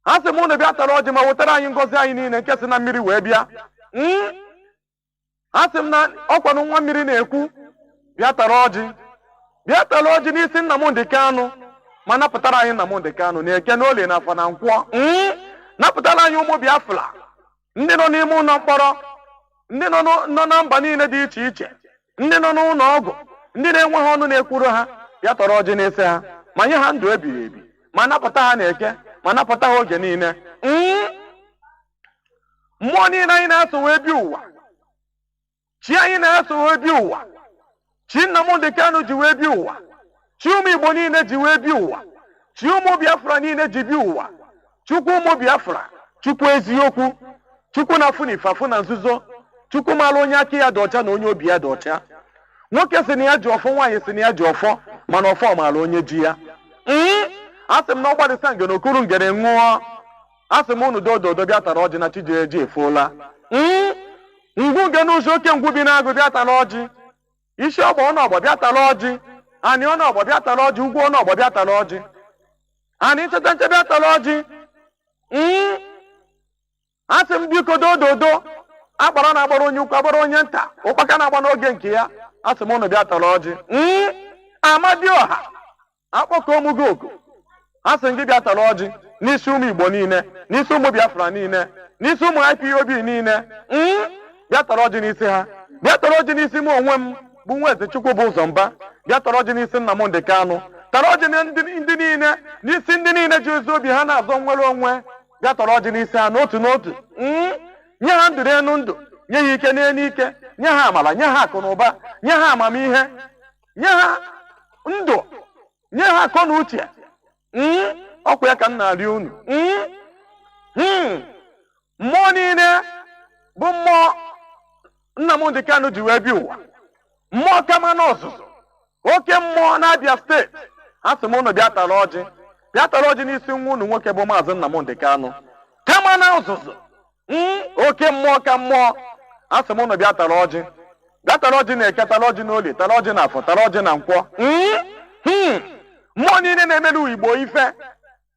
Asị m unu bịa tara ọjị ma wetara anyị ngọzi anyị niile nke si na mmiri wee bịa. Asị m na ọkwanụ nwa mmiri na-ekwu bịa tara ọjị. Bịa tara ọjị n'isi Nnamdi Kanu ma napụtara anyị Nnamdi Kanu na-eke n'olie na afọ na nkwọ. Napụtara anyị ụmụ Biafra ndị nọ n'ime ụlọ mkpọrọ, ndị nọ na mba niile dị iche iche, ndị nọ n'ụlọ ọgwụ, ndị na-enweghị ọnụ na-ekwuru ha. Bịa tara ọjị n'isi ha ma nye ha ndụ ebighị ebi ma napụta ha na-eke ma napụta ha oge niile. Mmụọ niile anyị na-eso wee bi ụwa, chi anyị na-eso wee bi ụwa, chi Nnamdi Kanu ji wee bi ụwa, chi ụmụ Igbo niile ji wee bi ụwa, chi ụmụ Biafra niile ji bi ụwa. Chukwu ụmụ Biafra, Chukwu eziokwu, Chukwu na afụ na ife afụ na nzuzo, Chukwu mara onye aka ya dị ọcha na onye obi ya dị ọcha. Nwoke si na ya ji ọfọ, nwaanyị si na ya ji ọfọ, mana ọfọ mara onye ji ya. Asị m na ọgbadịsa ngene okuru ngene ṅụọ. Asị m unu dododo bịa tara ọjị na Chijeji efuola. Ngwu ngene ụzọ oke ngwu bi n'agụ bịa tara ọjị. Isi ọgba ọnụ ọgba bịa tara ọjị. Ani ọnụ ọgba bịa tara ọjị. Ugwu ọnụ ọgba bịa tara ọjị. Ani ncheta nche bịa tara ọjị. Asị m biko dododo agbara na-agbara onye ukwu agbara onye nta, ụkpaka na-agba n'oge nke ya. Asị m unu bịa tara ọjị. Amadioha akpọkọ ọmụgo oku. Asị m gị bịa tara ọjị n'isi ụmụ Igbo niile, n'isi ụmụ Biafra niile, n'isi ụmụ IPOB niile. Bịa tara ọjị n'isi ha. Bịa tara ọjị n'isi m onwe m bụ nwa eze Chukwu bụ ụzọ mba. Bịa tara ọjị n'isi Nnamdi Kanu. Tara ọjị ndị niile n'isi ndị niile ji ezi obi ha na-azọ nwere onwe. Bịa tara ọjị n'isi ha n'otu n'otu. Nye ha ndụ n'elu ndụ, nye ha ike n'elu ike, nye ha amala, nye ha akụ na ụba, nye ha amamihe, nye ha ndụ, nye ha akọ na uche. Ọkwa ya ka m na-arịọ unu. Mmụọ niile bụ mmụọ Nnamdi Kanu ji wee bi ụwa. Mmụọ kama n'ọzụzụ, oke mmụọ na-Abịa steeti. Asị m unu bịa tara ọjị. Bịa tara ọjị n'isi nwa unu nwoke bụ Maazị Nnamdi Kanu. Kama na ọzụzụ, oke mmụọ ka mmụọ. Asị m unu bịa tara ọjị. Bịa tara ọjị na-eke, tara ọjị n'olie, tara ọjị na afọ, tara ọjị na nkwọ. Mmụọ niile na-emelu Igbo ife,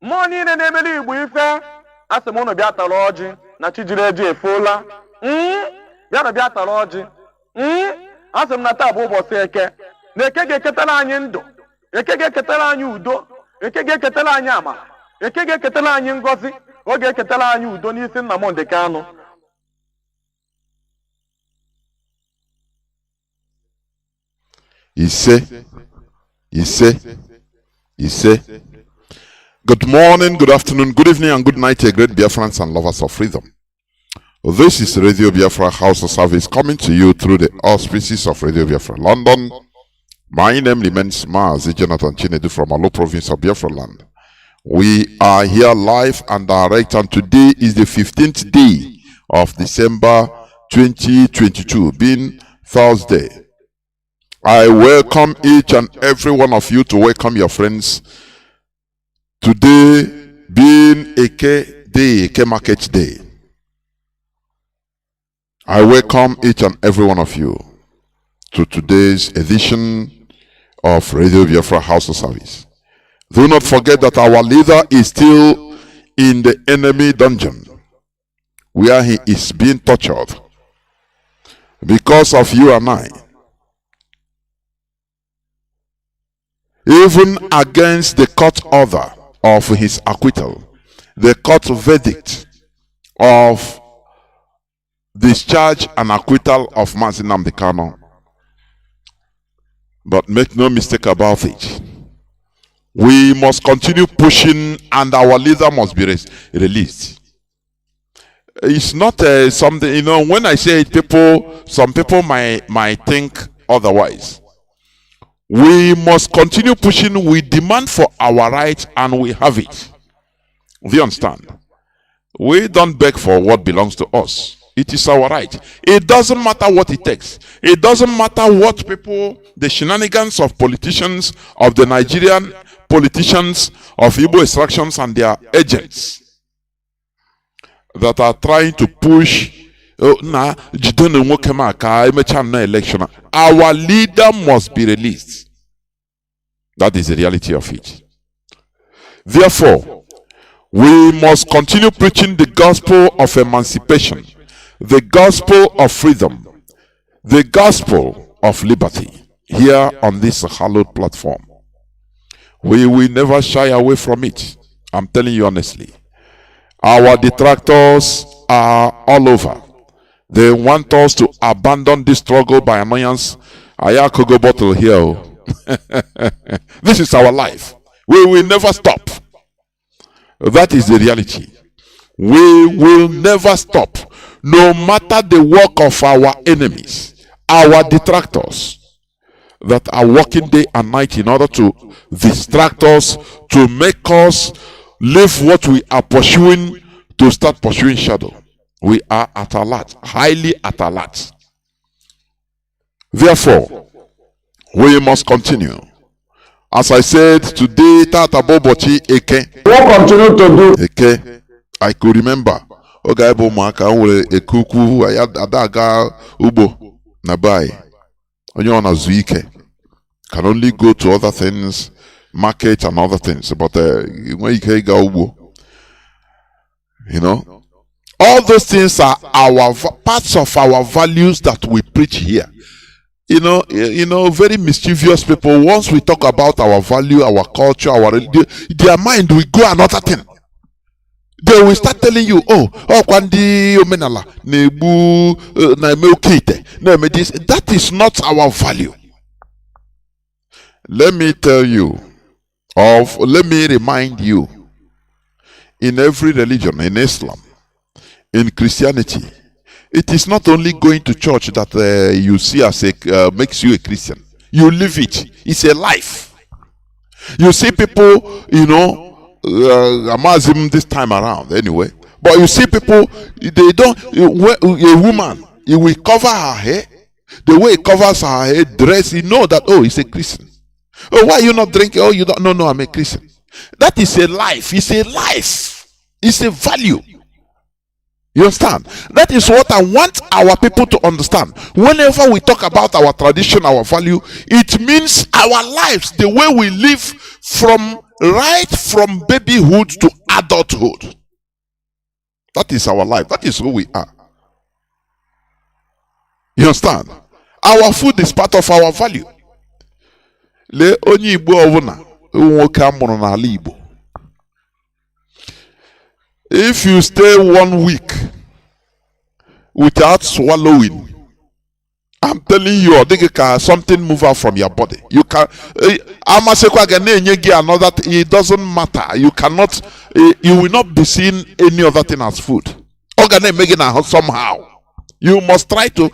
mmụọ niile na-emelu Igbo ife. Asị m unu bịa tara ọjị na Chijeji efuola. Bịa bịa tara ọjị. Asị m na taa bụ ụbọchị Eke. Na Eke ga-eketara anyị ndụ, Eke ga-eketara anyị udo, Eke ga-eketara anyị amara, Eke ga-eketara anyị ngọzi, ọ ga-eketara anyị udo n'isi Nnamdi Kanu. Ise. Good morning, good afternoon, good evening, and good night, great Biafrans and lovers of freedom. This is Radio Biafra Hausa service coming to you through the auspices of Radio Biafra London. My name remains Mazi Chinedu from Alo province of Biafra land. We are here live and direct, and today is the 15th day of December 2022, being Thursday. I welcome each and every one of you to welcome your friends. Today being Eke Day, Eke Market Day. I welcome each and every one of you to today's edition of Radio Biafra House service. Do not forget that our leader is still in the enemy dungeon, where he is being tortured because of you and I. Even against the court order of his acquittal, the court verdict of discharge and acquittal of Mazi Nnamdi Kanu. But make no mistake about it, we must continue pushing and our leader must be released. It's not something, you know, when I say it, some people might think otherwise. We must continue pushing. We demand for our right and we have it. Do you understand? We don't beg for what belongs to us. It is our right. It doesn't matter what it takes. It doesn't matter what people, the shenanigans of politicians, of the Nigerian politicians, of Igbo extractions and their agents that are trying to push election. Our leader must be released. That is the reality of it. Therefore, We must continue preaching the gospel of emancipation, the gospel of freedom, the gospel of liberty here on this hallowed platform. We will never shy away from it. I'm telling you honestly. Our detractors are all over. They want us to abandon this struggle by annoyance. Ayakogo bottle here. This is our life. We will never stop. That is the reality. We will never stop. No matter the work of our enemies, our detractors that are working day and night in order to distract us, to make us leave what we are pursuing to start pursuing shadow. We are at alert, highly at alert. Therefore, we must continue. As I said today, Tata Bobochi Eke. We'll continue to do. Eke, I could remember. Oga ebo maka nwere ekuku adaga ubo nabai. Onye ona zuike can only go to other things, market and other things. But when you can go ubo, you know, all those things are our parts of our values that we preach here. You know, very mischievous people. Once we talk about our value, our culture, our religion, their mind will go another thing. They will start telling you, kwandi omenala nebu na meukite na this. That is not our value. Let me tell you, let me remind you, in every religion, in Islam, in Christianity, it is not only going to church that you see as makes you a Christian. You live it. It's a life. You see people, Mazi this time around anyway. But you see people, they don't. A woman, he will cover her hair. The way he covers her hair, dress, you know that he's a Christian. Why are you not drinking? You don't. No, I'm a Christian. That is a life. It's a life. It's a value. You understand? That is what I want our people to understand. Whenever we talk about our tradition, our value, it means our lives, the way we live from babyhood to adulthood. That is our life. That is who we are. You understand? Our food is part of our value. Le onye Igbo ọbụna nwoke amụrụ n'ala Igbo. If you stay 1 week without swallowing, I'm telling you, something move out from your body. You can. Another. It doesn't matter. You cannot. You will not be seeing any other thing as food. Somehow, you must try to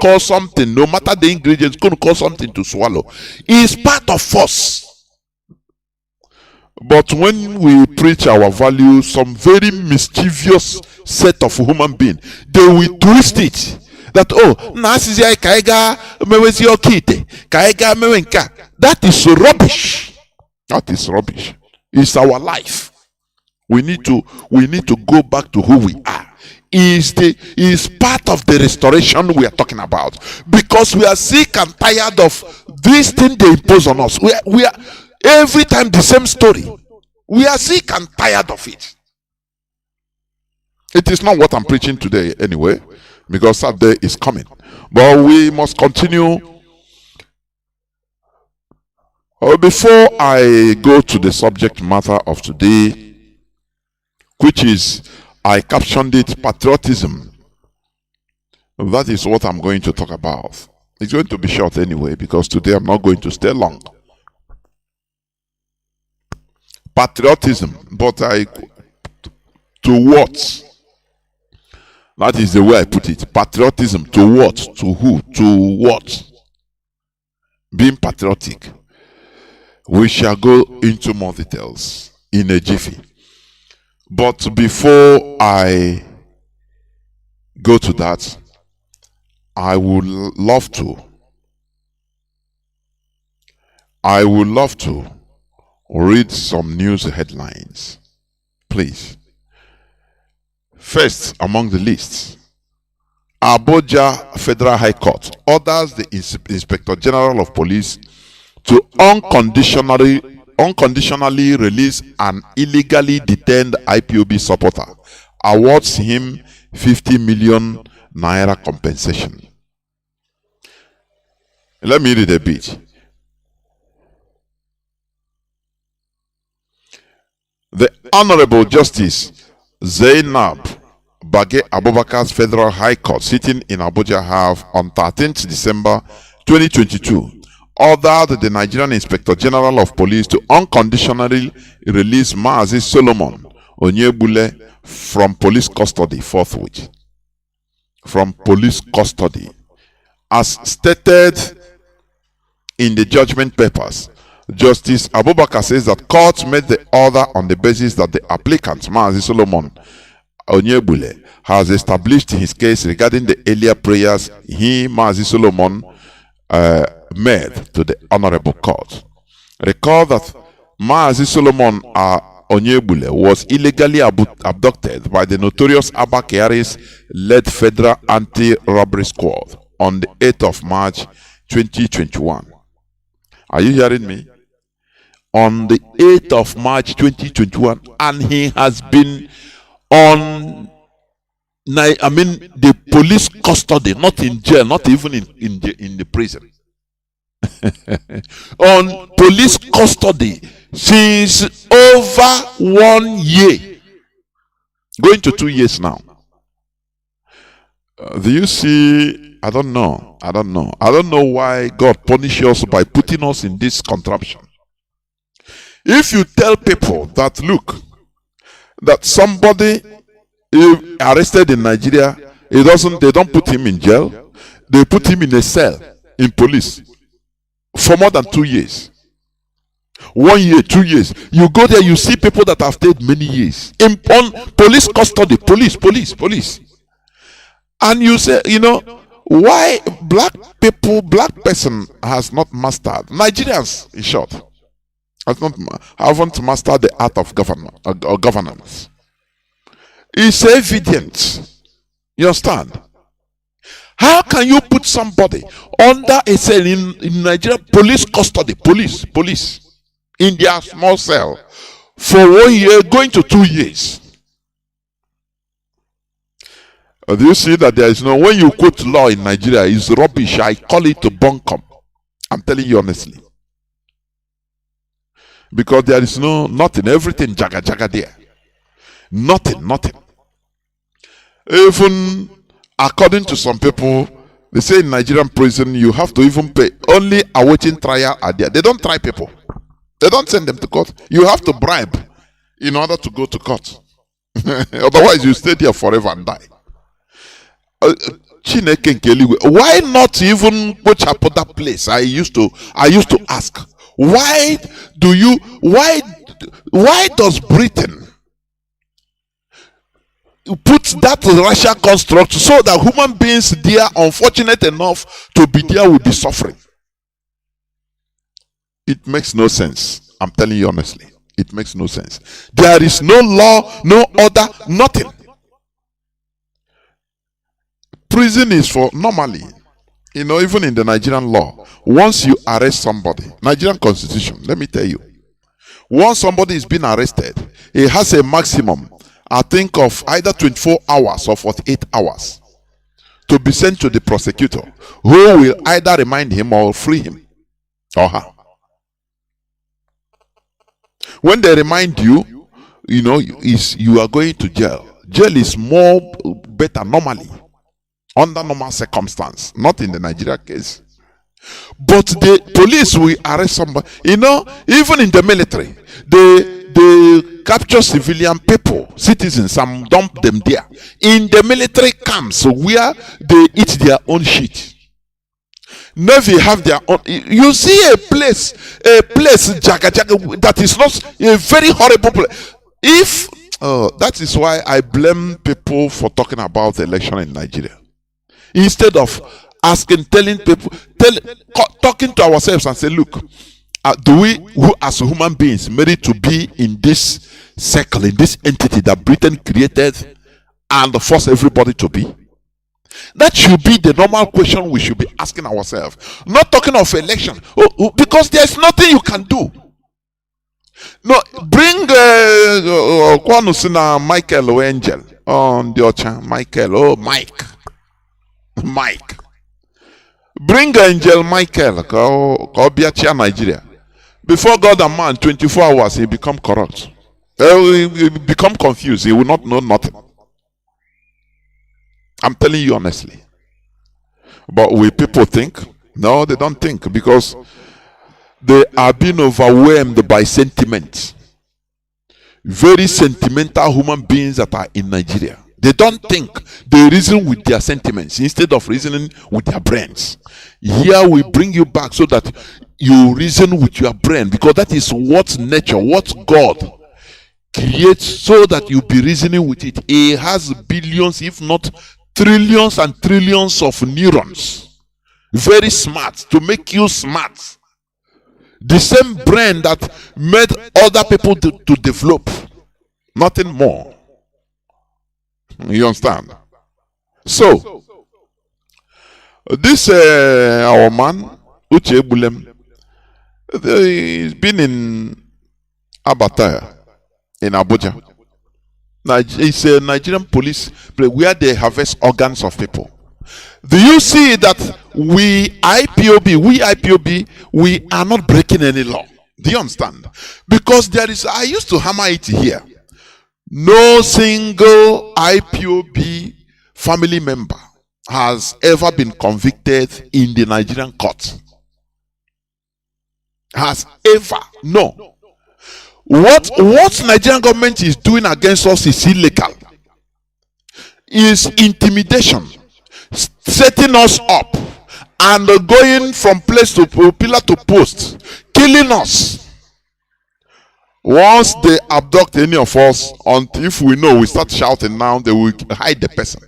call something, no matter the ingredients. Call something to swallow. It's part of us. But when we preach our values, some very mischievous set of human beings, they will twist it. That that is rubbish. That is rubbish. It's our life. We need to go back to who we are. Is part of the restoration we are talking about. Because we are sick and tired of this thing they impose on us. We are every time the same story. We are sick and tired of it. It is not what I'm preaching today anyway, because that day is coming. But we must continue. Before I go to the subject matter of today, which is, I captioned it, patriotism. That is what I'm going to talk about. It's going to be short anyway, because today I'm not going to stay long. Patriotism, but to what? That is the way I put it. Patriotism, to what? To who? To what? Being patriotic. We shall go into more details in a jiffy. But before I go to that, I would love to read some news headlines, please. First among the lists, Abuja Federal High Court orders the Inspector General of Police to unconditionally unconditionally release an illegally detained IPOB supporter, awards him 50 million naira compensation. Let me read a bit. The Honorable Justice Zainab Bage Abubakar's Federal High Court sitting in Abuja have on 13th December 2022 ordered the Nigerian Inspector General of Police to unconditionally release Mazi Solomon Onyebule from police custody forthwith. From police custody. As stated in the judgment papers, Justice Abubakar says that court made the order on the basis that the applicant, Mazi Solomon Onyebule, has established his case regarding the earlier prayers he, Mazi Solomon, made to the Honorable Court. Recall that Mazi Solomon Onyebule was illegally abducted by the notorious Abba Kyari's-led Federal Anti-Robbery Squad on the 8th of March 2021. Are you hearing me? On the 8th of March 2021, and he has been on, the police custody, not in jail, not even in the prison. On police custody since over 1 year, going to 2 years now. Do you see? I don't know why God punishes us by putting us in this contraption. If you tell people that, look, that somebody arrested in Nigeria, they don't put him in jail, they put him in a cell in police for more than 2 years. 1 year, 2 years. You go there, you see people that have stayed many years on police custody, police. And you say, why black person has not mastered, Nigerians in short, haven't mastered the art of governance. It's evident. You understand? How can you put somebody under a cell in Nigeria, police custody, police, in their small cell for 1 year, going to 2 years? Do you see that there is when you quote law in Nigeria, is rubbish. I call it a bunkum. I'm telling you honestly. Because there is nothing, everything jaga there. Nothing. Even according to some people, they say in Nigerian prison, you have to even pay. Only awaiting trial are there. They don't try people. They don't send them to court. You have to bribe in order to go to court. Otherwise, you stay there forever and die. Why not even put up that place? I used to ask, why does Britain put that racial construct so that human beings there, unfortunate enough to be there, will be suffering? It makes no sense. I'm telling you honestly, it makes no sense. There is no law, no order, nothing. Prison is for, normally, even in the Nigerian law, once you arrest somebody, Nigerian constitution, let me tell you, once somebody is being arrested, it has a maximum, I think, of either 24 hours or 48 hours to be sent to the prosecutor, who will either remind him or free him or her. When they remind you, you are going to jail. Jail is better normally, under normal circumstance, not in the Nigeria case. But the police will arrest somebody. Even in the military, they capture civilian people, citizens, and dump them there. In the military camps where they eat their own shit. Navy have their own. You see a place jaga, that is not a very horrible place. That is why I blame people for talking about the election in Nigeria. Instead of telling people, talking to ourselves and say, look, do we, who as human beings, merit to be in this circle, in this entity that Britain created and forced everybody to be? That should be the normal question we should be asking ourselves. Not talking of election, because there's nothing you can do. No, bring Kanu Sina Michael or Angel on the Ocha. Michael, oh Mike. Bring Angel Michael, Biafra Nigeria. Before God and man, 24 hours, he become corrupt. He become confused. He will not know nothing. I'm telling you honestly. But we people think? No, they don't think, because they are being overwhelmed by sentiment. Very sentimental human beings that are in Nigeria. They don't think. They reason with their sentiments instead of reasoning with their brains. Here we bring you back so that you reason with your brain, because that is what nature, what God creates, so that you be reasoning with it. He has billions, if not trillions and trillions of neurons. Very smart, to make you smart. The same brain that made other people to develop. Nothing more. You understand? So, this our man, Uche Bulem, he's been in Abattoir in Abuja. It's a Nigerian police where they harvest organs of people. Do you see that we IPOB, we are not breaking any law? Do you understand? Because there is, I used to hammer it here. No single IPOB family member has ever been convicted in the Nigerian court. Has ever. No. What Nigerian government is doing against us is illegal. Is intimidation. Setting us up and going from place to pillar to post, killing us. Once they abduct any of us, until if we know, we start shouting now, they will hide the person.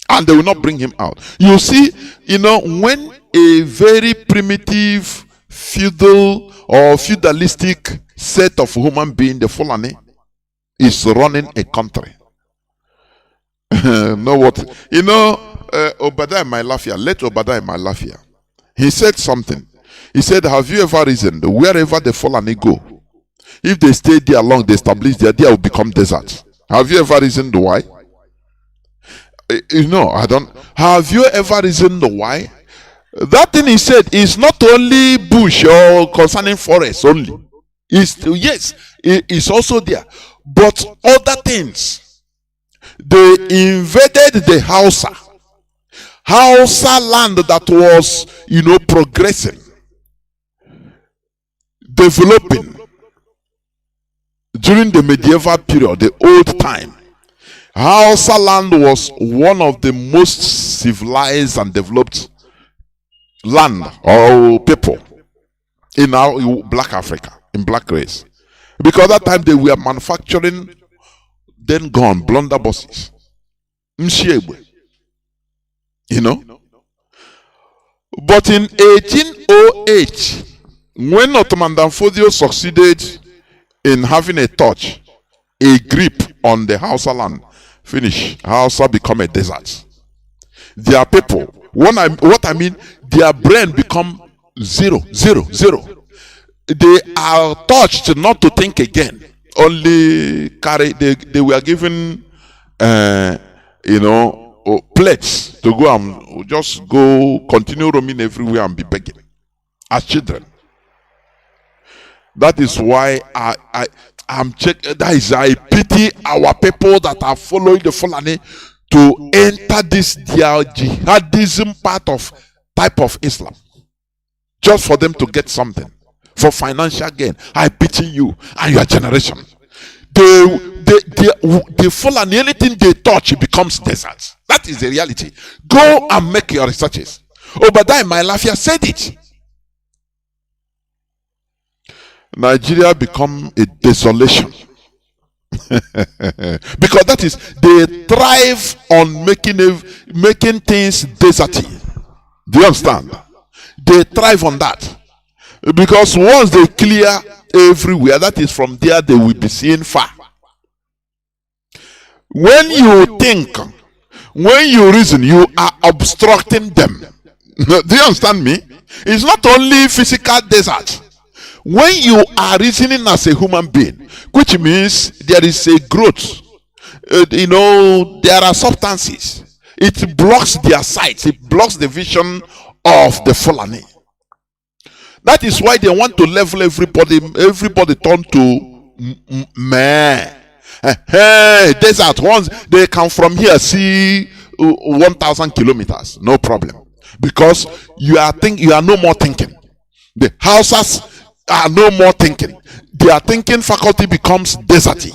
And they will not bring him out. You see, when a very primitive, feudal or feudalistic set of human beings, the Fulani, is running a country. Know what? Obadiah Malafia, let Obadiah Malafia. He said something. He said, have you ever reasoned wherever the Fulani go, if they stay there long, they establish there will become desert? Have you ever reasoned why? I don't. Have you ever reasoned why? That thing he said is not only bush or concerning forest only. It's also there. But other things. They invaded the Hausa land that was, progressing, developing during the medieval period, the old time. Hausa land was one of the most civilized and developed land or people in our black Africa, in black race. Because at that time they were manufacturing then gone blunderbusses. But in 1808, when Ottoman Danfodio succeeded in having a grip on the Hausa land, finish. Hausa become a desert. Their people, what I mean, their brain become zero. They are touched not to think again. Only carry. They were given, plates to go and just go continue roaming everywhere and be begging as children. That is why I'm checking. That is, I pity our people that are following the Fulani to enter this their jihadism type of Islam, just for them to get something, for financial gain. I pity you and your generation. The Fulani, anything they touch, it becomes desert. That is the reality. Go and make your researches. Obadiah Malafia said it. Nigeria become a desolation. Because that is, they thrive on making things deserty. Do you understand? They thrive on that. Because once they clear everywhere, that is, from there they will be seen far. When you think, when you reason, you are obstructing them. Do you understand me? It's not only physical desert. when you are reasoning as a human being, which means there is a growth, there are substances. It blocks their sight. It blocks the vision of the Fulani. That is why they want to level everybody. Everybody turn to meh. Hey, desert. Once they come from here, see 1,000 kilometers, no problem, because you are no more thinking. The Hausas are no more thinking. Their thinking faculty becomes deserty.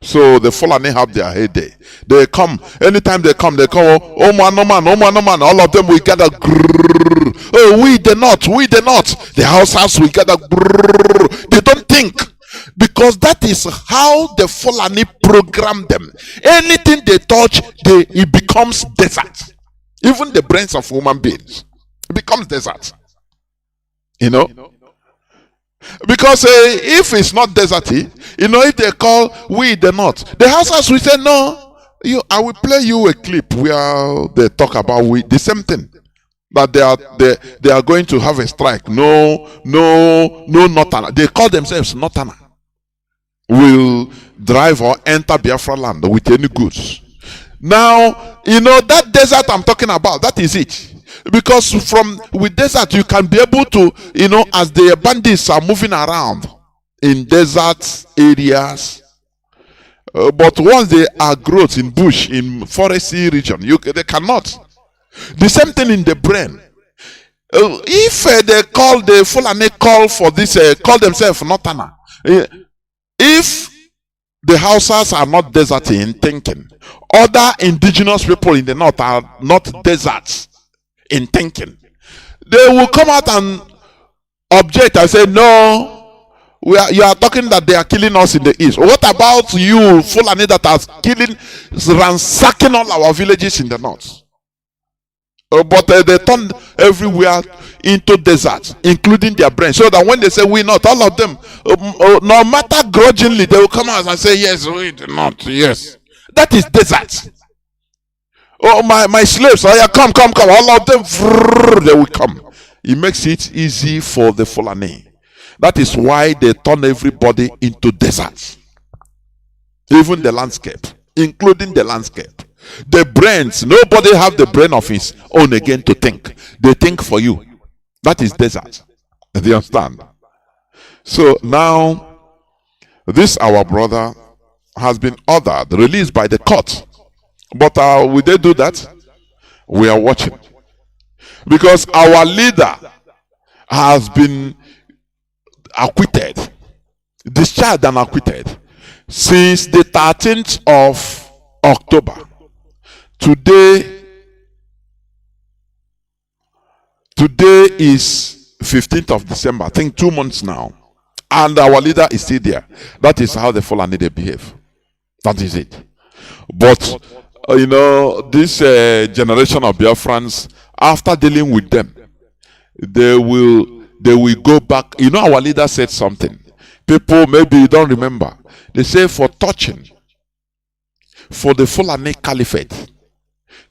So the Fulani have their heyday. They come anytime they come. Oh man, oh man, oh man, oh man. All of them we gather. Grrr. Oh, we the not. The Hausas we gather. Grrr. They don't think, because that is how the Fulani program them. Anything they touch, it becomes desert. Even the brains of human beings, it becomes desert. Because if it's not deserty, if they call we the not, the Hausas will say no. I will play you a clip where they talk about the same thing, that they are going to have a strike. No Northerner. They call themselves Northerner. Will drive or enter Biafra land with any goods. Now that desert I'm talking about, that is it. Because with desert you can be able to, as the bandits are moving around in desert areas, but once they are growth in bush, in foresty region, they cannot. The same thing in the brain. If the Fulani call for this, call themselves Northerner. If the Hausas are not deserty in thinking, other indigenous people in the north are not deserts in thinking, they will come out and object and say, no, you are talking that they are killing us in the east. What about you Fulani that are ransacking all our villages in the north? But they turn everywhere into deserts, including their brain, so that when they say we not, all of them, no matter grudgingly, they will come out and say yes, we do not. Yes, that is desert. Oh, my slaves, come, all of them, they will come. It makes it easy for the Fulani. That is why they turn everybody into deserts, even the landscape, including the landscape. The brains, nobody have the brain of his own again to think. They think for you. That is desert. Do you understand? So now, this our brother has been ordered, released by the court. But will they do that? We are watching. Because our leader has been acquitted, discharged and acquitted since the 13th of October. Today is 15th of December. I think 2 months now. And our leader is still there. That is how the Fulani they behave. That is it. But this generation of Biafrans, after dealing with them, they will go back. Our leader said something. People, maybe you don't remember. They say for touching, for the Fulani Caliphate,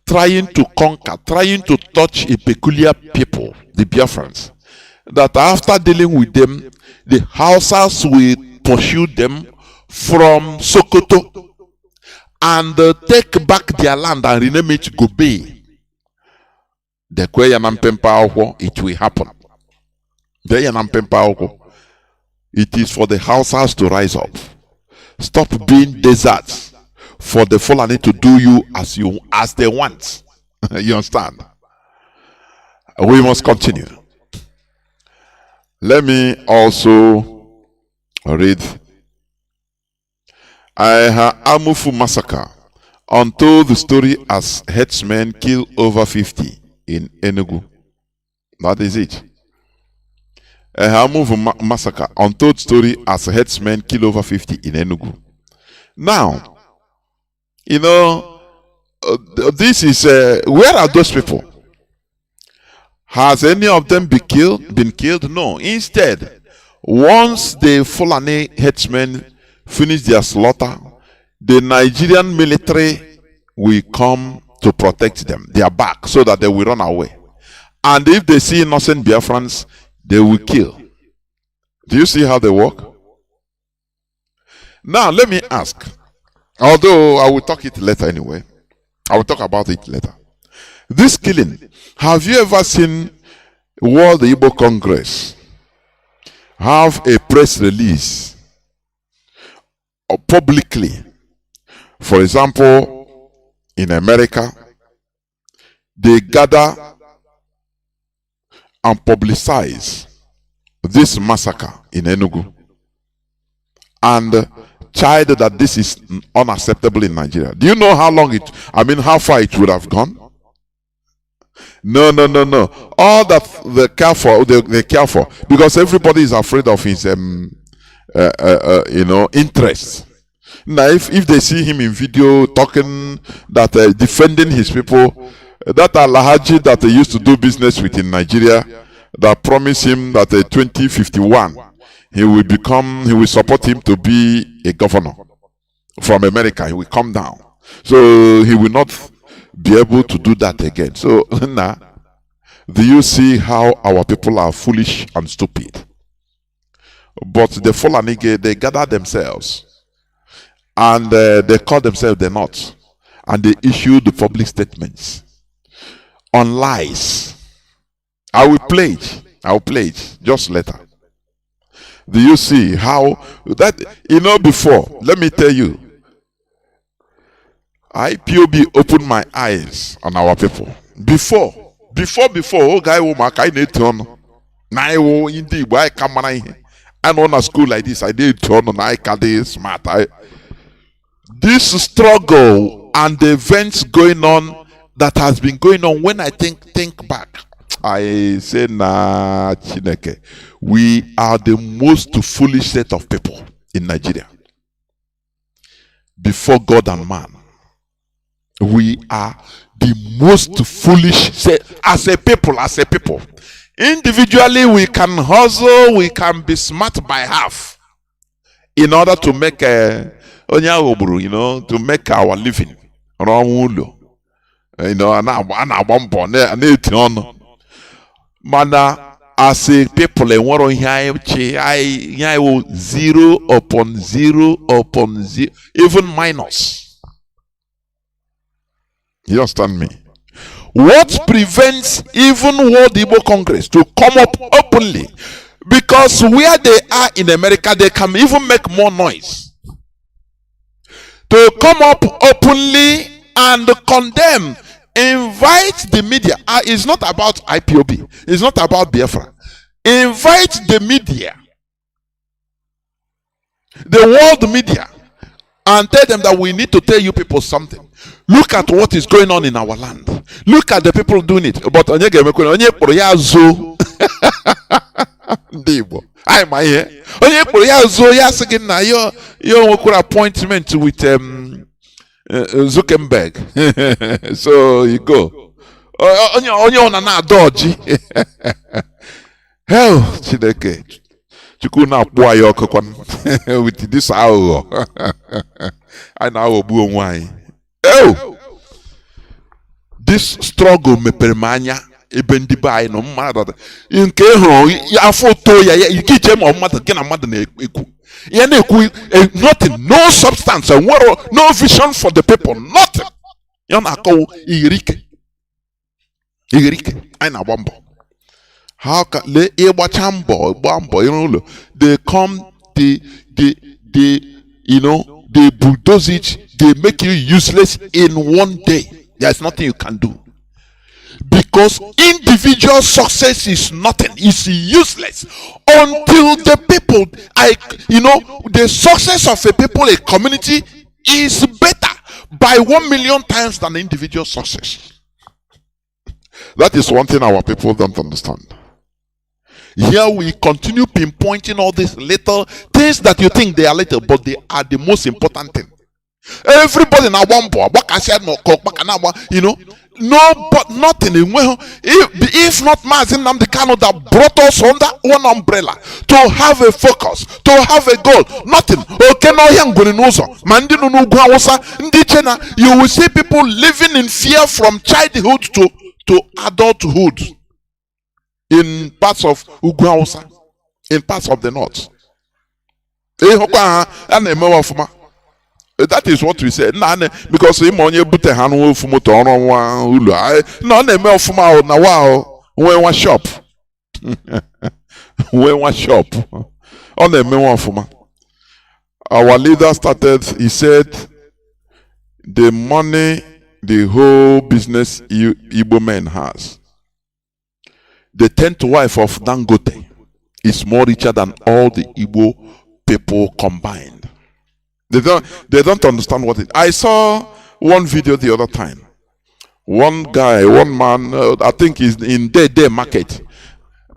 trying to conquer, trying to touch a peculiar people, the Biafrans, that after dealing with them, the Hausas will pursue them from Sokoto and take back their land and rename it Gobe. It will happen. It is for the Hausas to rise up. Stop being deserts for the Fulani to do you as they want. You understand? We must continue. Let me also read Amufu Massacre, untold the story as headsmen kill over 50 in Enugu. That is it. Amufu Massacre, untold story as headsmen kill over 50 in Enugu. Now, this is where are those people? Has any of them been killed? No. Instead, once the Fulani headsmen finish their slaughter, the Nigerian military will come to protect them. They are back so that they will run away. And if they see innocent Biafrans, they will kill. Do you see how they work? Now, let me ask. Although I will talk it later anyway. I will talk about it later. This killing, have you ever seen World Igbo Congress have a press release publicly? For example, in America, they gather and publicize this massacre in Enugu and child that this is unacceptable in Nigeria. Do you know how how far it would have gone? No. All that they care for, because everybody is afraid of his interests. Now, if they see him in video talking that defending his people, that Alhaji that they used to do business with in Nigeria, that promised him that 2051 he will support him to be a governor from America. He will come down, so he will not be able to do that again. So now, do you see how our people are foolish and stupid? But the Fulani, they gather themselves and they call themselves the North, and they issue the public statements on lies. I will play it just later. Do you see how that, before, let me tell you, IPOB opened my eyes on our people. Before, oh guy, I need to on. Now, indeed, why come on? And on a school like this, I did turn on. I can be smart. This struggle and the events going on that has been going on, when I think back, I say, nah, Chineke, we are the most foolish set of people in Nigeria. Before God and man, we are the most foolish set as a people. Individually, we can hustle, we can be smart by half in order to make to make our living. Mana, as a people, 0 upon 0 upon 0, even minus. You understand me? What prevents even World Igbo Congress to come up openly? Because where they are in America, they can even make more noise. To come up openly and condemn, invite the media. It's not about IPOB. It's not about Biafra. Invite the media, the world media, and tell them that we need to tell you people something. Look at what is going on in our land. Look at the people doing it. But I'm here. Your appointment with Zuckerberg. So you go. Hell, Chineke. Chukuna boy with this hour. I know why. Oh, this struggle me permania ebendi by no matter. In Keho, ya photo ya you get him or matter get a mother eku. Nothing, no substance, no vision for the people, nothing. Yana call Irike. I know Bambo. How can they Bambo? They come, they bulldoze it, they make you useless in one day. There's nothing you can do. Because individual success is nothing, it's useless until the people, the success of a people, a community is better by 1 million times than individual success. That is one thing our people don't understand. Here we continue pinpointing all these little things that you think they are little, but they are the most important thing. Everybody now one boy, no, but nothing. If not Mazi, Nnamdi Kanu that brought us under one umbrella to have a focus, to have a goal, nothing. You will see people living in fear from childhood to adulthood in parts of Ugwu Hausa. in parts of the north. That is what we said. Because him on your butte hanu fumoto on ulu. No, ne me ofuma na wow. We one shop. We one shop. On the me one fuma. Our leader started. He said, the money the whole business Igbo man has, the 10th wife of Dangote is more richer than all the Igbo people combined. They don't understand what it. I saw one video the other time. One guy, one man, I think he's in their market,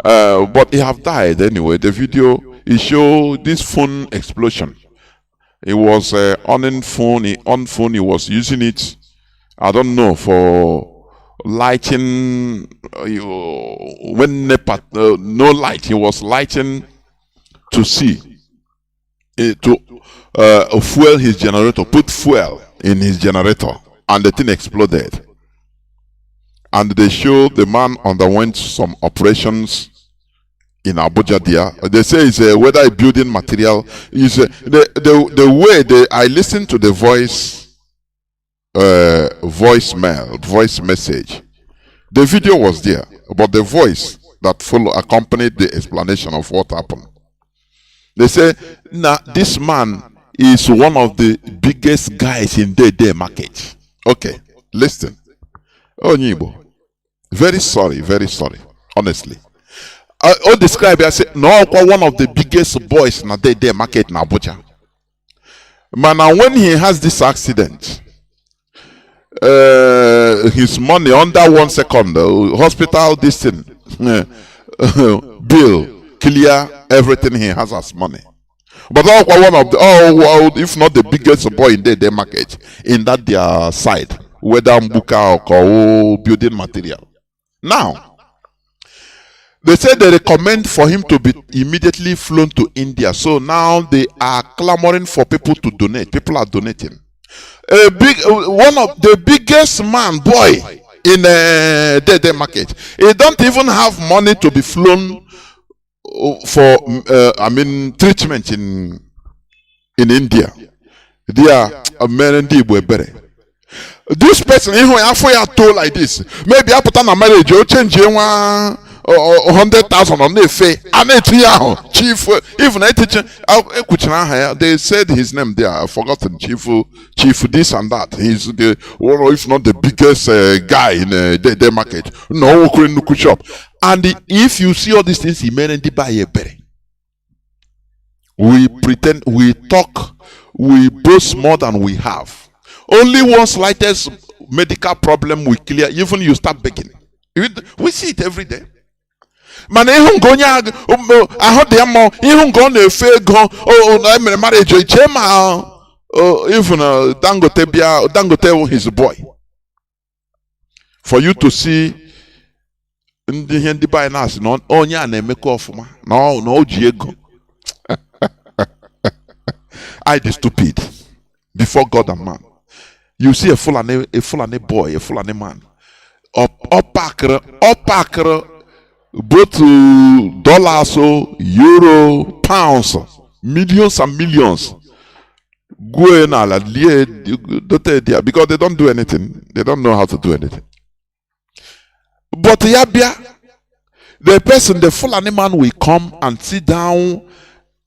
but he have died anyway. The video, he showed this phone explosion. It was on phone. He was using it, I don't know, for lighting. When no light, he was lighting to see, to fuel his generator, put fuel in his generator, and the thing exploded. And they show the man underwent some operations in Abuja there. They say it's whether a building material is the way I listened to the voice message. The video was there, but the voice that accompanied the explanation of what happened. They say, now this man is one of the biggest guys in their market. Okay, listen. Oh, Nibo. Very sorry, honestly. I describe it, I say, no, one of the biggest boys in their market in Abuja. Man, now when he has this accident, his money under 1 second, hospital, this thing, bill, clear everything he has as money. But one of the, if not the biggest boy in their market, in that their side, whether Mbuka or building material. Now, they say they recommend for him to be immediately flown to India. So now they are clamoring for people to donate. People are donating. One of the biggest man, boy, in their market. He don't even have money to be flown for treatment in India. They are better. This person, if told like this, maybe I put on a marriage, you change 100,000 on the fee, and chief, even a teacher, they said his name there, I've forgotten, chief this and that. He's the one, if not the biggest guy in the market. No, couldn't shop. And if you see all these things, he may not buy a berry. We pretend, we talk, we boast more than we have. Only one slightest medical problem we clear, even you start begging. We see it every day. Man, even go I heard them more, even go on a fair go, marriage, even Dangote his boy. For you to see in the handy by us, no, onya and make off, no, Diego. I the stupid before God and man. You see a Fulani boy, a Fulani man. Opakra, both dollars, euro, pounds, millions and millions. Go in because they don't do anything. They don't know how to do anything. But Yabia, the person, the Fulani man will come and sit down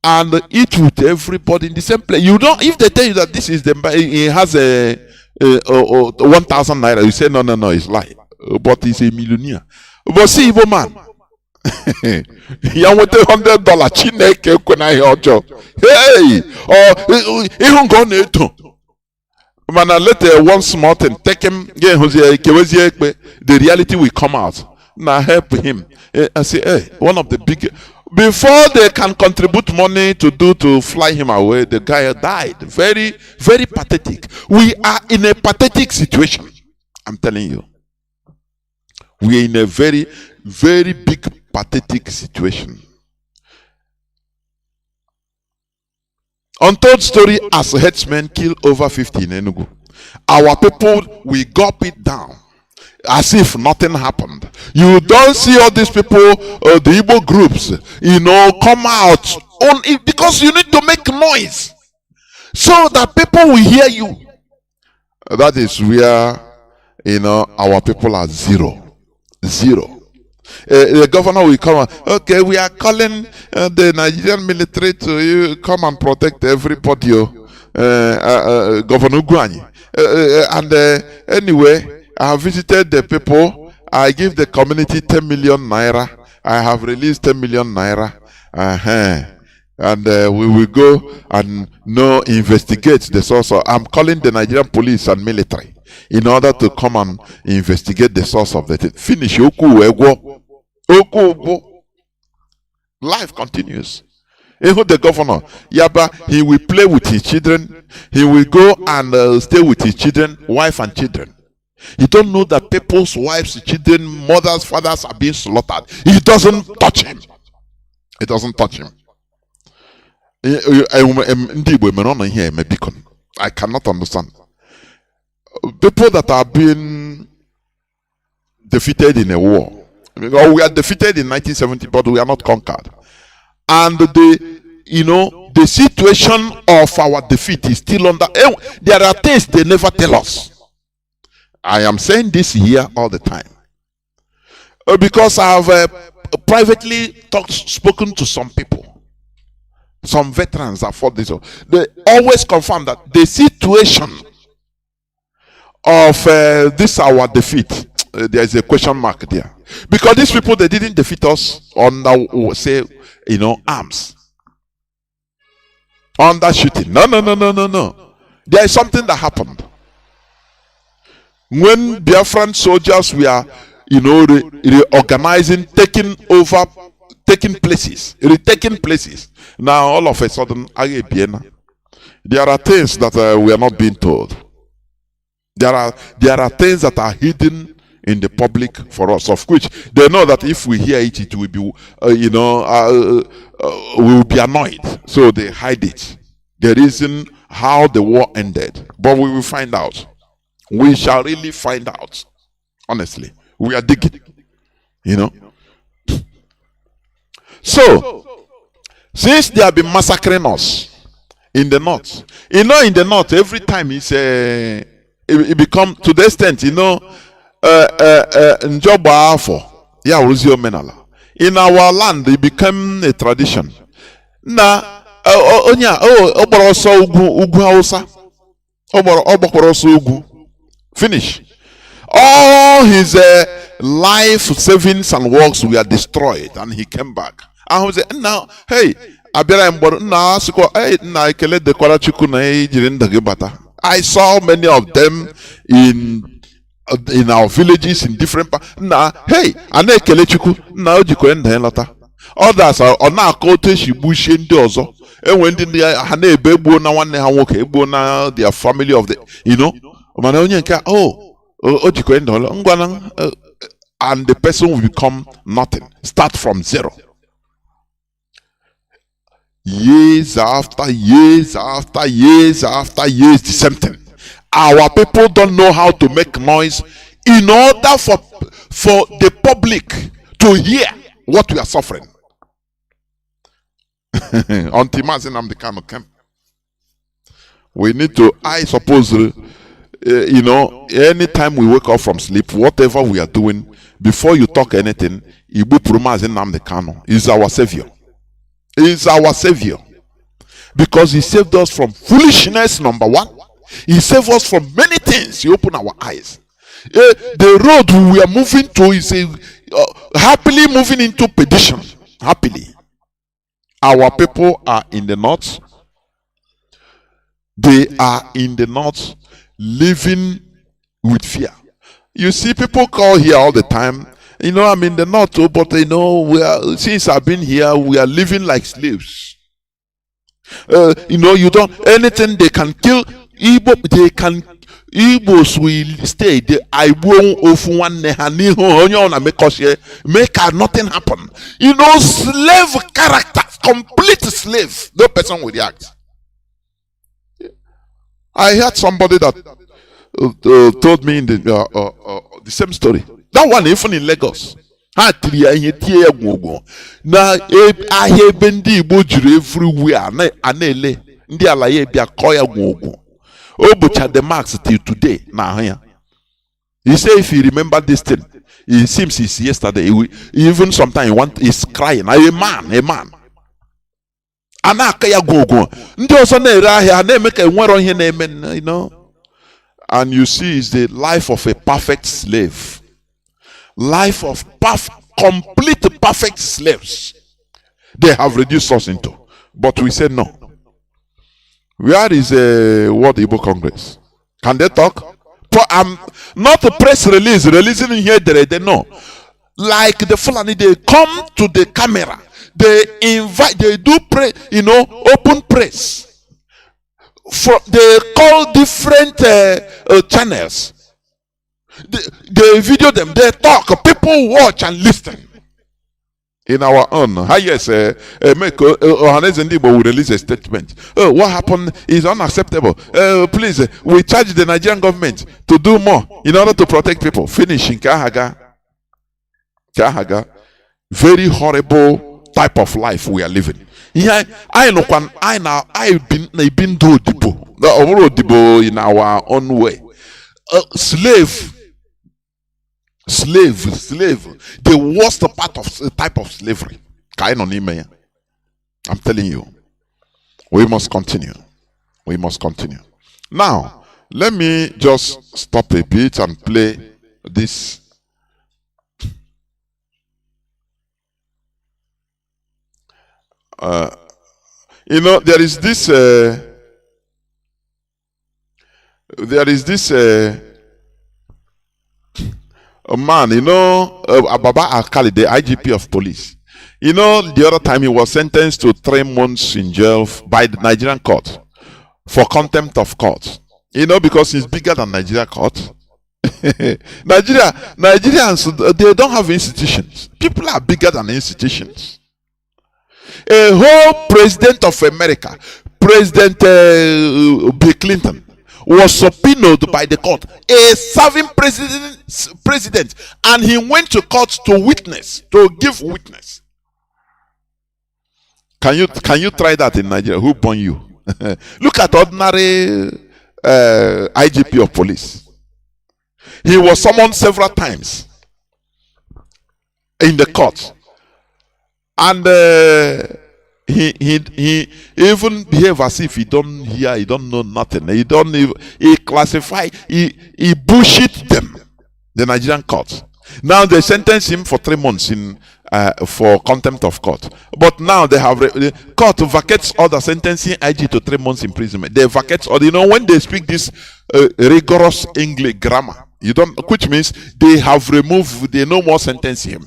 and eat with everybody in the same place. You don't, if they tell you that this is the, he has a 1,000 naira, you say no, it's lie. But he's a millionaire. But see, Igbo man, you want $100 Chineke kwena yojo. Hey, or even go neto. Man, let one small thing take him. The reality will come out. Now help him. I say, hey, one of the big. Before they can contribute money to fly him away, the guy died. Very, very pathetic. We are in a pathetic situation. I'm telling you. We are in a very, very big pathetic situation. Untold story as headsmen kill over 50 in Enugu. Our people, we gulp it down. as if nothing happened. You don't see all these people, the Igbo groups, come out on it because you need to make noise so that people will hear you. That is where our people are zero. The governor will come and, okay, we are calling the Nigerian military to come and protect everybody. Governor Guanyi. Anyway, I have visited the people. I give the community 10 million naira. I have released 10 million naira. And we will go and investigate the source. I'm calling the Nigerian police and military in order to come and investigate the source of the thing. Finish. Life continues. The governor, Yaba, he will play with his children. He will go and stay with his children, wife and children. He don't know that people's wives, children, mothers, fathers are being slaughtered. He doesn't touch him. It doesn't touch him. I cannot understand. People that are being defeated in a war. We are defeated in 1970, but we are not conquered. And the situation of our defeat is still under. There are things they never tell us. I am saying this here all the time. Because I have privately spoken to some people. Some veterans that fought this. They always confirm that the situation of this our defeat, there is a question mark there. Because these people, they didn't defeat us on say, arms. Under shooting. No. There is something that happened. When Biafran soldiers were, reorganizing, taking places. Now all of a sudden, there are things that we are not being told. There are things that are hidden in the public for us, of which they know that if we hear it, it will be, we will be annoyed. So they hide it. The reason how the war ended. But we will find out. We shall really find out. Honestly. We are digging. So, since they have been massacring us in the north, in the north, every time it become to the extent, in our land, it became a tradition. Na finish. All his life savings and works were destroyed, and he came back. And he said, now, hey, I saw many of them in our villages in different parts. Hey, others are on our cottage, bush in the and when their family of the and the person will become nothing. Start from zero. Years after years, the same thing. Our people don't know how to make noise in order for the public to hear what we are suffering. Until Mazi Nnamdi Kanu came. We need to, I suppose, anytime we wake up from sleep, whatever we are doing, before you talk anything, Ibu Mazi Nnamdi Kanu is our savior. He is our savior. Because he saved us from foolishness, number one. He saved us from many things. He opened our eyes. The road we are moving to is happily moving into perdition. Happily. Our people are in the north. They are in the north living with fear. You see, people call here all the time. I'm in the north, but since I've been here, we are living like slaves. You don't anything they can kill. Igbos will stay. I won't of one make nothing happen. Slave character, complete slave. No person will react. I heard somebody that told me in the same story. That one, even in Lagos. Na ahịa ebe ndị Igbo juru everywhere anele ndị alaye bịa kọ ya gwogwo. O bụcha the marks till today na ahụ ya. He say if you remember this thing, it seems it's yesterday. Even sometimes he's crying. A man. Anaka ya gwogwo. Ndị ọzọ na-ere ahịa na-eme ka enwero ihe na-eme, you know. And you see, it's the life of a perfect slave. Life of complete perfect slaves. They have reduced us into. But we said no. Where is World Igbo Congress? Can they talk? Not a press release, releasing here, they know. Like the Fulani, they come to the camera. They invite, they do pray, open press. They call different channels. They video them, they talk, people watch and listen. In our own, yes, Ohanes and Igbo will release a statement. Oh, what happened is unacceptable. Please, we charge the Nigerian government to do more in order to protect people. Finishing Kahaga. Very horrible type of life we are living. Yeah, I been do Dibo in our own way. Slave. The worst part of type of slavery. I'm telling you. We must continue. Now, let me just stop a bit and play this. There is this a man, Ababa Akali, the IGP of police. The other time he was sentenced to 3 months in jail by the Nigerian court for contempt of court. Because he's bigger than Nigeria court. Nigerians, they don't have institutions. People are bigger than institutions. A whole president of America, President Bill Clinton, was subpoenaed by the court, a serving president, and he went to court to give witness. Can you try that in Nigeria? Who born you? Look at ordinary IGP of police. He was summoned several times in the court, and he even behave as if he don't hear, he don't know nothing. He bullshit them, the Nigerian court. Now they sentence him for 3 months for contempt of court. But now they have the court vacates order sentencing IG to 3 months imprisonment. They vacate order. When they speak this rigorous English grammar, which means they have removed, they no more sentence him.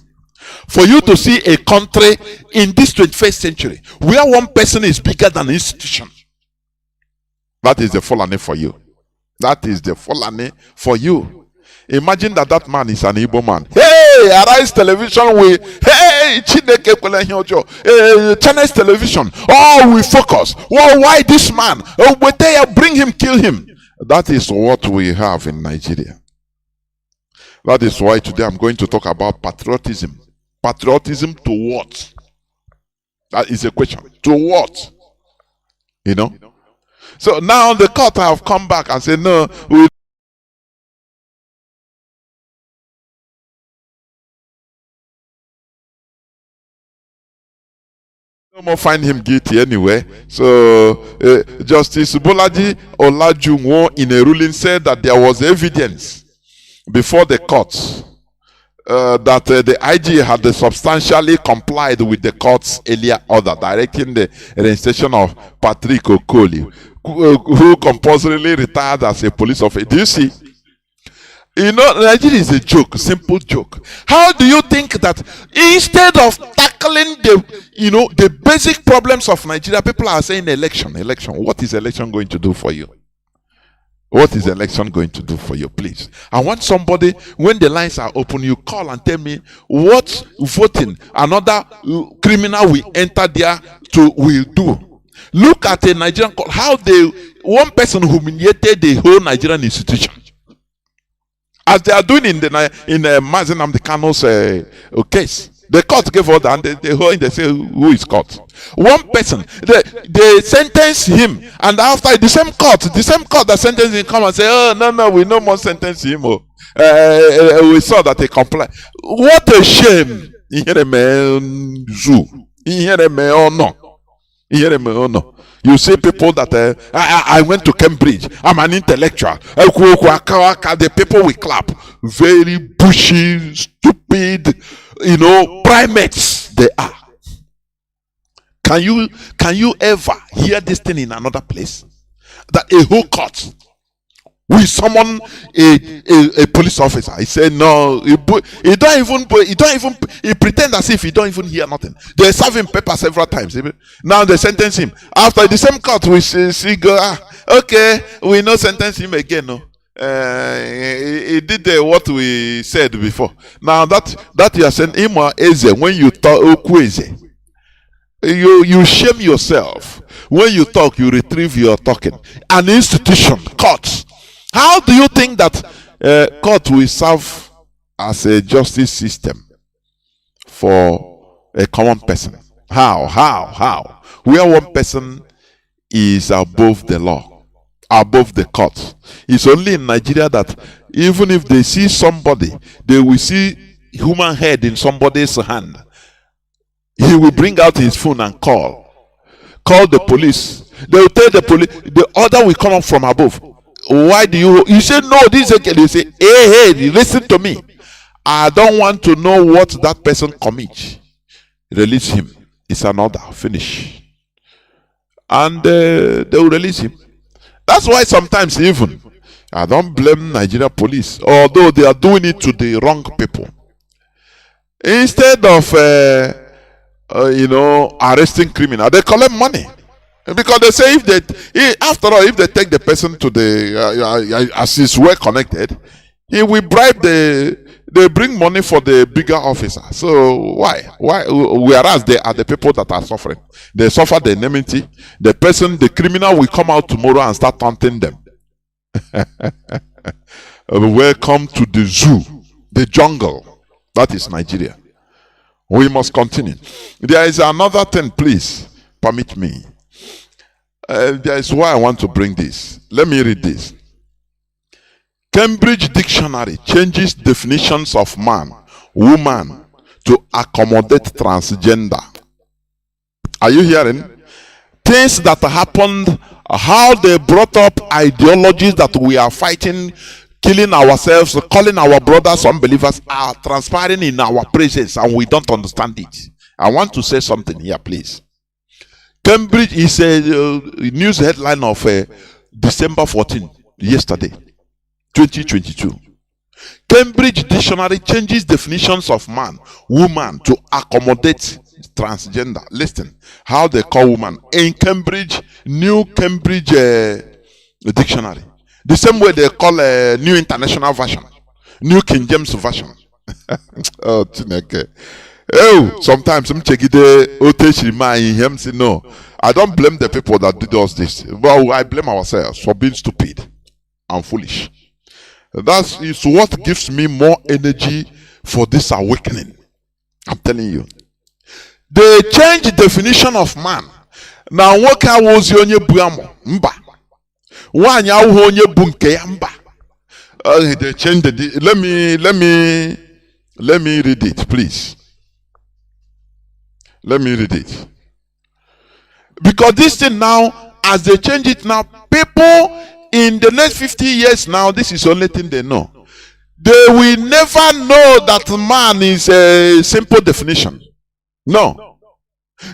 For you to see a country in this 21st century where one person is bigger than an institution, that is the Fulani for you. That is the Fulani for you. Imagine that man is an Igbo man. Hey, Arise Television, Chineke Channels Television. Oh, we focus. Well, why this man? Oh, but they bring him, kill him. That is what we have in Nigeria. That is why today I'm going to talk about patriotism. Patriotism to what? That is a question. To what? So now the court have come back and said, no, we no more find him guilty anyway. So Justice Bolaji Olajunwo in a ruling said that there was evidence before the court that the IG had substantially complied with the court's earlier order directing the reinstatement of Patrick Okoli, who compulsorily retired as a police officer. Do you see? Nigeria is a joke, simple joke. How do you think that instead of tackling the basic problems of Nigeria, people are saying election? What is election going to do for you? What is election going to do for you, please? I want somebody, when the lines are open, you call and tell me what voting another criminal will enter there will do. Look at a Nigerian court, how one person humiliated the whole Nigerian institution. as they are doing in the Mazi Nnamdi Kanu's case. The court gave order and they say who is caught. One person, they sentence him, and after the same court that sentenced him come and say, oh no, we no more sentence him. We saw that they comply. What a shame! You see people that I went to Cambridge. I'm an intellectual. The people will clap. Very bushy, stupid, primates they are. Can you ever hear this thing in another place? That a whole court will summon a police officer. He said no. He pretend as if he don't even hear nothing. They serve him paper several times. Now they sentence him. After the same court, we see go. Okay, we no sentence him again. No. He did what we said before. Now that you are saying him when you talk crazy, you shame yourself. When you talk, you retrieve your talking. An institution, courts. How do you think that court will serve as a justice system for a common person? How? Where one person is above the law, above the court. It's only in Nigeria that even if they see somebody, they will see human head in somebody's hand. He will bring out his phone and call the police. They will tell the police, the order will come up from above. Why do you say no? This is okay. You say, hey, listen to me. I don't want to know what that person commits. Release him. It's an order. Finish. And they will release him. That's why sometimes even I don't blame Nigeria police, although they are doing it to the wrong people. Instead of arresting criminal, they collect money. Because they say if they take the person to the as he's well connected, he will bribe they bring money for the bigger officer. So why? Whereas they are the people that are suffering. They suffer the enmity. The criminal will come out tomorrow and start taunting them. Welcome to the zoo, the jungle. That is Nigeria. We must continue. There is another thing, please permit me. There is why I want to bring this. Let me read this. Cambridge Dictionary changes definitions of man, woman to accommodate transgender. Are you hearing? Things that happened, how they brought up ideologies that we are fighting, killing ourselves, calling our brothers unbelievers, are transpiring in our presence and we don't understand it. I want to say something here, please. Cambridge is a news headline of December 14, yesterday, 2022. Cambridge Dictionary changes definitions of man, woman to accommodate transgender. Listen, how they call woman in Cambridge, New Cambridge Dictionary. The same way they call a New International Version, New King James Version. Oh, Chineke. Oh, sometimes I'm checking the say no. I don't blame the people that did us this. Well, I blame ourselves for being stupid and foolish. That is what gives me more energy for this awakening. I'm telling you. They change the definition of man. Now, what was your buamo? Mba. One onye bunke ya mba. They change the. Let me read it, please. Let me read it. Because this thing now, as they change it now, people in the next 50 years now, this is the only thing they know. They will never know that man is a simple definition. No.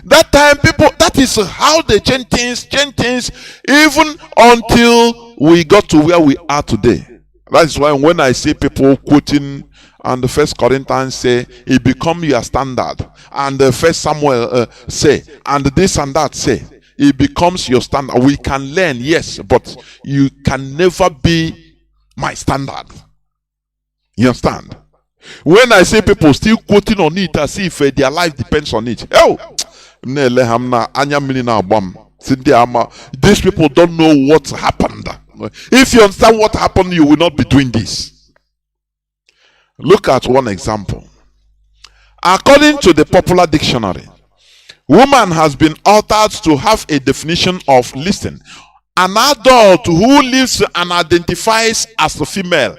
That time people, that is how they change things, even until we got to where we are today. That's why when I see people quoting and the First Corinthians say, it become your standard. And the First Samuel say, and this and that say, it becomes your standard. We can learn, yes, but you can never be my standard. You understand? When I see people still quoting on it as if their life depends on it. Oh, these people don't know what happened. If you understand what happened, you will not be doing this. Look at one example. According to the popular dictionary, woman has been altered to have a definition of, listen, an adult who lives and identifies as a female,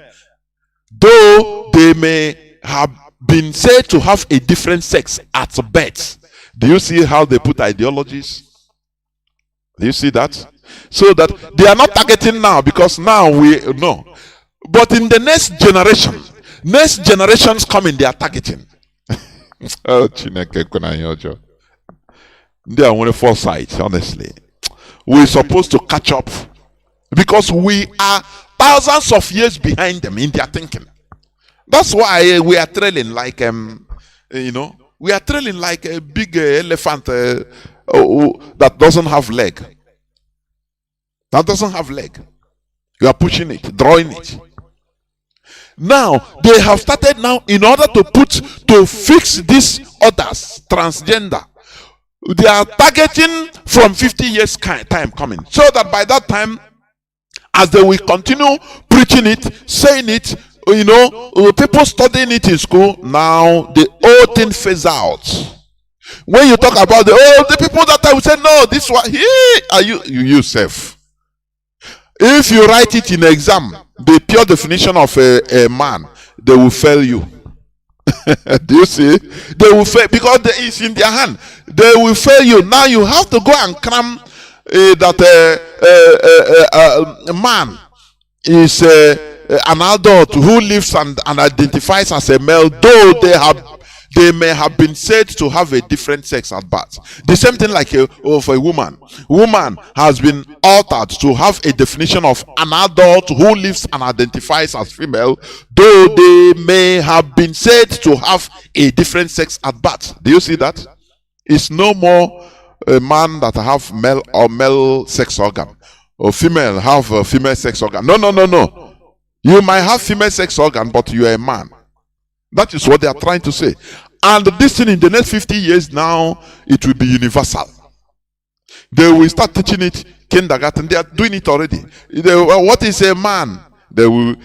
though they may have been said to have a different sex at birth. Do you see how they put ideologies? Do you see that? So that they are not targeting now, because now we know. But in the next generations coming, they are targeting. Oh, Chineke kuna yojo. They are only foresight, honestly. We're supposed to catch up, because we are thousands of years behind them in their thinking. That's why we are trailing like we are trailing like a big elephant that doesn't have leg. That doesn't have leg. You are pushing it, drawing it. Now they have started now, in order to fix these others, transgender. They are targeting from 50 years time coming, so that by that time, as they will continue preaching it, saying it, people studying it in school, now the old thing phase out. When you talk about the people that I will say, no, this one, are you yourself. If you write it in exam, the pure definition of a man, they will fail you. Do you see? They will fail, because it's in their hand. They will fail you. Now you have to go and cram that a man is an adult who lives and identifies as a male, though they may have been said to have a different sex at birth. The same thing like of a woman. Woman has been altered to have a definition of an adult who lives and identifies as female, though they may have been said to have a different sex at birth. Do you see that? It's no more a man that have male or male sex organ, or female have a female sex organ. No. You might have female sex organ, but you are a man. That is what they are trying to say. And this thing, in the next 50 years now, it will be universal. They will start teaching it kindergarten. They are doing it already. What is a man? They will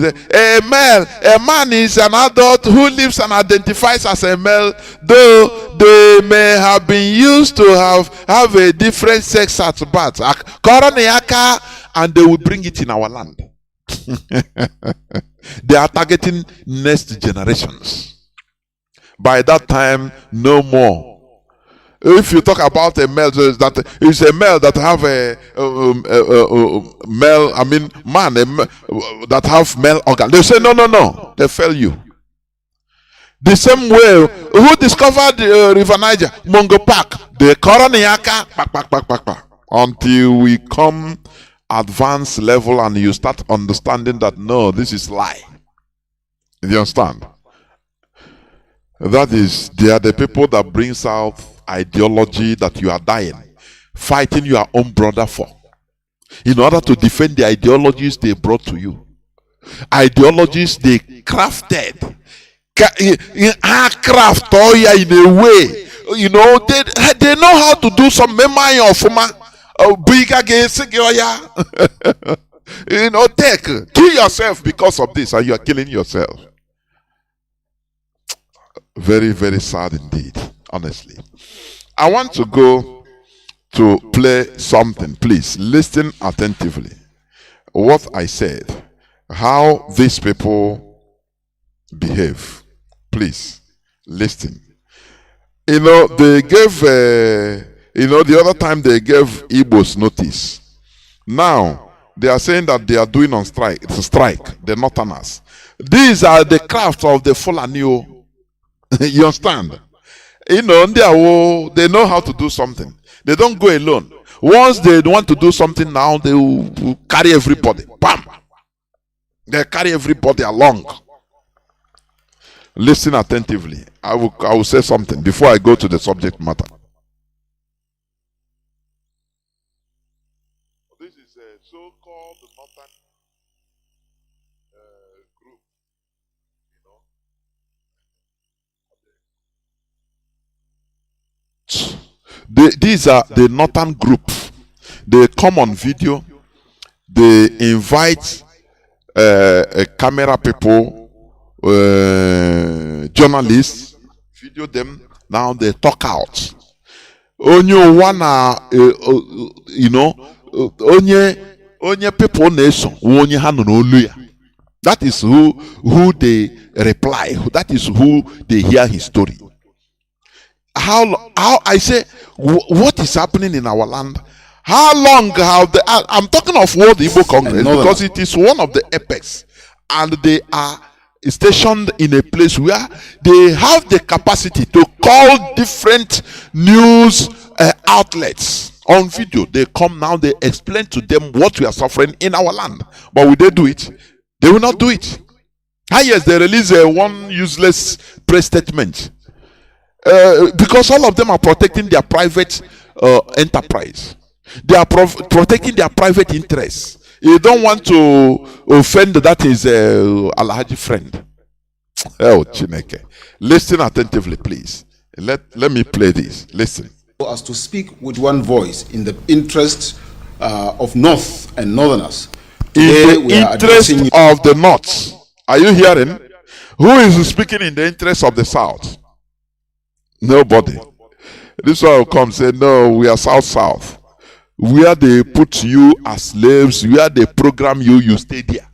say, a man is an adult who lives and identifies as a male, though they may have been used to have a different sex at birth. And they will bring it in our land. They are targeting next generations. By that time, no more. If you talk about a male, that is a male that have man that have male organ, they say no, they fail you. The same way, who discovered River Niger? Mongo Park. The Koroniaka, until we come advanced level and you start understanding that no, this is lie. You understand? That is, they are the people that brings out ideology that you are dying, fighting your own brother for, in order to defend the ideologies they brought to you. Ideologies they crafted, craft in a way, they know how to do some memory of big against kill yourself because of this, and you are killing yourself. Very, very sad indeed, honestly. I want to go to play something. Please listen attentively. What I said, how these people behave. Please listen. They gave, the other time they gave Igbos notice. Now they are saying that they are doing on strike. It's a strike, the Northerners. These are the crafts of the Fulani. You understand? They know how to do something. They don't go alone. Once they want to do something now, they will carry everybody. Bam! They carry everybody along. Listen attentively. I will say something before I go to the subject matter. This is a so-called Northern group. These are the Northern group. They come on video. They invite camera people journalists, video them, now they talk out. Onye one, you know, onye people nation, onye hanu no. That is who they reply. That is who they hear his story. How I say, what is happening in our land? How long have I'm talking of World Igbo Congress because it is one of the apex, and they are stationed in a place where they have the capacity to call different news outlets on video. They come now, they explain to them what we are suffering in our land. But will they do it? They will not do it. Yes, they release one useless press statement because all of them are protecting their private enterprise. They are protecting their private interests. You don't want to offend that is Alhaji friend. Oh, Chineke. Listen attentively, please. Let me play this. Listen. As to speak with one voice in the interest of North and Northerners. Today In the interest of the North. Are you hearing? Who is speaking in the interest of the South? Nobody. This one will come say, no, we are South. Where they put you as slaves, where they program you, you stay there.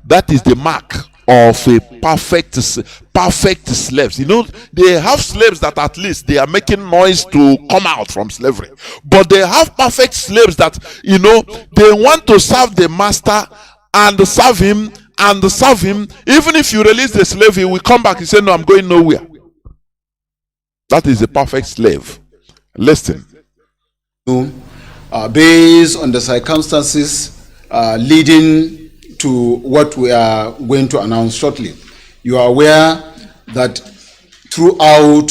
That is the mark of a perfect slaves. You know, they have slaves that at least they are making noise to come out from slavery. But they have perfect slaves that, you know, they want to serve the master and serve him and serve him. Even if you release the slave, he will come back and say, no, I'm going nowhere. That is a perfect slave. Listen. Based on the circumstances leading to what we are going to announce shortly. You are aware that throughout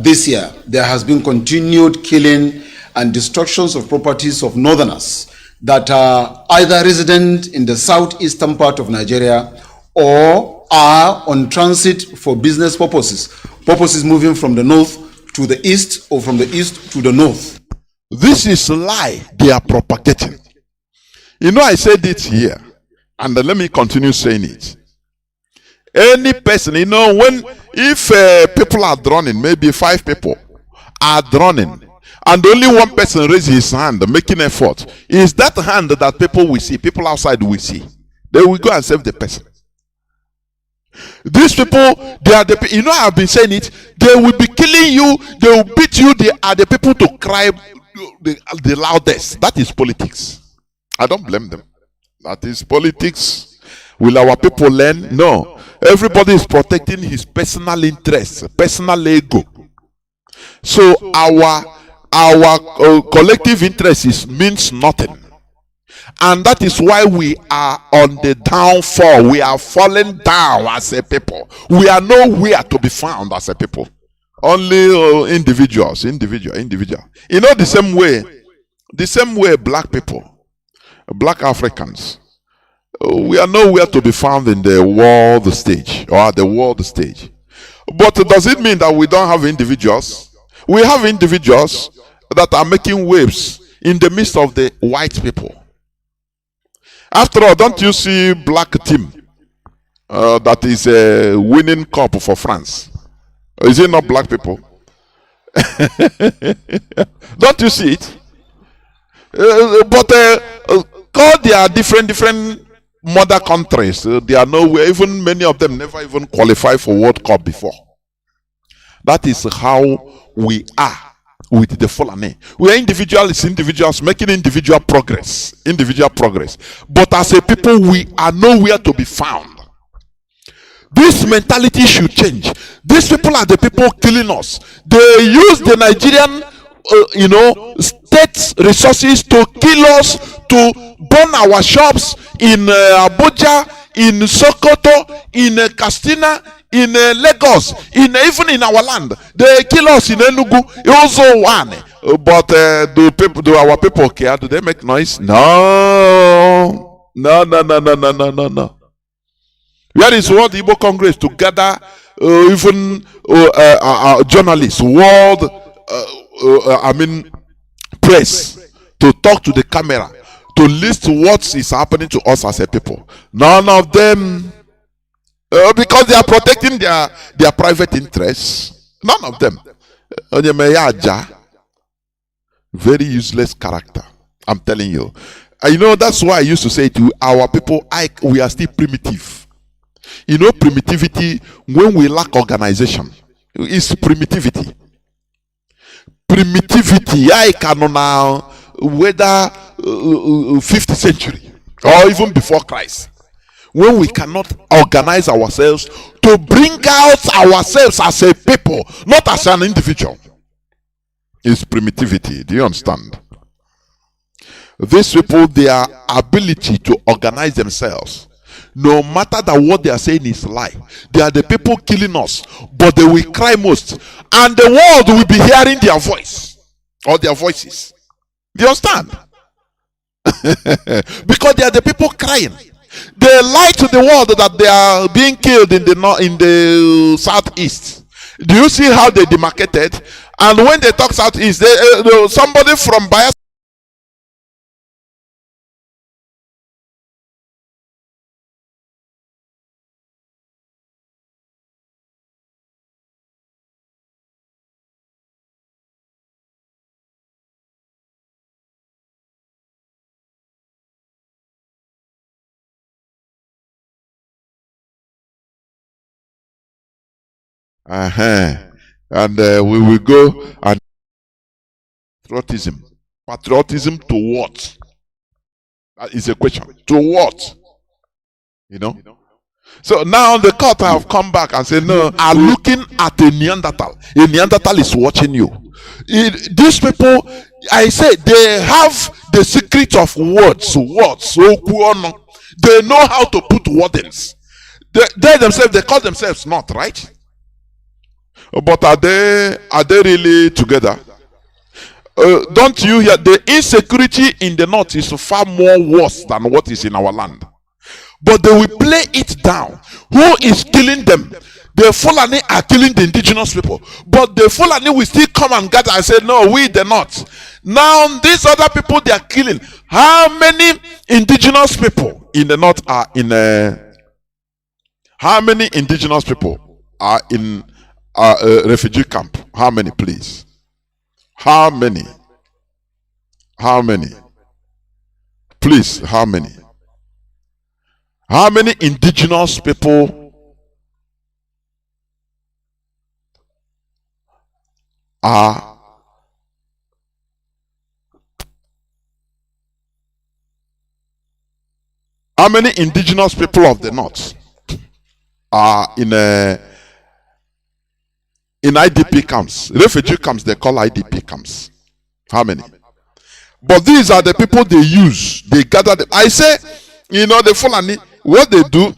this year, there has been continued killing and destructions of properties of Northerners that are either resident in the southeastern part of Nigeria or are on transit for business purposes moving from the north to the east or from the east to the north. This is a lie they are propagating. You know, I said it here, and let me continue saying it. Any person, you know, if people are drowning, maybe 5 people are drowning, and only one person raises his hand, making effort, is that hand that people will see, people outside will see. They will go and save the person. These people, they are the, you know, I have been saying it, they will be killing you, they will beat you, they are the people to cry the loudest. That is politics. I don't blame them. That is politics. Will our people learn? No. Everybody is protecting his personal interests, personal ego. So our collective interest means nothing. And that is why we are on the downfall. We are falling down as a people. We are nowhere to be found as a people. Only individuals. You know, the same way black people, black Africans, we are nowhere to be found in the world stage or the world stage. But does it mean that we don't have individuals? We have individuals that are making waves in the midst of the white people. After all, don't you see black team that is a winning cup for France? Is it not black people? Don't you see it? Call their different mother countries. They are nowhere. Even many of them never even qualify for World Cup before. That is how we are with the Fulani. We are individuals making individual progress. But as a people, we are nowhere to be found. This mentality should change. These people are the people killing us. They use the Nigerian, state resources to kill us, to burn our shops in Abuja, in Sokoto, in Katsina, in Lagos, even in our land. They kill us in Enugu. Also one. But do our people care? Do they make noise? No. Where is World Igbo Congress to gather even journalists, world, press, to talk to the camera, to list what is happening to us as a people? None of them. Because they are protecting their private interests. None of them. Onyemeyaja, very useless character. I'm telling you. You know, that's why I used to say to our people, we are still primitive. You know, primitivity, when we lack organization, is primitivity. Primitivity, I can now, whether 5th century or even before Christ, when we cannot organize ourselves to bring out ourselves as a people, not as an individual, is primitivity. Do you understand? These people, their ability to organize themselves, no matter that what they are saying is lie, they are the people killing us, but they will cry most, and the world will be hearing their voice or their voices. Do you understand? Because they are the people crying. They lie to the world that they are being killed in the southeast. Do you see how they demarcated? And when they talk southeast, somebody from Biafra. And we will go and patriotism. Patriotism to what? That is a question. To what? You know? So now the court have come back and said, no, are looking at a Neanderthal. A Neanderthal is watching you. These people, I say, they have the secret of words. They know how to put wordings. They themselves, they call themselves not, right? But are they really together? Don't you hear? The insecurity in the north is far more worse than what is in our land. But they will play it down. Who is killing them? The Fulani are killing the indigenous people. But the Fulani will still come and gather and say, no, we the north. Now these other people they are killing. How many indigenous people in the north are in how many indigenous people are in refugee camp? How many, please? How many? How many? Please, how many? How many indigenous people are how many indigenous people of the north are in IDP camps, refugee camps? They call IDP camps. How many? But these are the people they use. They gather them. I say, you know, the Fulani, what they do,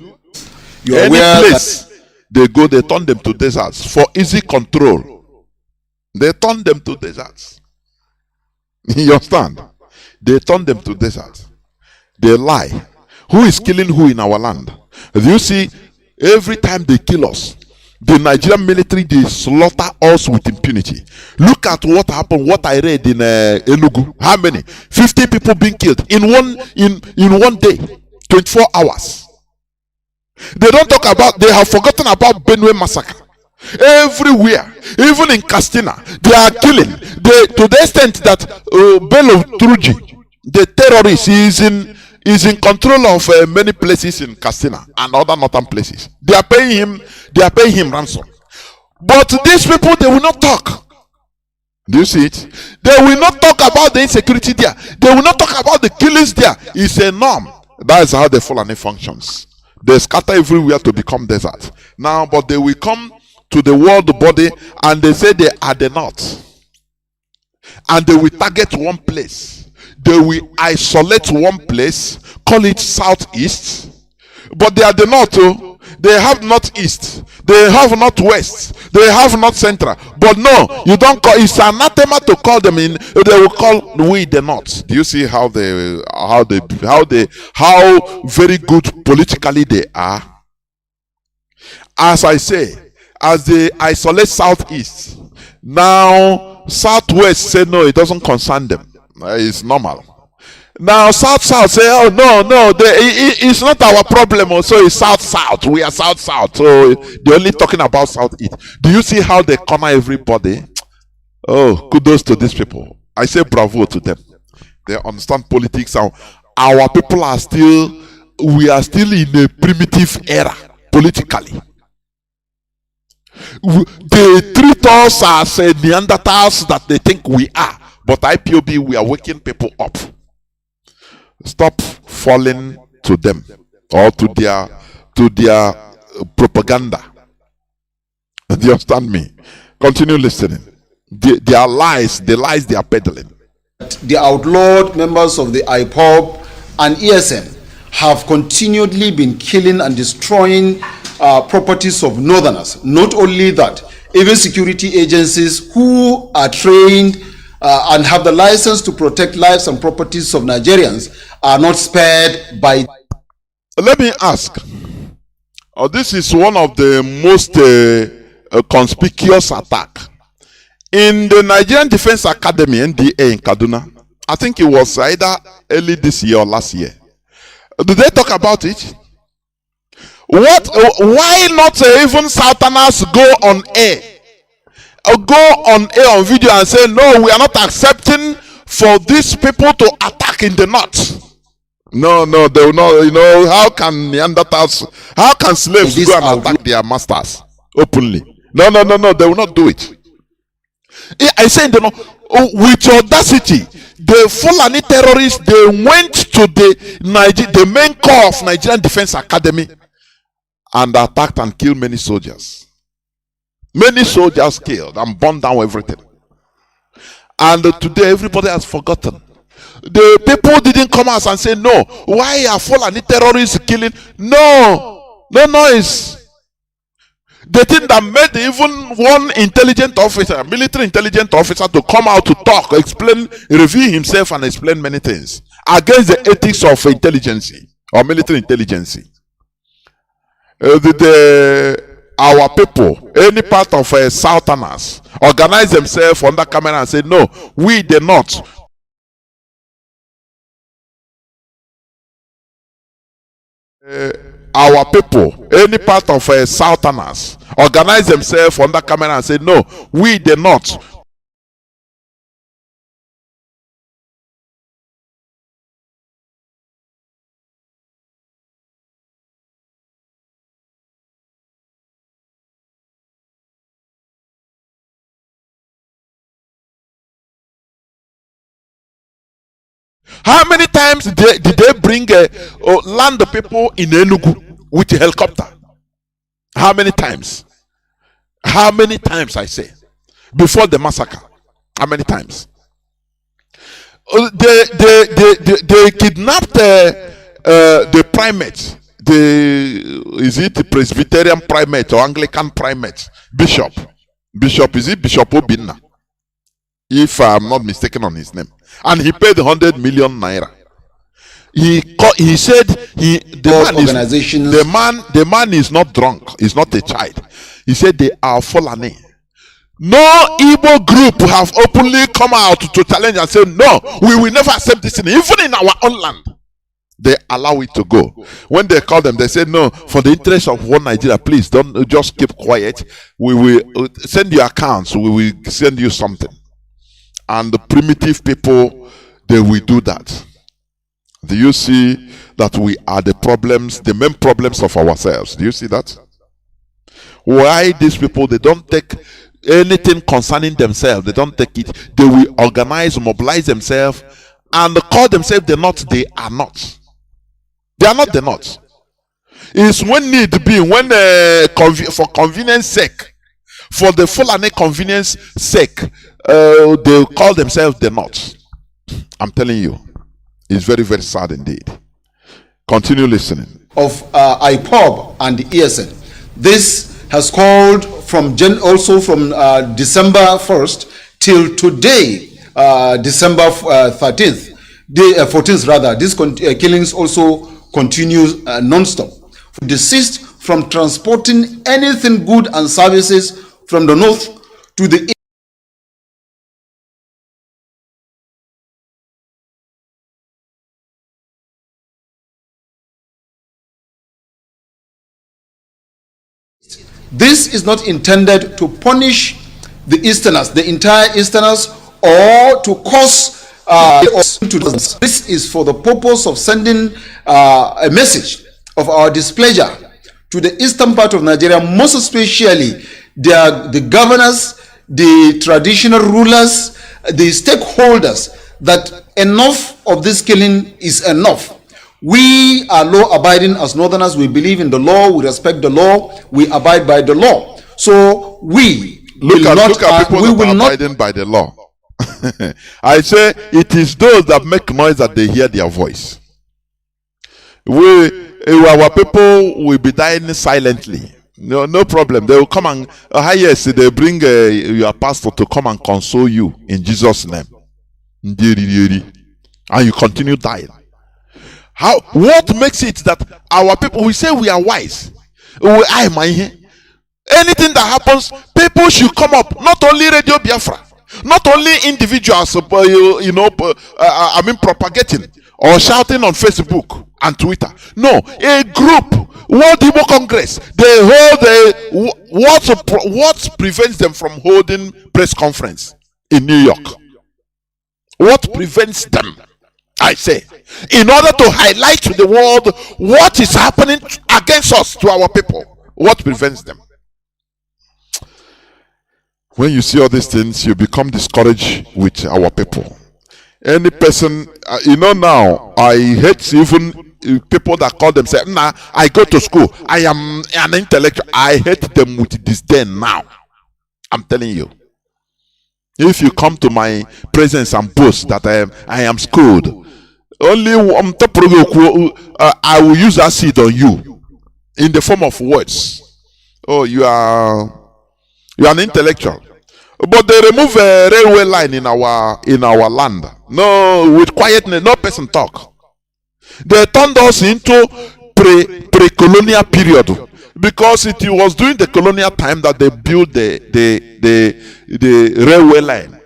any place they go, they turn them to deserts for easy control. They turn them to deserts. You understand? They turn them to deserts. They lie. Who is killing who in our land? Do you see, every time they kill us, the Nigerian military, they slaughter us with impunity. Look at what happened, what I read in Enugu. How many? 50 people being killed in one day, 24 hours. They don't talk about, they have forgotten about Benue massacre. Everywhere, even in Castina, they are killing. To the extent that Bello Truji, the terrorist, is in control of many places in Castina and other northern places. They are paying him ransom. But these people, they will not talk. Do you see it? They will not talk about the insecurity there. They will not talk about the killings there. It's a norm. That is how the Fulani functions. They scatter everywhere to become desert. Now, but they will come to the world body and they say they are the north. And they will target one place. They will isolate one place, call it southeast, but they are the north. They have northeast, they have northwest, they have north central. But no, you don't call. It's anathema to call them in. They will call we the north. Do you see how very good politically they are? As I say, as they isolate southeast, now southwest say no, it doesn't concern them. It's normal. Now South South say, oh no, it's not our problem. Also, it's South South. We are South South. So they're only talking about South East. Do you see how they corner everybody? Oh, kudos to these people. I say bravo to them. They understand politics. And our people are still, we are still in a primitive era politically. They treat us as Neanderthals that they think we are. But IPOB, we are waking people up. Stop falling to them or to their propaganda. Do you understand me? Continue listening. Their lies, the lies they are peddling. The outlawed members of the IPOB and ESN have continually been killing and destroying properties of northerners. Not only that, even security agencies who are trained and have the license to protect lives and properties of Nigerians are not spared by. Let me ask. This is one of the most conspicuous attack. In the Nigerian Defense Academy, NDA in Kaduna, I think it was either early this year or last year. Did they talk about it? Why not even Southerners go on air? Go on air on video and say, no, we are not accepting for these people to attack in the north. No, they will not. You know, how can Neanderthals, how can slaves go and attack their masters openly? No, they will not do it. I say, with audacity, the Fulani terrorists, they went to the main core of Nigerian Defense Academy and attacked and killed many soldiers. Many soldiers killed and burned down everything. And today everybody has forgotten. The people didn't come out and say, no, why are Fulani terrorists killing? No noise. The thing that made even one intelligent officer, military intelligent officer, to come out to talk, explain, reveal himself and explain many things against the ethics of intelligence or military intelligence. Our people, any part of Southerners, organize themselves under camera and say, no, we the North. Our people, any part of Southerners, organize themselves under camera and say, no, we the North. How many times did they bring land the people in Enugu with a helicopter? How many times? How many times, I say? Before the massacre. How many times? They kidnapped the primate. Is it the Presbyterian primate or Anglican primate? Bishop. Is it Bishop Obinna? If I'm not mistaken on his name. And he paid 100 million naira. He said the man is not drunk. He's not a child. He said they are Fulani. No Igbo group have openly come out to challenge and say, no, we will never accept this thing. Even in our own land, they allow it to go. When they call them, they say, no, for the interest of one Nigeria, please don't just keep quiet. We will send you accounts. We will send you something. And the primitive people, they will do that. Do you see that we are the problems, the main problems of ourselves? Do you see that? Why these people, they don't take anything concerning themselves. They don't take it. They will organize, mobilize themselves, and call themselves the North. They are not. They are not the North. It's when need be, when for convenience sake, for the Fulani convenience sake, they call themselves the North. I'm telling you, it's very, very sad indeed. Continue listening. Of IPOB and the ESN. This has called from December 1st till today, December 13th, 14th rather. These killings also continue non-stop. Desist from transporting anything good and services from the north to the east. This is not intended to punish the Easterners, the entire Easterners, or to cause this is for the purpose of sending a message of our displeasure to the eastern part of Nigeria, most especially the governors, the traditional rulers, the stakeholders, that enough of this killing is enough. We are law-abiding as Northerners. We believe in the law. We respect the law. We abide by the law. So we Look will at not. people We that will are not. abiding by the law. I say it is those that make noise that they hear their voice. Our people will be dying silently. No problem. They will come and yes, they bring your pastor to come and console you in Jesus' name, and you continue dying. What makes it that our people, we say we are wise? Anything that happens, people should come up. Not only Radio Biafra, not only individuals, propagating or shouting on Facebook and Twitter. No, a group, World Igbo Congress. They hold what prevents them from holding press conference in New York? What prevents them? I say, in order to highlight to the world what is happening against us, to our people. What prevents them? When you see all these things, you become discouraged with our people. Any person, now, I hate even people that call themselves, I go to school, I am an intellectual. I hate them with disdain now. I'm telling you. If you come to my presence and boast that I am schooled, only I will use acid on you in the form of words. Oh, you are an intellectual. But they remove a railway line in our land. No, with quietness, no person talk. They turned us into pre-colonial period, because it was during the colonial time that they built the railway line.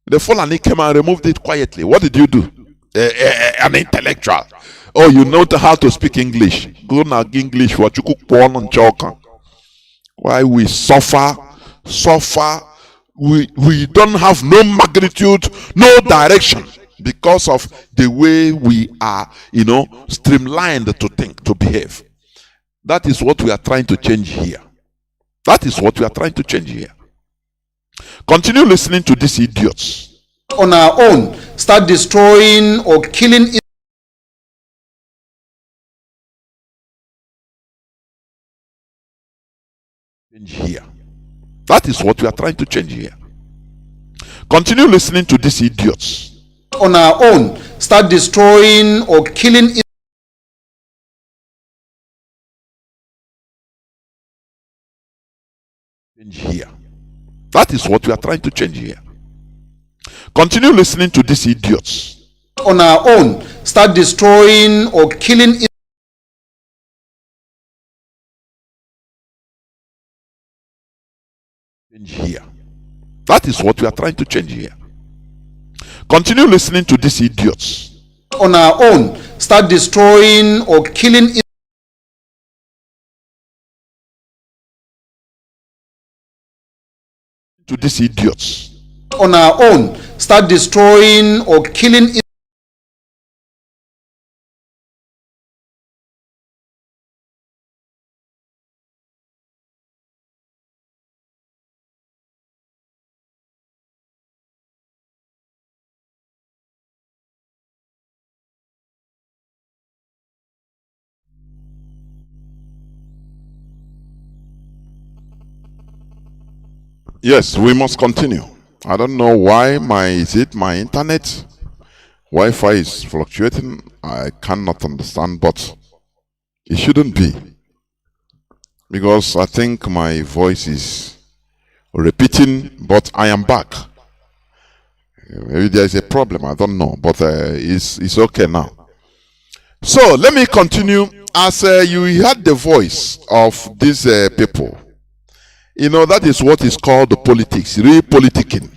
The Fulani came and removed it quietly. What did you do? An intellectual. Oh, you know how to speak English. Go now English. Why we suffer? We don't have no magnitude, no direction, because of the way we are, streamlined to think, to behave. That is what we are trying to change here. That is what we are trying to change here. Continue listening to these idiots. On our own, start destroying or killing change here. That is what we are trying to change here. Continue listening to these idiots. On our own, start destroying or killing change here. That is what we are trying to change here. Continue listening to these idiots. On our own, start destroying or killing change here. That is what we are trying to change here. Continue listening to these idiots. On our own, start destroying or killing to these idiots. On our own, start destroying or killing Yes, we must continue. I don't know why my internet Wi-Fi is fluctuating. I cannot understand, but it shouldn't be, because I think my voice is repeating, but I am back. Maybe there is a problem, I don't know, but it's okay now. So let me continue. As you heard the voice of these people, that is what is called the politics, re-politicking.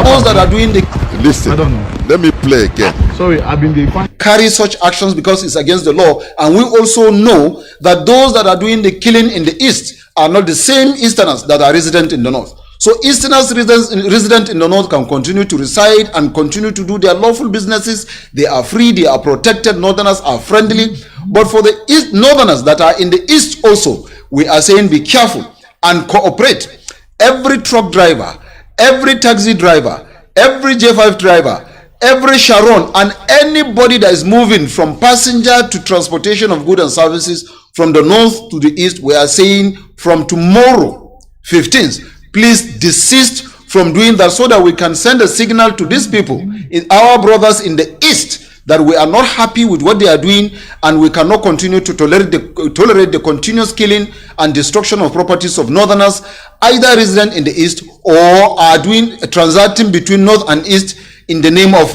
those that are doing the Listen. I don't know. Let me play again. Sorry, I've been defined. carry such actions because it's against the law. And we also know that those that are doing the killing in the east are not the same Easterners that are resident in the north. So Easterners resident in the north can continue to reside and continue to do their lawful businesses. They are free, they are protected. Northerners are friendly. But for the east northerners that are in the east also, we are saying be careful and cooperate. Every truck driver, every taxi driver, every J5 driver, every Sharon, and anybody that is moving from passenger to transportation of goods and services from the north to the east, we are saying from tomorrow, 15th, please desist from doing that so that we can send a signal to these people, our brothers in the east, that we are not happy with what they are doing and we cannot continue to tolerate the continuous killing and destruction of properties of northerners, either resident in the east or are doing transacting between north and east in the name of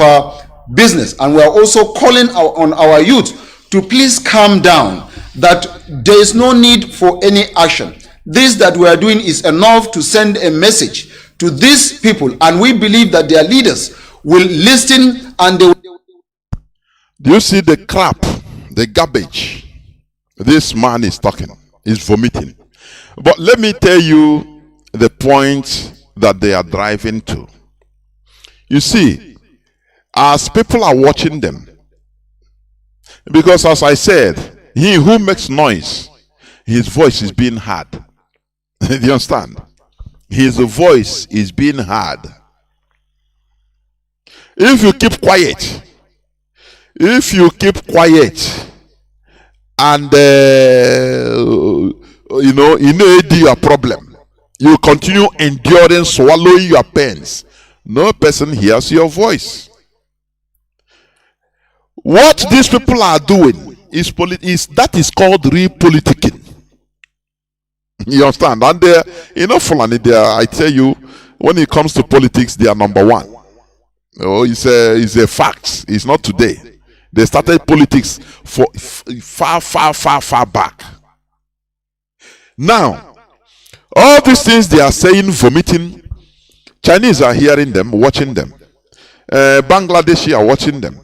business. And we are also calling on our youth to please calm down, that there is no need for any action. This that we are doing is enough to send a message to these people, and we believe that their leaders will listen and they will. Do you see the crap, the garbage this man is talking, is vomiting? But let me tell you the point that they are driving to. You see, as people are watching them, because as I said, he who makes noise, his voice is being heard. Do you understand? His voice is being heard. If you keep quiet, and your problem, you continue enduring, swallowing your pains, no person hears your voice. What these people are doing is that is called repoliticking. You understand? And Fulani, I tell you, when it comes to politics, they are number one. Oh, it's a fact. It's not today. They started politics for far back. Now, all these things they are saying, vomiting, Chinese are hearing them, watching them. Bangladeshi are watching them.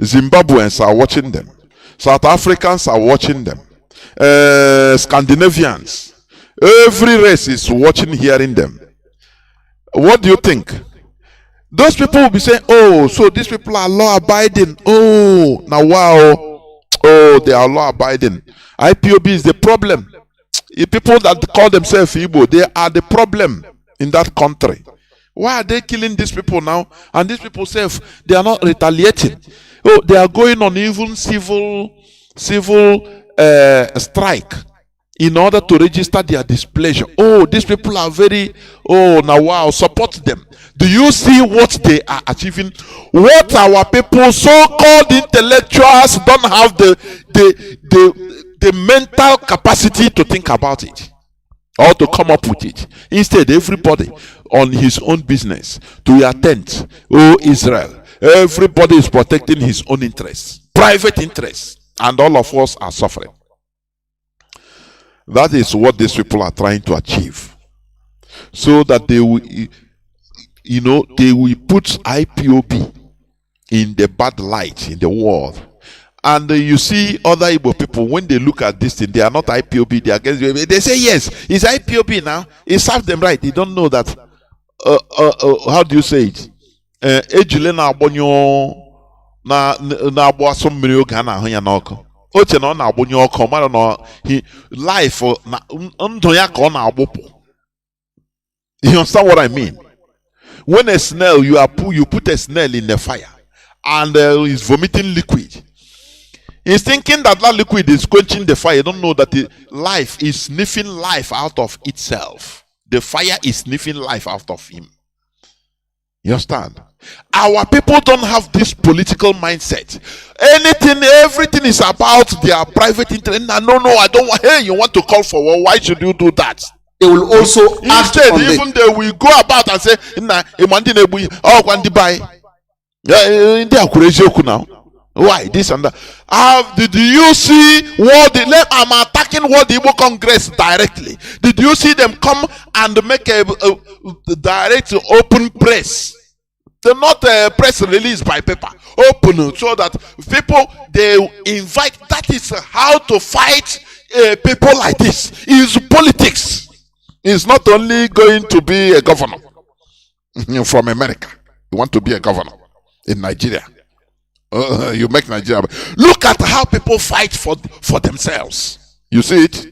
Zimbabweans are watching them. South Africans are watching them. Scandinavians. Every race is watching, hearing them. What do you think? Those people will be saying, oh, so these people are law abiding. Oh, now wow. Oh, they are law abiding. IPOB is the problem. The people that call themselves Igbo, they are the problem in that country. Why are they killing these people now? And these people say they are not retaliating. Oh, they are going on even civil strike in order to register their displeasure. Oh, these people are now wow, support them. Do you see what they are achieving? What our people, so-called intellectuals, don't have the mental capacity to think about it or to come up with it. Instead, everybody on his own business, to your tent, oh Israel, everybody is protecting his own interests, private interests, and all of us are suffering. That is what these people are trying to achieve, so that they will, they will put IPOB in the bad light in the world. And you see other Igbo people, when they look at this thing, they are not IPOB, they are against IPOB. They say, yes, it's IPOB now. It serves them right. They don't know that, how do you say it? Ejile na abonyo na abwa some milioga na hanya na oko. Oche na na abonyo oko, mara na life na ndo ya ka na abopo. You understand what I mean? When a snail, you put a snail in the fire and it's vomiting liquid. He's thinking that liquid is quenching the fire. You don't know that the life is sniffing life out of itself. The fire is sniffing life out of him. You understand? Our people don't have this political mindset. Everything is about their private interest. No, I don't want. Hey, you want to call for war? Why should you do that? They will also instead, even they will go about and say, they are crazy now. Why this and that? Did you see what I'm attacking what the Igbo Congress directly? Did you see them come and make a direct open press They're not press release by paper, open, so that people, they invite. That is how to fight people like this. Is politics. It's not only going to be a governor from America. You want to be a governor in Nigeria. You make Nigeria. Look at how people fight for themselves. You see it?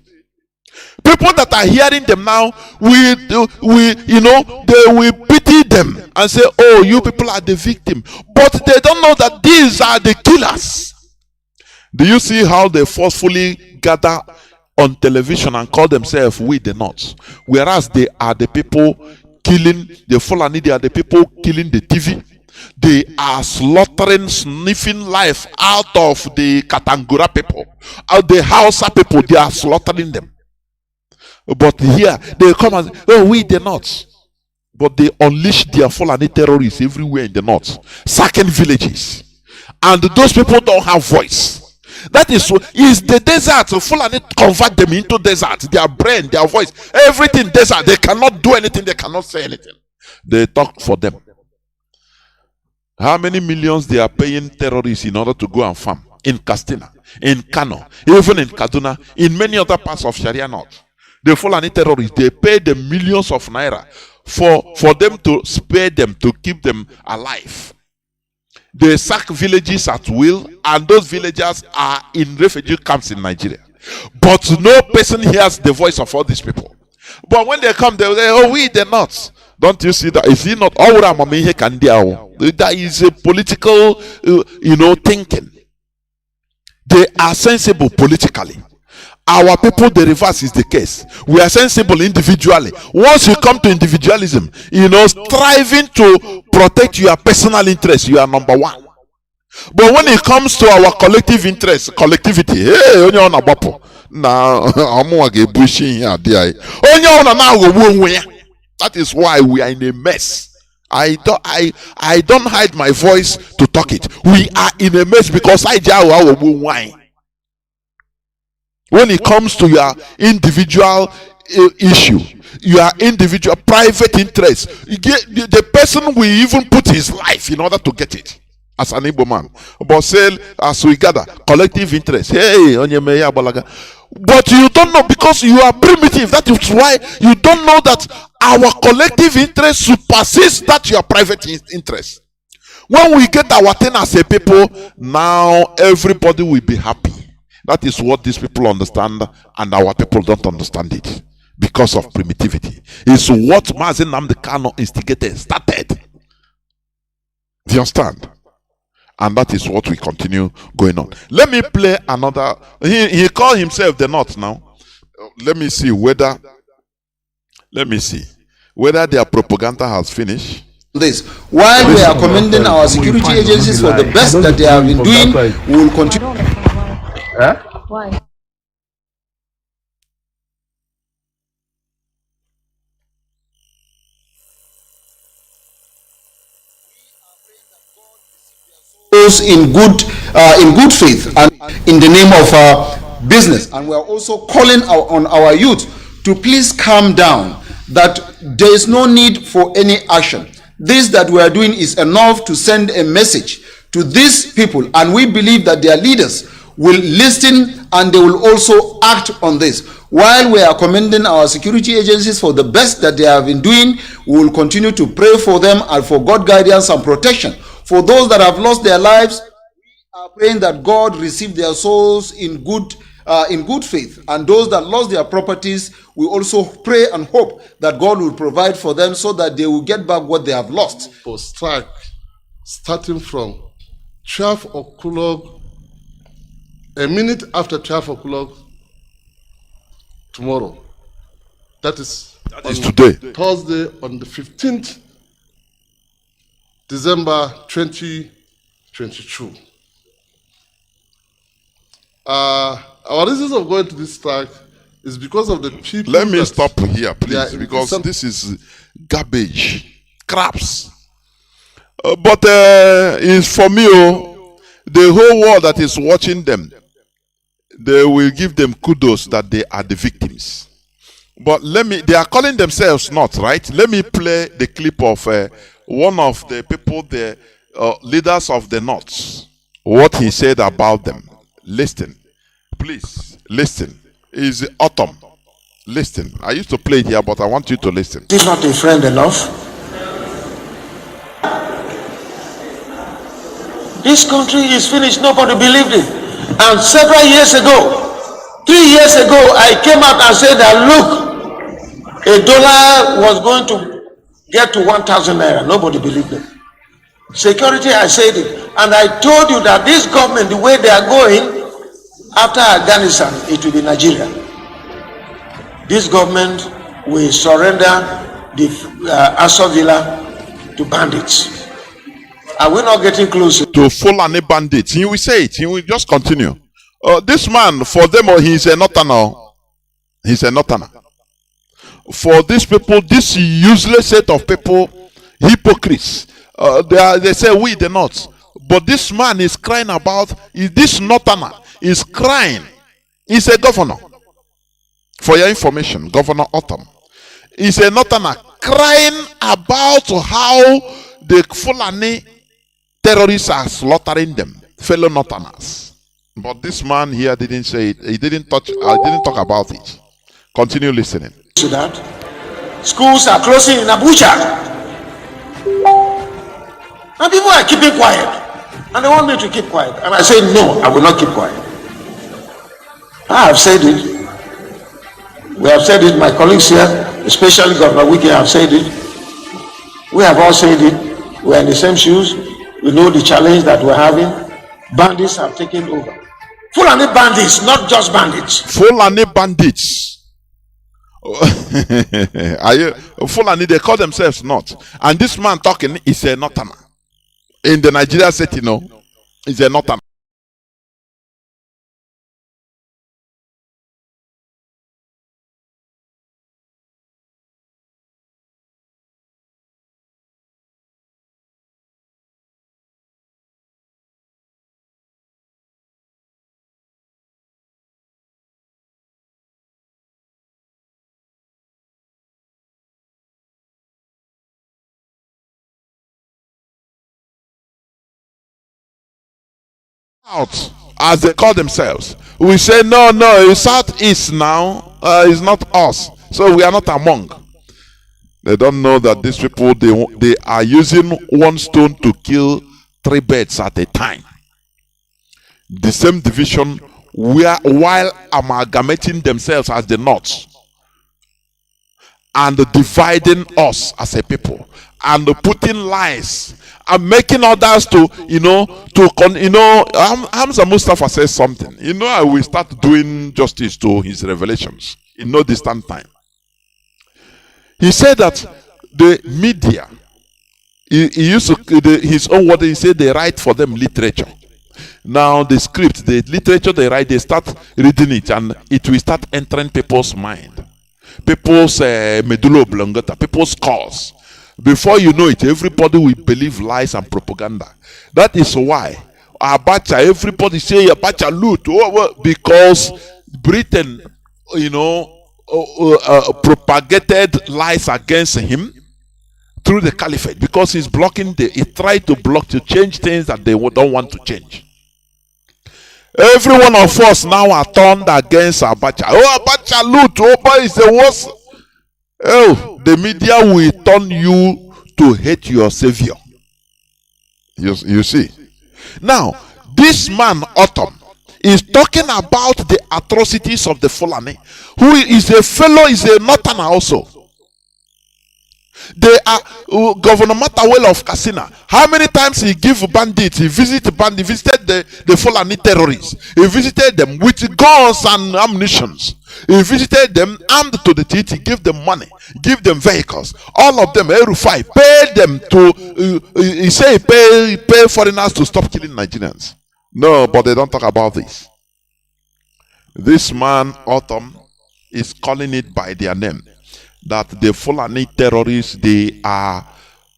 People that are hearing them now, we they will pity them and say, oh, you people are the victim. But they don't know that these are the killers. Do you see how they forcefully gather on television and call themselves we the North? Whereas they are the people killing the Fulani, they are the people killing the TV. They are slaughtering, sniffing life out of the Katangura people, out the Hausa people. They are slaughtering them. But here they come and say, oh, we the North. But they unleash their Fulani terrorists everywhere in the North, sacking villages, and those people don't have voice. That is the desert. So Fulani convert them into desert. Their brain, their voice, everything desert. They cannot do anything. They cannot say anything. They talk for them. How many millions they are paying terrorists in order to go and farm in Castina, in Kanu, even in Kaduna, in many other parts of Sharia North. The Fulani terrorists, they pay the millions of naira for them to spare them, to keep them alive. They sack villages at will, and those villagers are in refugee camps in Nigeria. But no person hears the voice of all these people. But when they come, they will say, oh, we the North. Don't you see that? Is he not? That is a political, thinking. They are sensible politically. Our people, the reverse is the case. We are sensible individually. Once you come to individualism, striving to protect your personal interests, you are number one. But when it comes to our collective interest, collectivity, that is why we are in a mess. I don't hide my voice to talk it. We are in a mess because wine. When it comes to your individual issue, your individual private interest, the person will even put his life in order to get it. As an Igbo man, but say as we gather collective interest. Hey, but you don't know because you are primitive. That is why you don't know that our collective interest supersedes that your private interest. When we get our thing as a people, now everybody will be happy. That is what these people understand, and our people don't understand it because of primitivity. It's what Mazi Nnamdi Kanu instigated, started. Do you understand? And that is what we continue going on. Let me play another. He called himself the North now. Let me see whether their propaganda has finished. This, while we are commending our security agencies for the best that they have been doing, we will continue. Why? In good faith and in the name of business, and we are also calling on our youth to please calm down, that there is no need for any action. This that we are doing is enough to send a message to these people, and we believe that their leaders will listen and they will also act on this. While we are commending our security agencies for the best that they have been doing, we will continue to pray for them and for God guidance and protection. For those that have lost their lives, we are praying that God receive their souls in good faith. And those that lost their properties, we also pray and hope that God will provide for them so that they will get back what they have lost. For strike starting from 12 o'clock, a minute after 12 o'clock tomorrow. That is today. Thursday on the 15th December 2022. Our reasons of going to this strike is because of the people. Let me stop here, please, because this is garbage, craps. But it's for me, the whole world that is watching them, they will give them kudos that they are the victims. But they are calling themselves not, right? Let me play the clip of one of the people, the leaders of the North, what he said about them. Listen, please listen. Is autumn. Listen. I used to play it here, but I want you to listen. Is not a friend enough? This country is finished. Nobody believed it. And several years ago, 3 years ago, I came out and said that look, a dollar was going to get to 1,000 naira. Nobody believed it. Security, I said it. And I told you that this government, the way they are going, after Afghanistan, it will be Nigeria. This government will surrender the Aso Villa to bandits. Are we not getting closer to Fulani bandits? He will say it. He will just continue. This man, for them, he's a northerner. He's a northerner. For these people, this useless set of people, hypocrites, they say we the North. But this man is crying about, this northerner is crying. He's a governor. For your information, Governor Autumn. He's a northerner crying about how the Fulani terrorists are slaughtering them, fellow northerners. But this man here didn't say it. He didn't touch. I didn't talk about it. Continue listening. to that? Schools are closing in Abuja. And people are keeping quiet. And they want me to keep quiet. And I say, no, I will not keep quiet. I have said it. We have said it. My colleagues here, especially Governor Wiki, have said it. We have all said it. We are in the same shoes. We know the challenge that we're having. Bandits have taken over. Fulani bandits, not just bandits. Fulani bandits. Are you Fulani? They call themselves not. And this man talking is a northerner. In the Nigeria setting, no, is a northerner. Out as they call themselves. We say no, it's Southeast now. It's not us, so we are not among. They don't know that these people they are using one stone to kill 3 birds at a time. The same division while amalgamating themselves as the North and dividing us as a people and putting lies and making others to Hamza Mustafa says something. I will start doing justice to his revelations in no distant time. He said that the media, he used to, his own word, he said they write for them literature. Now the script, the literature they write, they start reading it and it will start entering people's mind. People's medulla oblongata, people's skulls. Before you know it, everybody will believe lies and propaganda. That is why Abacha, everybody say Abacha loot, because Britain, propagated lies against him through the caliphate, because he's blocking he tried to change things that they don't want to change. Every one of us now are turned against Abacha. Abacha loot, is the worst. The media will turn you to hate your savior. You see. Now, this man, Autumn, is talking about the atrocities of the Fulani, who is a northerner also. They are Governor Matawel of Katsina. How many times he give bandits? He visited the Fulani terrorists. He visited them with guns and ammunitions. He visited them armed to the teeth. He gave them money, give them vehicles. All of them, Erufai, paid them to. He say pay foreigners to stop killing Nigerians. No, but they don't talk about this. This man, Autumn, is calling it by their name. That the Fulani terrorists, they are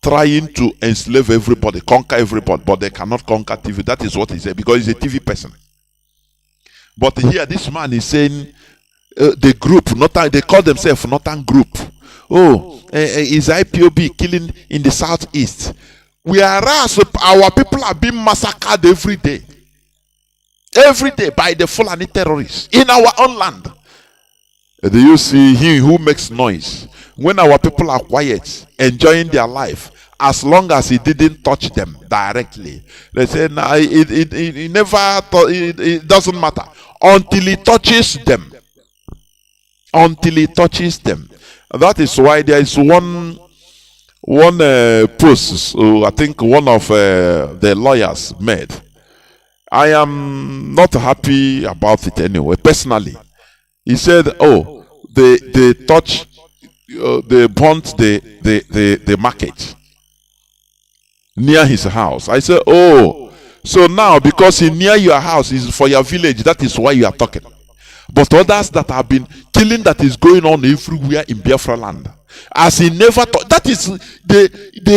trying to enslave everybody, conquer everybody, but they cannot conquer TV. That is what he said, because he's a TV person. But here, this man is saying the group, they call themselves Northern Group, is IPOB killing in the southeast? Whereas our people are being massacred every day by the Fulani terrorists in our own land. Do you see he who makes noise when our people are quiet, enjoying their life, as long as he didn't touch them directly? They say, nah, it never, it doesn't matter until he touches them. Until he touches them. That is why there is one post, I think one of the lawyers made. I am not happy about it anyway, personally. He said, they touch, they burnt the market near his house. I said, so now because near your house is for your village, that is why you are talking. But others that have been killing that is going on everywhere in Biafra land, as he never thought, that is the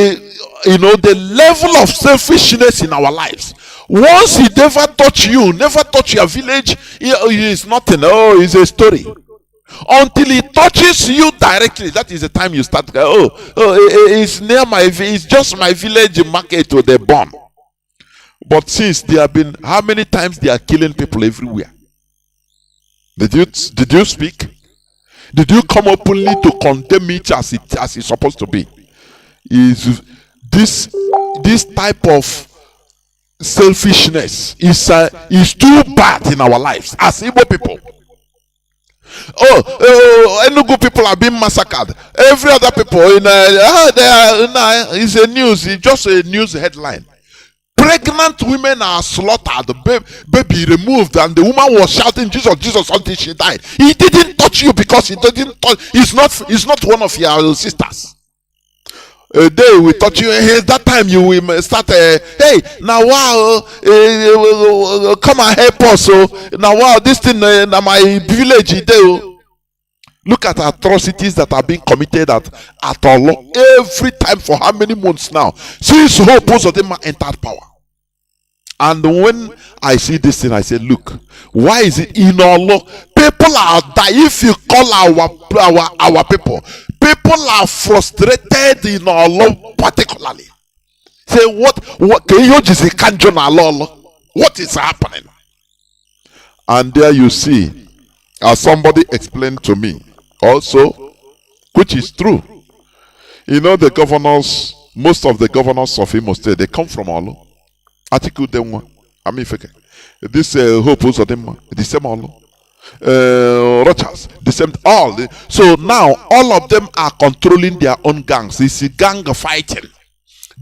level of selfishness in our lives. Once he never touch you, never touch your village, he is nothing. It's a story. Until he touches you directly, that is the time you start. It's near it's just my village market to the bomb. But since they have been, how many times they are killing people everywhere? Did you speak? Did you come openly to condemn it as it's supposed to be? Is this type of selfishness is too bad in our lives as Igbo people. Enugu people are being massacred. Every other people it's a news. It's just a news headline. Pregnant women are slaughtered, baby removed, and the woman was shouting Jesus, Jesus until she died. He didn't touch you because he's not one of your sisters. A day we touch you, that time you will start, hey, now wow, come and help us. Now wow, this thing, now my village, look at atrocities that are being committed at Olo every time for how many months now? Since Hope of them entered power. And when I see this thing, I say, look, why is it in Olo? People are dying. If you call our people are frustrated in Olo particularly. Say, what is happening? And there you see, as somebody explained to me also, which is true. You know, the governors, most of the governors of Imo State, they come from Olo. Article Demwa, Amifeke. This Hope was the same Olo. Rochas, the same, all. So now all of them are controlling their own gangs. It's a gang fighting.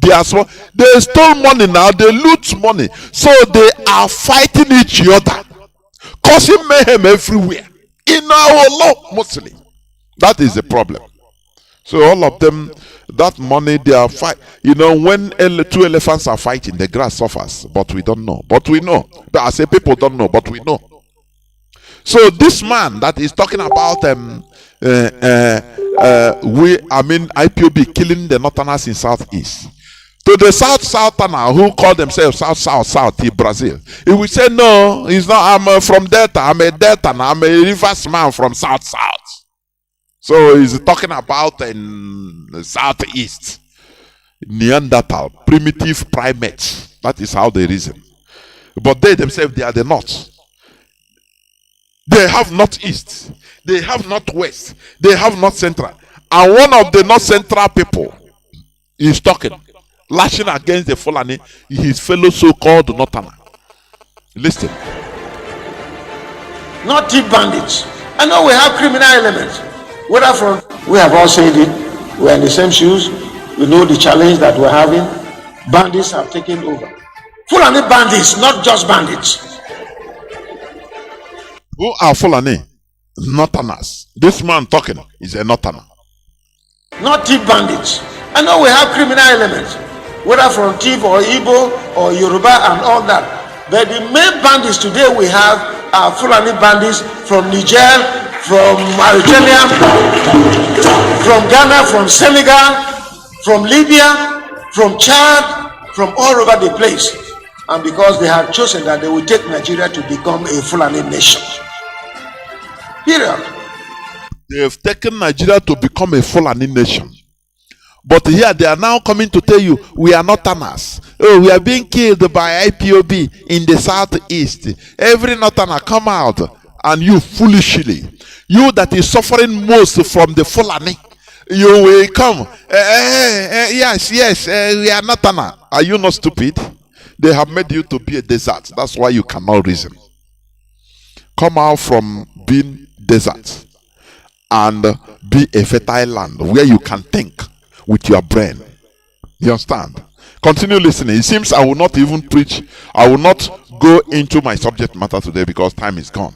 They stole money now, they loot money. So they are fighting each other, causing mayhem everywhere. In our law, mostly. That is the problem. So all of them, that money they are fight. You know, when two elephants are fighting, the grass suffers, but we don't know. But we know. But I say people don't know, but we know. So this man that is talking about IPOB killing the northerners in southeast. To the southerner who call themselves south in Brazil, he will say no, he's not. I'm from Delta. I'm a Delta. I'm a rivers man from south. So he's talking about in the southeast, Neanderthal, primitive primates. That is how they reason. But they themselves, they are the north. They have northeast, they have northwest, they have north central. And one of the north central people is talking, lashing against the Fulani, his fellow so-called northerner. Listen. Not thief bandits. I know we have criminal elements. Whether from, we have all said it, we're in the same shoes, we know the challenge that we're having. Bandits have taken over. Fulani bandits, not just bandits. Who are Fulani? Northerners. This man talking is a northerner. Not thief bandits. I know we have criminal elements, whether from thief or Igbo or Yoruba and all that. But the main bandits today we have are Fulani bandits from Niger, from Mauritania, from Ghana, from Senegal, from Libya, from Chad, from all over the place. And because they have chosen that they will take Nigeria to become a Fulani nation. Period. They have taken Nigeria to become a Fulani nation. But here they are now coming to tell you, we are Northerners. Oh, we are being killed by IPOB in the southeast. Every Northerner come out, and you foolishly, you that is suffering most from the Fulani, you will come. Yes, we are Northerner. Are you not stupid? They have made you to be a desert. That's why you cannot reason. Come out from being desert and be a fertile land where you can think with your brain. You understand? Continue listening. It seems I will not even preach. I will not go into my subject matter today because time is gone.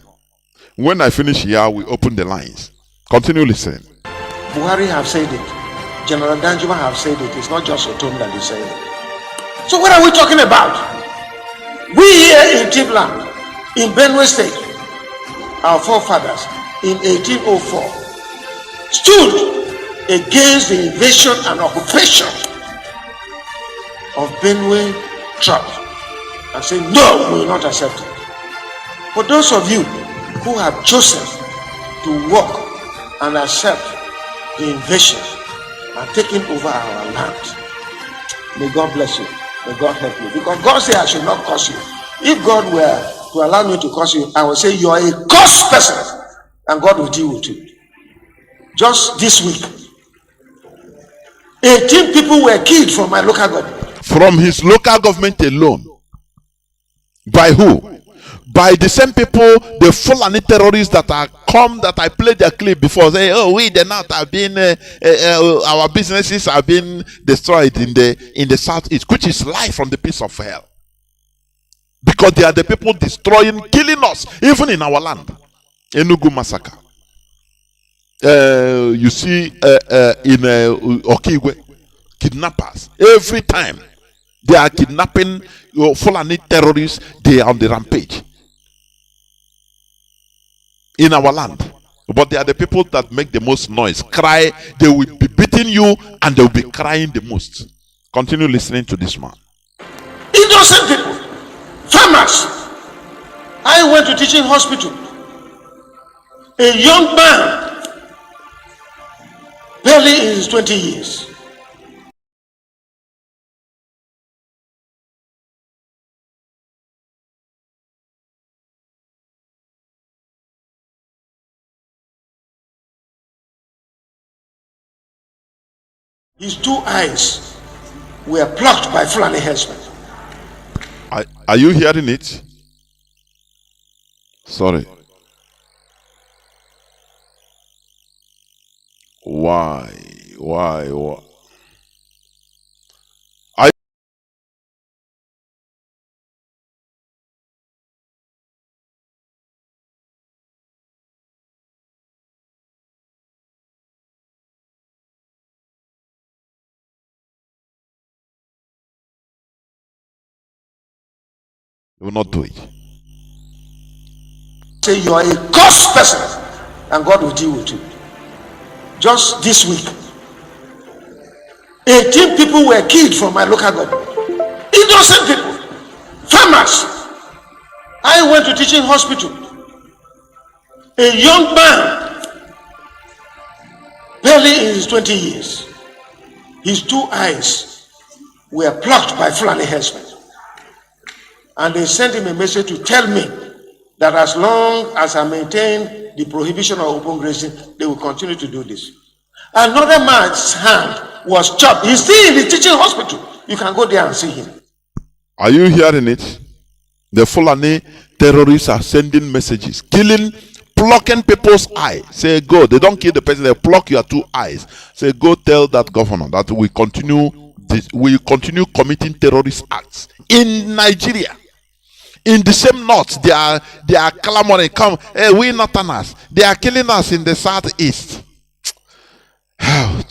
When I finish here, we open the lines. Continue listening. Buhari have said it. General Danjuma have said it. It's not just Otom that is saying it. So what are we talking about? We here in Tivland, in Benue State, our forefathers in 1804 stood against the invasion and occupation of Benue tribe and say, no, we will not accept it. For those of you who have chosen to walk and accept the invasion and taking over our land, may God bless you. May God help you. Because God said I should not curse you. If God were to allow me to curse you, I would say you are a cursed person and God will deal with you. Just this week, 18 people were killed from my local government. From his local government alone. By who? By the same people, the Fulani terrorists that are come, that I played their clip before, say, oh, we the north have been, our businesses have been destroyed in the southeast, which is life from the pits of hell. Because they are the people destroying, killing us, even in our land. Enugu massacre. You see in Okigwe, kidnappers. Every time they are kidnapping Fulani terrorists, they are on the rampage in our land. But they are the people that make the most noise, cry. They will be beating you and they will be crying the most. Continue listening to this man. Innocent people, farmers. I went to teaching hospital. A young man, barely in his 20 years, his two eyes were plucked by Fulani herdsmen. Are you hearing it? Sorry. Why? You will not do it. Say you are a cursed person and God will deal with you. Just this week, 18 people were killed from my local government. Innocent people, farmers. I went to teaching hospital. A young man, barely in his 20 years, his two eyes were plucked by Fulani herdsmen. And they sent him a message to tell me that as long as I maintain the prohibition of open grazing, they will continue to do this. Another man's hand was chopped. He's still in the teaching hospital. You can go there and see him. Are you hearing it? The Fulani terrorists are sending messages, killing, plucking people's eye. Say, go. They don't kill the person, they pluck your two eyes. Say, go tell that governor that we continue committing terrorist acts in Nigeria. In the same north, they are clamoring, come, hey, we Northerners. They are killing us in the southeast. And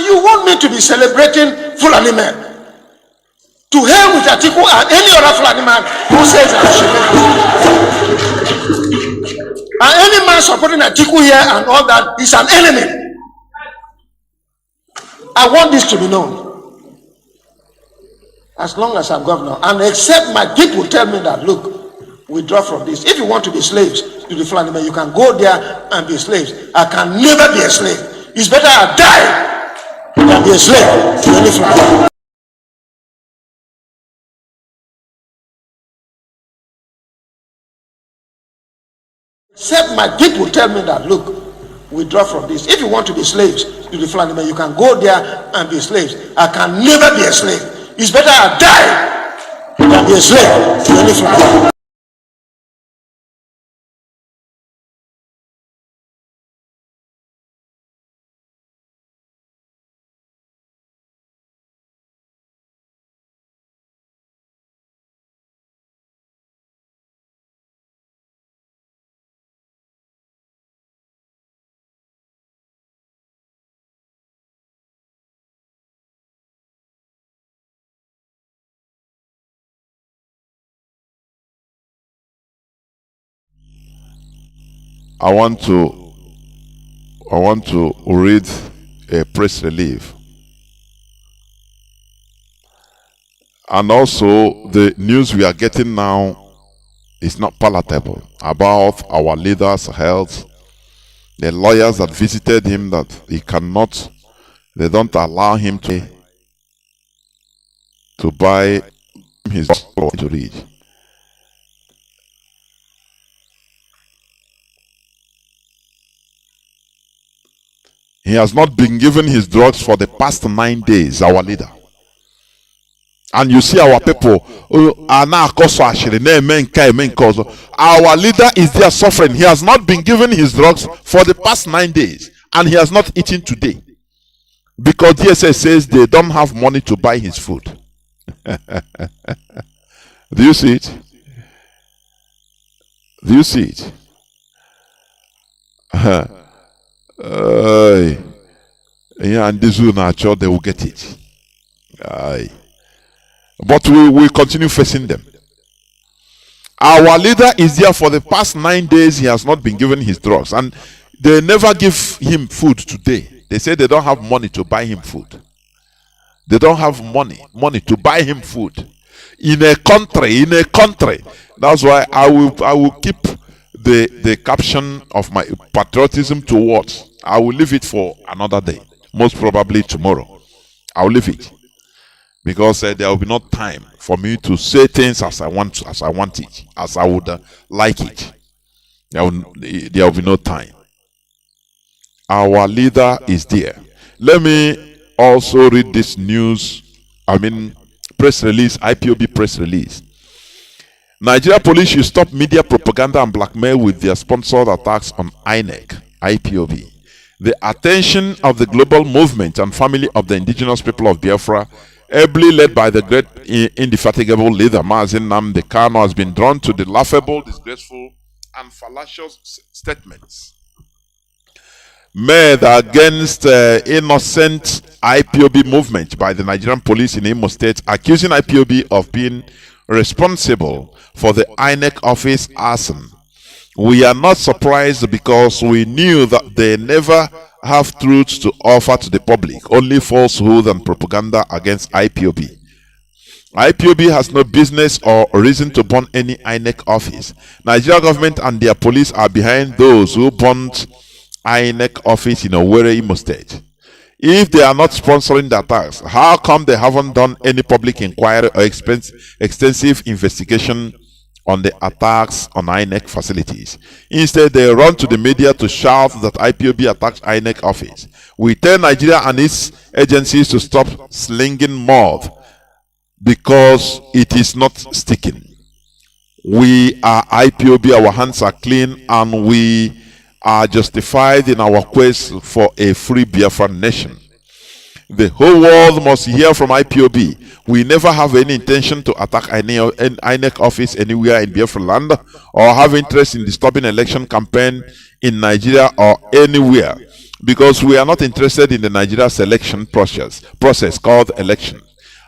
you want me to be celebrating Fulani men? To hell with Atiku and any other Fulani man who says I should. And any man supporting Atiku here and all that is an enemy. I want this to be known. As long as I'm governor, and except my people tell me that, look, withdraw from this. If you want to be slaves to the Fulani men, you can go there and be slaves. I can never be a slave. It's better I die than be a slave to any Fulani. Except my people tell me that, look, withdraw from this. If you want to be slaves to the Fulani men, you can go there and be slaves. I can never be a slave. It's better I die than be a slave to any Fulani. I want to read a press relief. And also, the news we are getting now is not palatable about our leader's health. The lawyers that visited him, that they don't allow him to buy his to read. He has not been given his drugs for the past 9 days, our leader. And you see our people, our leader is there suffering. He has not been given his drugs for the past 9 days. And he has not eaten today. Because DSS says they don't have money to buy his food. Do you see it? Do you see it? Yeah, and this will not sure they will get it. But we will continue facing them. Our leader is there for the past 9 days. He has not been given his drugs, and they never give him food today. They say they don't have money to buy him food. They don't have money to buy him food in a country. That's why I will keep the caption of my patriotism to what? I will leave it for another day, most probably tomorrow. I will leave it because there will be no time for me to say things as I want it, as I would like it. There will be no time. Our leader is there. Let me also read this news. Press release, IPOB press release. Nigeria police should stop media propaganda and blackmail with their sponsored attacks on INEC, IPOB. The attention of the global movement and family of the indigenous people of Biafra, ably led by the great indefatigable leader Mazi Nnamdi Kanu, has been drawn to the laughable, disgraceful, and fallacious statements made against innocent IPOB movement by the Nigerian police in Imo State, accusing IPOB of being responsible for the INEC office arson. We are not surprised because we knew that they never have truths to offer to the public, only falsehood and propaganda against IPOB. IPOB has no business or reason to burn any INEC office. Nigeria government and their police are behind those who burned INEC office in Owerri, Imo State. If they are not sponsoring the attacks, how come they haven't done any public inquiry or extensive investigation on the attacks on INEC facilities? Instead, they run to the media to shout that IPOB attacked INEC office. We tell Nigeria and its agencies to stop slinging mud because it is not sticking. We are IPOB, our hands are clean, and we are justified in our quest for a free Biafran nation. The whole world must hear from IPOB. We never have any intention to attack any INEC office anywhere in Biafra land or have interest in disturbing election campaign in Nigeria or anywhere, because we are not interested in the Nigeria selection process called election.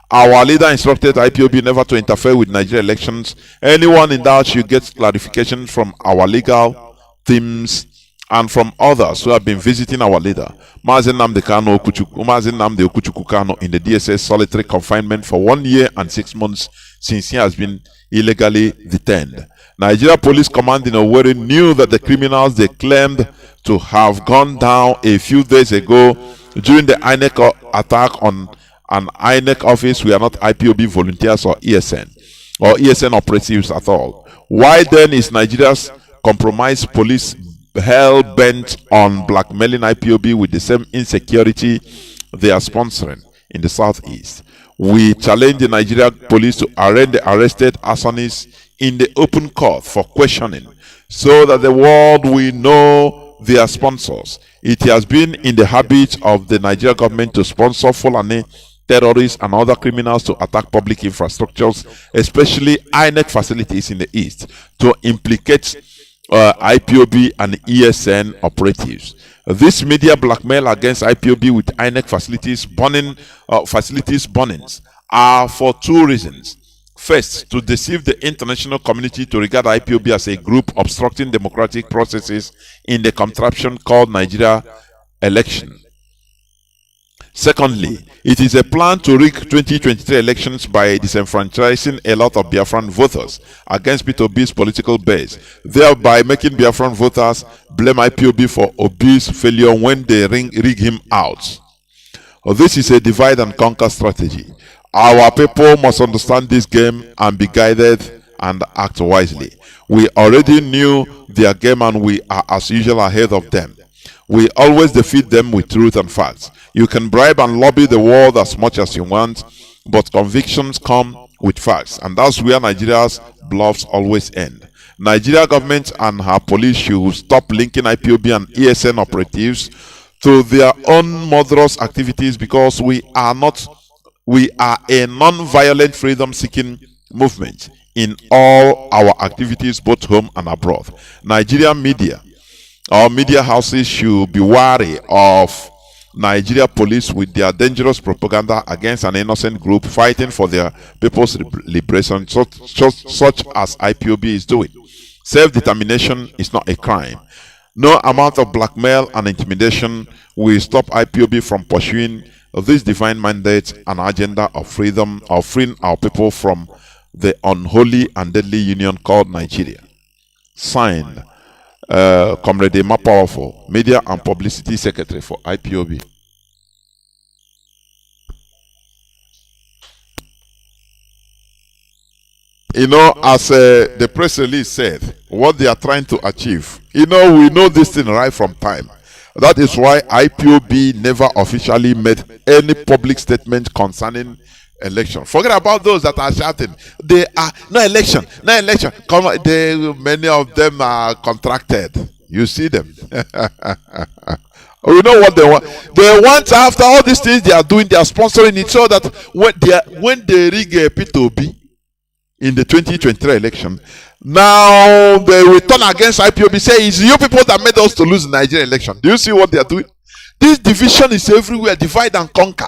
Our leader instructed IPOB never to interfere with Nigeria elections. Anyone in doubt should get clarification from our legal teams and from others who have been visiting our leader, Mazi Nnamdi Okuchukwu Kanu, in the DSS solitary confinement for 1 year and 6 months since he has been illegally detained. Nigeria Police Command in Owerri knew that the criminals they claimed to have gone down a few days ago during the INEC attack on an INEC office were not IPOB volunteers or ESN operatives at all. Why then is Nigeria's compromised police hell-bent on blackmailing IPOB with the same insecurity they are sponsoring in the southeast? We challenge the Nigeria police to arraign the arrested arsonists in the open court for questioning, so that the world will know their sponsors. It has been in the habit of the Nigeria government to sponsor Fulani terrorists and other criminals to attack public infrastructures, especially INEC facilities in the east, to implicate IPOB and ESN operatives. This media blackmail against IPOB with INEC facilities burnings are for two reasons. First, to deceive the international community to regard IPOB as a group obstructing democratic processes in the contraption called Nigeria election. Secondly, it is a plan to rig 2023 elections by disenfranchising a lot of Biafran voters against P2B's political base, thereby making Biafran voters blame IPOB for Obi's failure when they rig him out. This is a divide and conquer strategy. Our people must understand this game and be guided and act wisely. We already knew their game and we are as usual ahead of them. We always defeat them with truth and facts. You can bribe and lobby the world as much as you want, but convictions come with facts, and that's where Nigeria's bluffs always end. Nigeria government and her police should stop linking IPOB and ESN operatives to their own murderous activities, because we are a non-violent freedom-seeking movement in all our activities, both home and abroad. Nigerian media, our media houses should be wary of Nigeria police with their dangerous propaganda against an innocent group fighting for their people's liberation, such as IPOB is doing. Self-determination is not a crime. No amount of blackmail and intimidation will stop IPOB from pursuing this divine mandate and agenda of freedom, of freeing our people from the unholy and deadly union called Nigeria. Signed, Comrade Emma Powerful, Media and Publicity Secretary for IPOB. You know, as the press release said, what they are trying to achieve, you know, we know this thing right from time. That is why IPOB never officially made any public statement concerning election. Forget about those that are shouting, they are no election, no election. Come on, many of them are contracted. You see them. We know what they want. They want, after all these things they are doing, they are sponsoring it, so that when they rig P2B in the 2023 election, now they will turn against IPOB, say it's you people that made us to lose the Nigerian election. Do you see what they are doing? This division is everywhere, divide and conquer.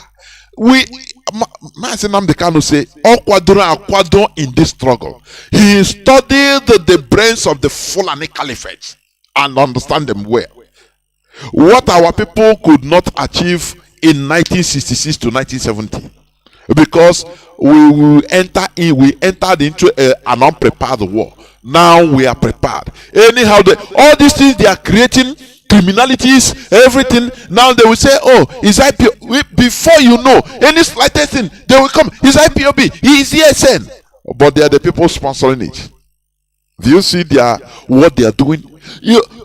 Mazi Nnamdi Kanu say, Okwado in this struggle. He studied the brains of the Fulani Caliphate and understand them well. What our people could not achieve in 1966 to 1970, because we entered into an unprepared war. Now we are prepared. Anyhow, all these things they are creating, criminalities, everything. Now they will say, "Oh, is IPOB?" Before you know any slightest thing, they will come. Is IPOB? He is ESN, but they are the people sponsoring it. Do you see what they are doing?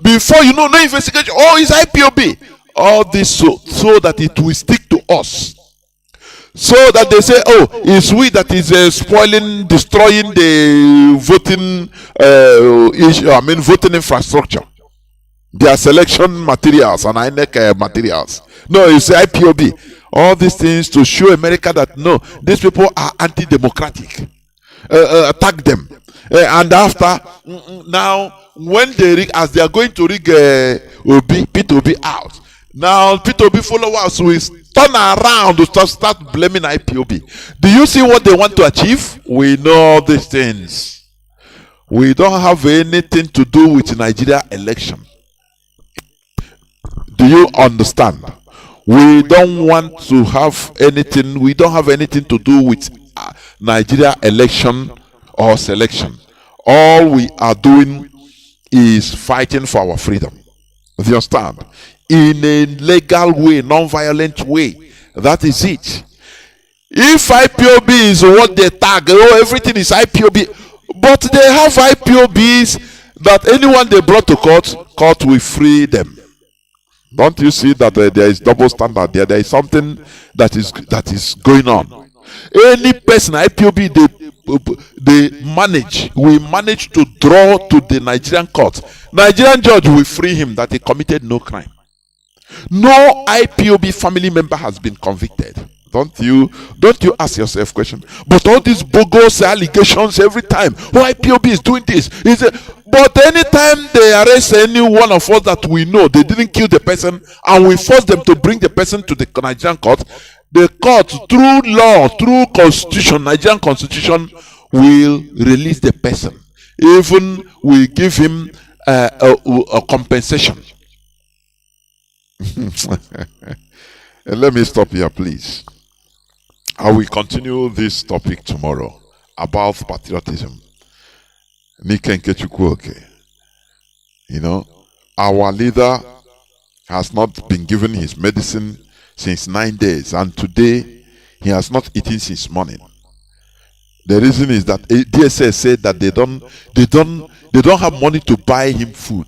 Before you know, no investigation. Oh, is IPOB? All this so that it will stick to us. So that they say, oh, it's we that is spoiling, destroying the voting voting infrastructure, their selection materials and INEC materials. No, it's IPOB. All these things to show America that no, these people are anti-democratic. Attack them. And after, now, when as they are going to rig P2B out, now P2B followers will turn around to start blaming IPOB. Do you see what they want to achieve? We know these things. We don't have anything to do with Nigeria election. Do you understand? We don't want to have anything. We don't have anything to do with Nigeria election or selection. All we are doing is fighting for our freedom. Do you understand? In a legal way, non-violent way. That is it. If IPOB is what they tag, everything is IPOB. But they have IPOBs that anyone they brought to court will free them. Don't you see that there is double standard there? There is something that is going on. Any person IPOB we manage to draw to the Nigerian court. Nigerian judge will free him that he committed no crime. No IPOB family member has been convicted. Don't you ask yourself question? But all these bogus allegations every time. Oh, IPOB is doing this. But anytime they arrest any one of us that we know they didn't kill the person, and we force them to bring the person to the Nigerian court, the court, through law, through constitution, Nigerian constitution, will release the person. Even we give him a compensation. Let me stop here, please. I will continue this topic tomorrow about patriotism. You know, our leader has not been given his medicine since 9 days, and today he has not eaten since morning. The reason is that DSS said that they don't have money to buy him food.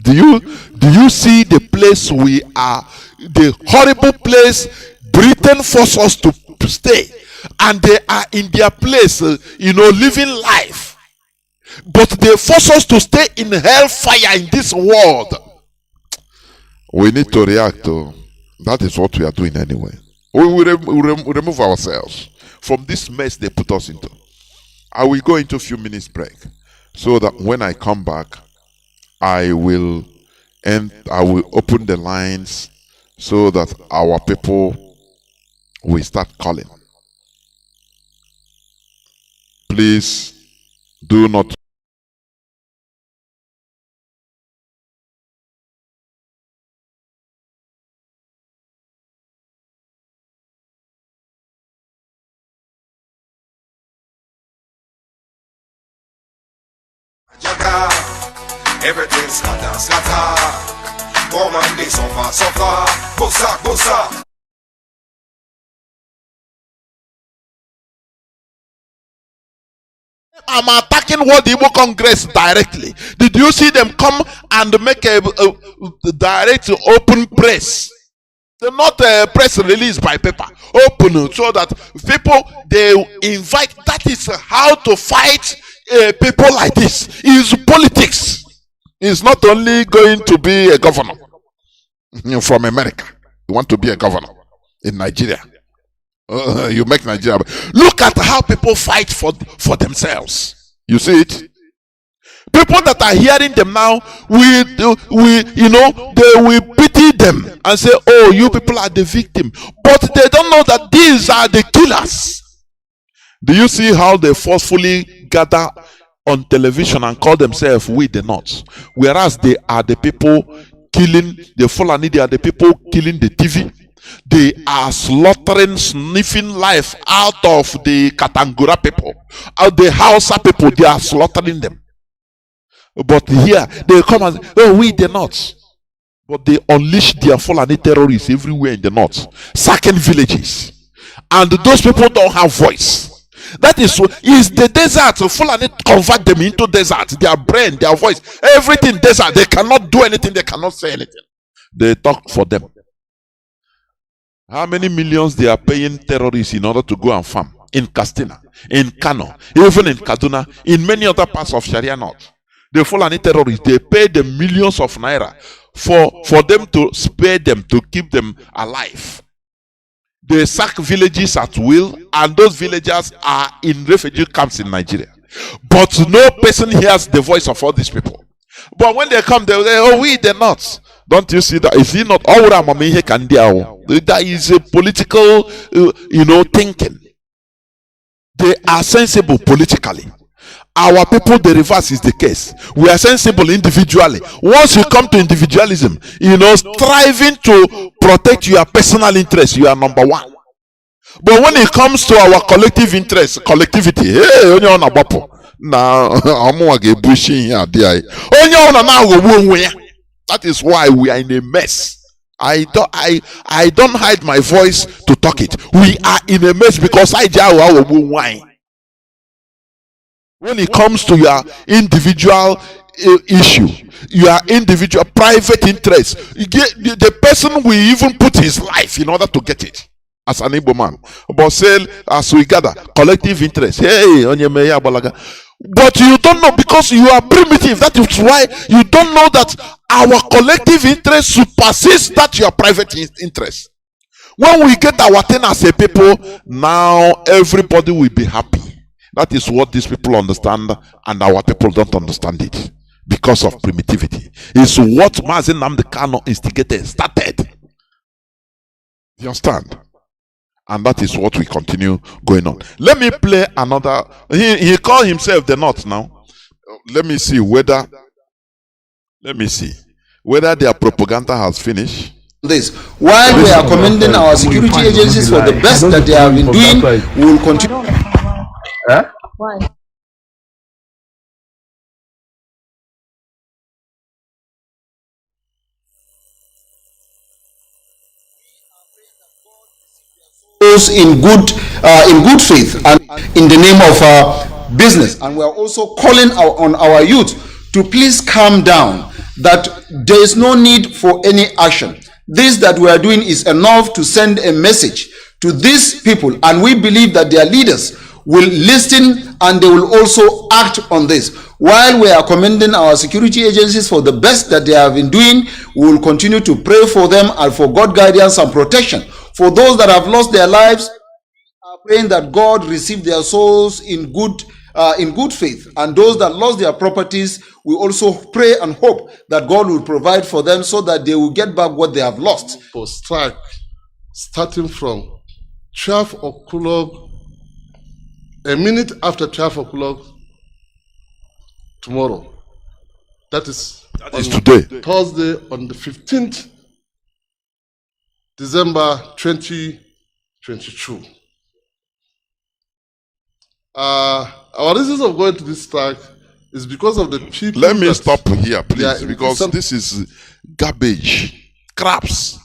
Do you see the place we are, the horrible place Britain forced us to stay, and they are in their place, living life, but they force us to stay in hellfire in this world. We need to react to that. Is what we are doing anyway. We will remove ourselves from this mess they put us into. I will go into a few minutes break, so that when I come back, I will open the lines so that our people will start calling. Please do not everything scatter. Woman, they suffer. Bossa. I'm attacking what the Igbo Congress directly. Did you see them come and make a direct open press? They're not a press release by paper. Open, so that people, they invite. That is how to fight people like this. Is politics. It's not only going to be a governor from America. You want to be a governor in Nigeria. You make Nigeria. Look at how people fight for themselves. You see it? People that are hearing them now, they will pity them and say, "Oh, you people are the victim," but they don't know that these are the killers. Do you see how they forcefully gather on television and call themselves "We the North," whereas they are the people killing the Fulani? They are the people killing the TV. They are slaughtering, sniffing life out of the Katangura people, out the Hausa people. They are slaughtering them. But here they come and say, "Oh, we the North," but they unleash their Fulani terrorists everywhere in the North, sacking villages, and those people don't have voice. That is the desert. Fulani convert them into desert. Their brain, their voice, everything desert. They cannot do anything. They cannot say anything. They talk for them. How many millions they are paying terrorists in order to go and farm in Castina, in Kanu, even in Kaduna, in many other parts of Sharia North? The Fulani terrorists, they pay the millions of naira for them to spare them, to keep them alive. They sack villages at will, and those villagers are in refugee camps in Nigeria. But no person hears the voice of all these people. But when they come, they will say, "Oh, we the North." Don't you see that? Is it not? That is a political, thinking. They are sensible politically. Our people, the reverse is the case. We are sensible individually. Once you come to individualism, striving to protect your personal interests, you are number one. But when it comes to our collective interest, collectivity, hey, onye ọ na-agbapụ na ọmụnwa ga-ebushi ihe adị anyị. Onye ọ na-aghọgbu onwe ya. That is why we are in a mess. I don't hide my voice to talk it. We are in a mess because I aghọgbu onwe. When it comes to your individual issue, your individual private interest, you get, the person will even put his life in order to get it. As an Igbo man, but say as we gather collective interest. Hey, onyemeya balaga. But you don't know because you are primitive. That is why you don't know that our collective interest supersedes that your private interest. When we get our thing as a people, now everybody will be happy. That is what these people understand, and our people don't understand it because of primitivity. It's what Mazi Nnamdi Kanu instigated, started. You understand? And that is what we continue going on. Let me play another. He called himself the North now. Let me see whether their propaganda has finished. This, while we are commending our security agencies for the best that they have been doing, we will continue. Huh? Why? In good faith and in the name of business, and we are also calling on our youth to please calm down, that there is no need for any action. This that we are doing is enough to send a message to these people, and we believe that their leaders will listen and they will also act on this. While we are commending our security agencies for the best that they have been doing, we will continue to pray for them and for God guidance and protection. For those that have lost their lives, we are praying that God receive their souls in good faith. And those that lost their properties, we also pray and hope that God will provide for them so that they will get back what they have lost. For strike, starting from 12 o'clock, a minute after 12 o'clock tomorrow. That is today. Thursday on the 15th December 2022. Our reasons of going to this strike is because of the people. Let me stop here, please, because this is garbage, craps.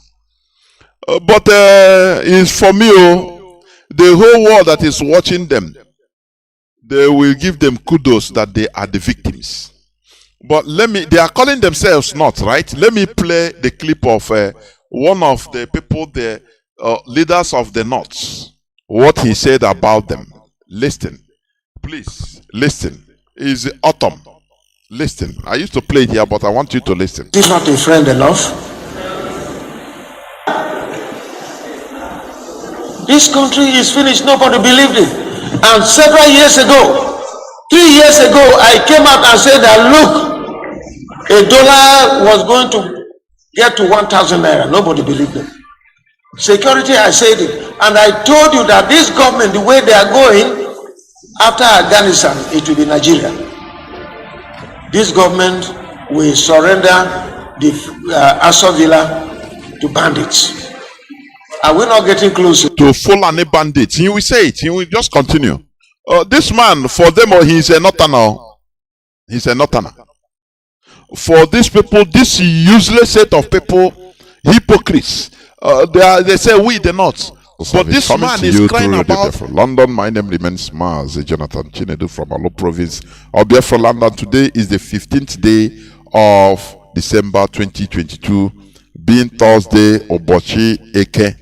But it's for me, the whole world that is watching them, they will give them kudos that they are the victims. But they are calling themselves not, right? Let me play the clip of one of the people, the leaders of the North, what he said about them. Listen, please, listen. It's autumn. Listen. I used to play it here, but I want you to listen. He's not a friend enough. This country is finished. Nobody believed it. And several years ago, 3 years ago, I came out and said that look, a dollar was going to get to 1,000 naira. Nobody believed it. Security, I said it. And I told you that this government, the way they are going, after Afghanistan, it will be Nigeria. This government will surrender the Asa Villa to bandits. Are we not getting closer to Fulani bandits? He will say it. He will just continue. This man, for them, he's a northerner. He's a northerner. For these people, this useless set of people, hypocrites, they say we the North. But this man is crying about London. My name remains Mazi Jonathan Chinedu from Alo province of Biafra London. Today is the 15th day of December 2022, being Thursday, Obochi Eke.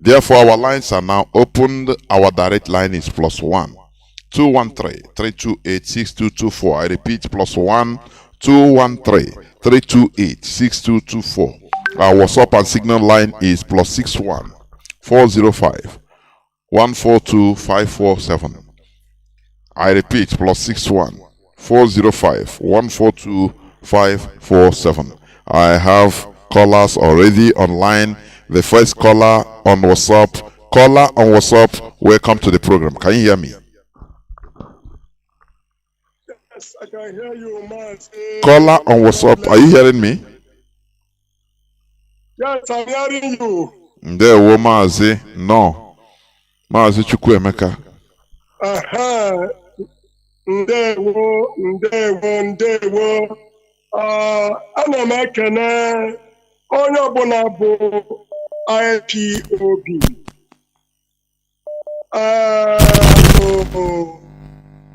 Therefore, our lines are now opened. Our direct line is +1 213 328 6224. I repeat, +1 213 328 6224. Our WhatsApp and Signal line is +61 405 142 547. I repeat, +61 405 142 547. I have callers already online. The first caller on WhatsApp. Caller on WhatsApp, welcome to the program. Can you hear me? Yes, I can hear you, Mazi. Caller on WhatsApp, are you hearing me? Yes, I'm hearing you. There, Mazi. No. Mazi Chukwuemeka. Aha, ndewo. Ana m ekene onye ọbụla bụ IPOB.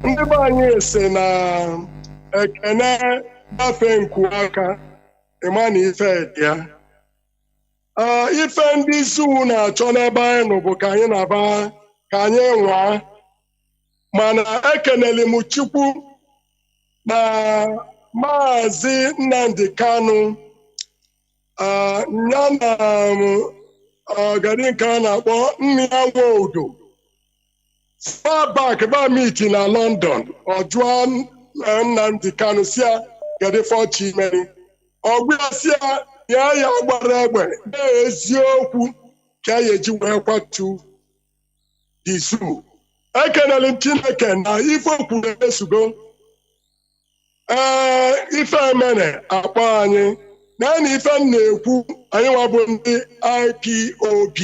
Ndị be anyị si na ekene gafe nku aka ịma na ife dị ya. Ife ndị zuu na-achọ n'ebe anyị nọ bụ ka anyị na-aba ka anyị nwaa, mana ekenele m Chukwu na Mazi Nnamdi Kanu ya na ọgadi nke a na-akpọ nne ya nwe udo fabak ba miti na London ọjụọ Nnamdi Kanu si ya gadi fọchi meri ọgbịasịa ya gbara egbe eziokwu ka ya eji wee kwatu dizu. Ekenele m Chineke na ife okwuru esugo. Ife emene akpọ anyị na ife m na-ekwu anyị nwabụ ndị IPOB.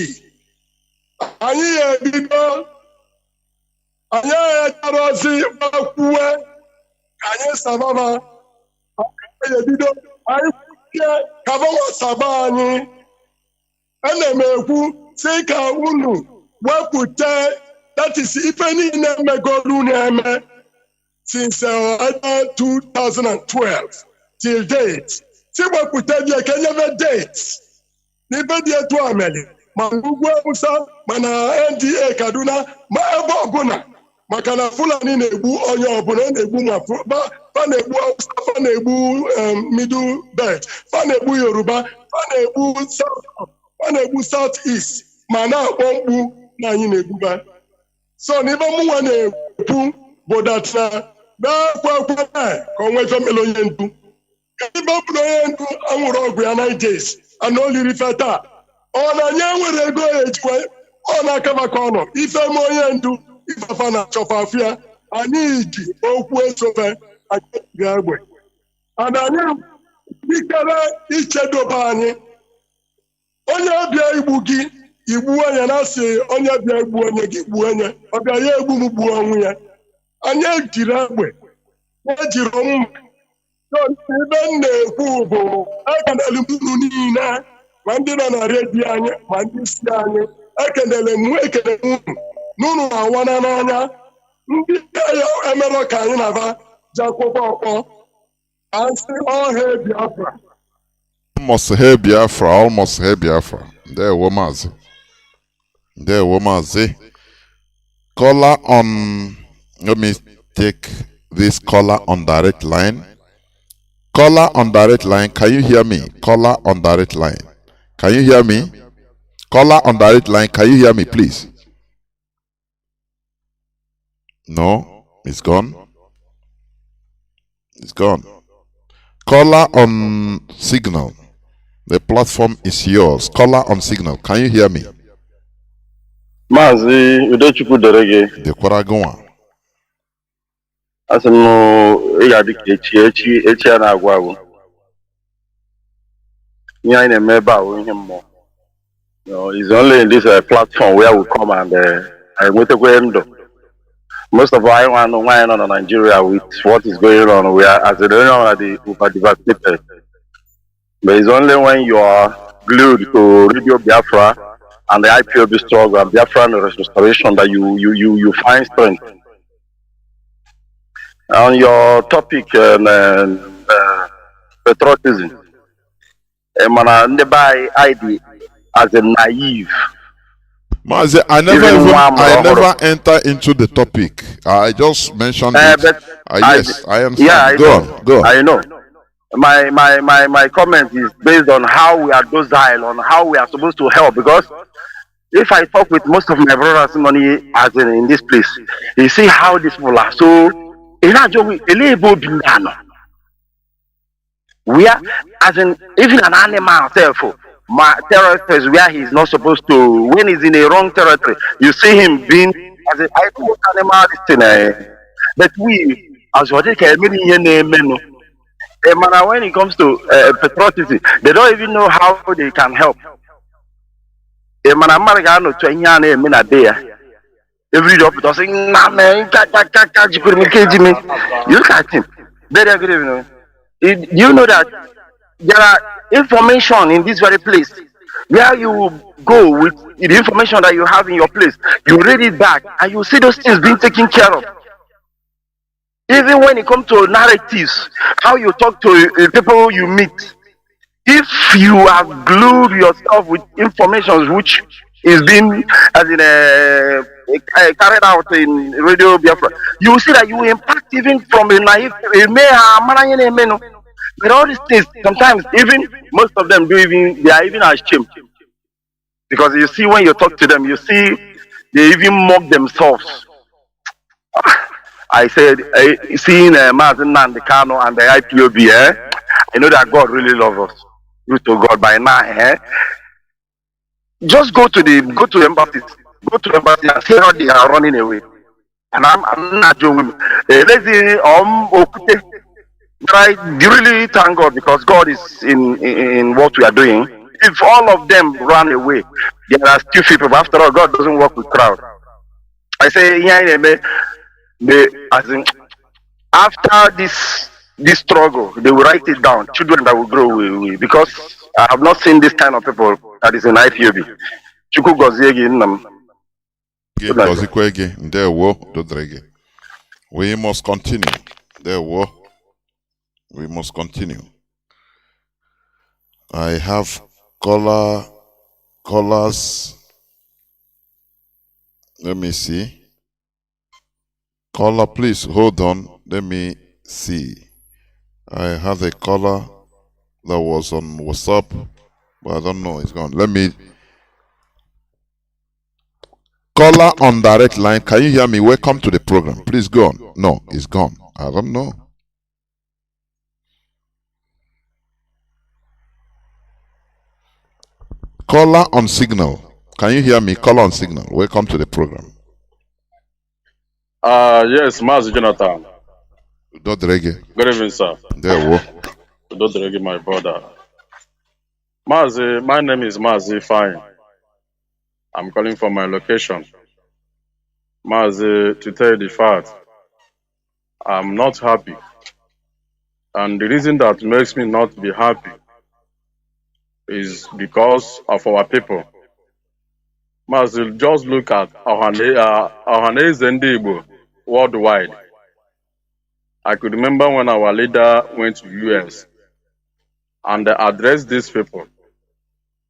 Anyị ya ebido anyị ejere ozi gbakwuwe ka anyị sababa anyị ebido anyị kwuchie kabawa saba anyị. Ana m ekwu si ka unu wepụta that is ife niile megolu na-eme since 2012 till date. Si wepụta dị ka enyebe date n'ife dị etu ameli ma ugwu Hausa ma na NDA Kaduna ma ebe ọbụla, maka na Fulani na-egbu onye ọbụla, na-egbu ma fa na-egbu Hausa, fa na-egbu Middle Belt, fa na-egbu Yoruba, fa na-egbu South, fa na-egbu South East, ma na-akpọ mkpu na anyị na-egbuba. So n'ibe mụnwa na-ekwu bụ dat na ekwe ka o nwee ife mere onye ndu. Ibe ọ bụrụ onye ndu anwụrụ ọgwụ ya 9 days ana oliri feta ọ na nye nwere ego ya ejiwe ọ na-akaba ka ọnọ ife m onye ndu ifefa na-achọfa afịa. Anyị ji okwu esofe anyị egbe ana anyị ikere ichedobe anyị. Onye bịa igbu gị igbu onye na-asị onye bịa igbu onye gị gbuo onye ọ bịa ya egbu m gbuo ọnwụ ya. Anyị ejiri egbe ejiri mma. Ibe m na-ekwu bụ ekenele unu niile ma ndị nọ na redio anyị ma ndị isi anyị. Ekele unu n'unu awana n'anya ndị ya emerọ ka anyị na-aba jakwụkwọ ọkpọ asị ọha Biafra. Almost here Biafra, almost here Biafra. There Mazi. There Mazi. Caller on, let me take this caller on direct line. Caller on direct line, can you hear me? Caller on direct line. Can you hear me? Caller on direct line, can you hear me, please? No, it's gone. It's gone. Caller on signal. The platform is yours. Caller on signal. Can you hear me? Mazi, Udechukwu Derege. The Kwaragonwa. Asano echi na agwa. Nya na member we him more. It's only in this platform where we come and I want to go endo. Most of I want to know in Nigeria with what is going on. We are as the devastated. But it's only when you are glued to Radio Biafra and the IPOB struggle and Biafran restoration that you find strength. On your topic, patriotism, by ID as a naive. Mazi, I never enter into the topic. I just mentioned it. Yes, I understand. Yeah, Go on. I know. My comment is based on how we are docile, on how we are supposed to help. Because if I talk with most of my brothers money as in this place, you see how these people are. So we are as in even an animal self. My territory where he's not supposed to. When he's in a wrong territory, you see him being as an animal. But we, as what they can mean, when it comes to patriotism, they don't even know how they can help. Every day up with us saying, nah man, you look at him. Very good evening. You know that there are information in this very place where you go with the information that you have in your place. You read it back and you see those things being taken care of. Even when it comes to narratives, how you talk to people you meet, if you have glued yourself with information which is being as in carried out in Radio Biafra, you will see that you will impact even from a naive, but all these things, sometimes even most of them they are even ashamed. Because you see when you talk to them, you see they even mock themselves. I said, seeing Mazi, Nnamdi, Kanu and the IPOB, I know that God really loves us. Good to God by now, just go to embassies, and see how they are running away. And I'm not joking. Let's see, but I really thank God because God is in what we are doing. If all of them run away, there are still people. But after all, God doesn't work with crowd. I say, as in, after this struggle, they will write it down. Children that will grow will because I have not seen this kind of people that is in IPOB. Chukwu gozie gị nna m. Good night. Gozikwege, ndewo, dodrege. We must continue. Ndewo. We must continue. I have callers. Let me see. Caller, please hold on. Let me see. I have a caller that was on WhatsApp, but I don't know. It's gone. Let me. Caller on direct line. Can you hear me? Welcome to the program. Please go on. No, it's gone. I don't know. Caller on signal. Can you hear me? Caller on signal. Welcome to the program. Yes, Mazi Jonathan. Dodrege. Good evening, sir. There we Dodrege, my brother. Mazi, my name is Mazi Fine. I'm calling from my location. Mazi, to tell you the fact, I'm not happy. And the reason that makes me not be happy is because of our people. Mazi, just look at Ohaneze Ndị Igbo worldwide. I could remember when our leader went to US and they addressed these people.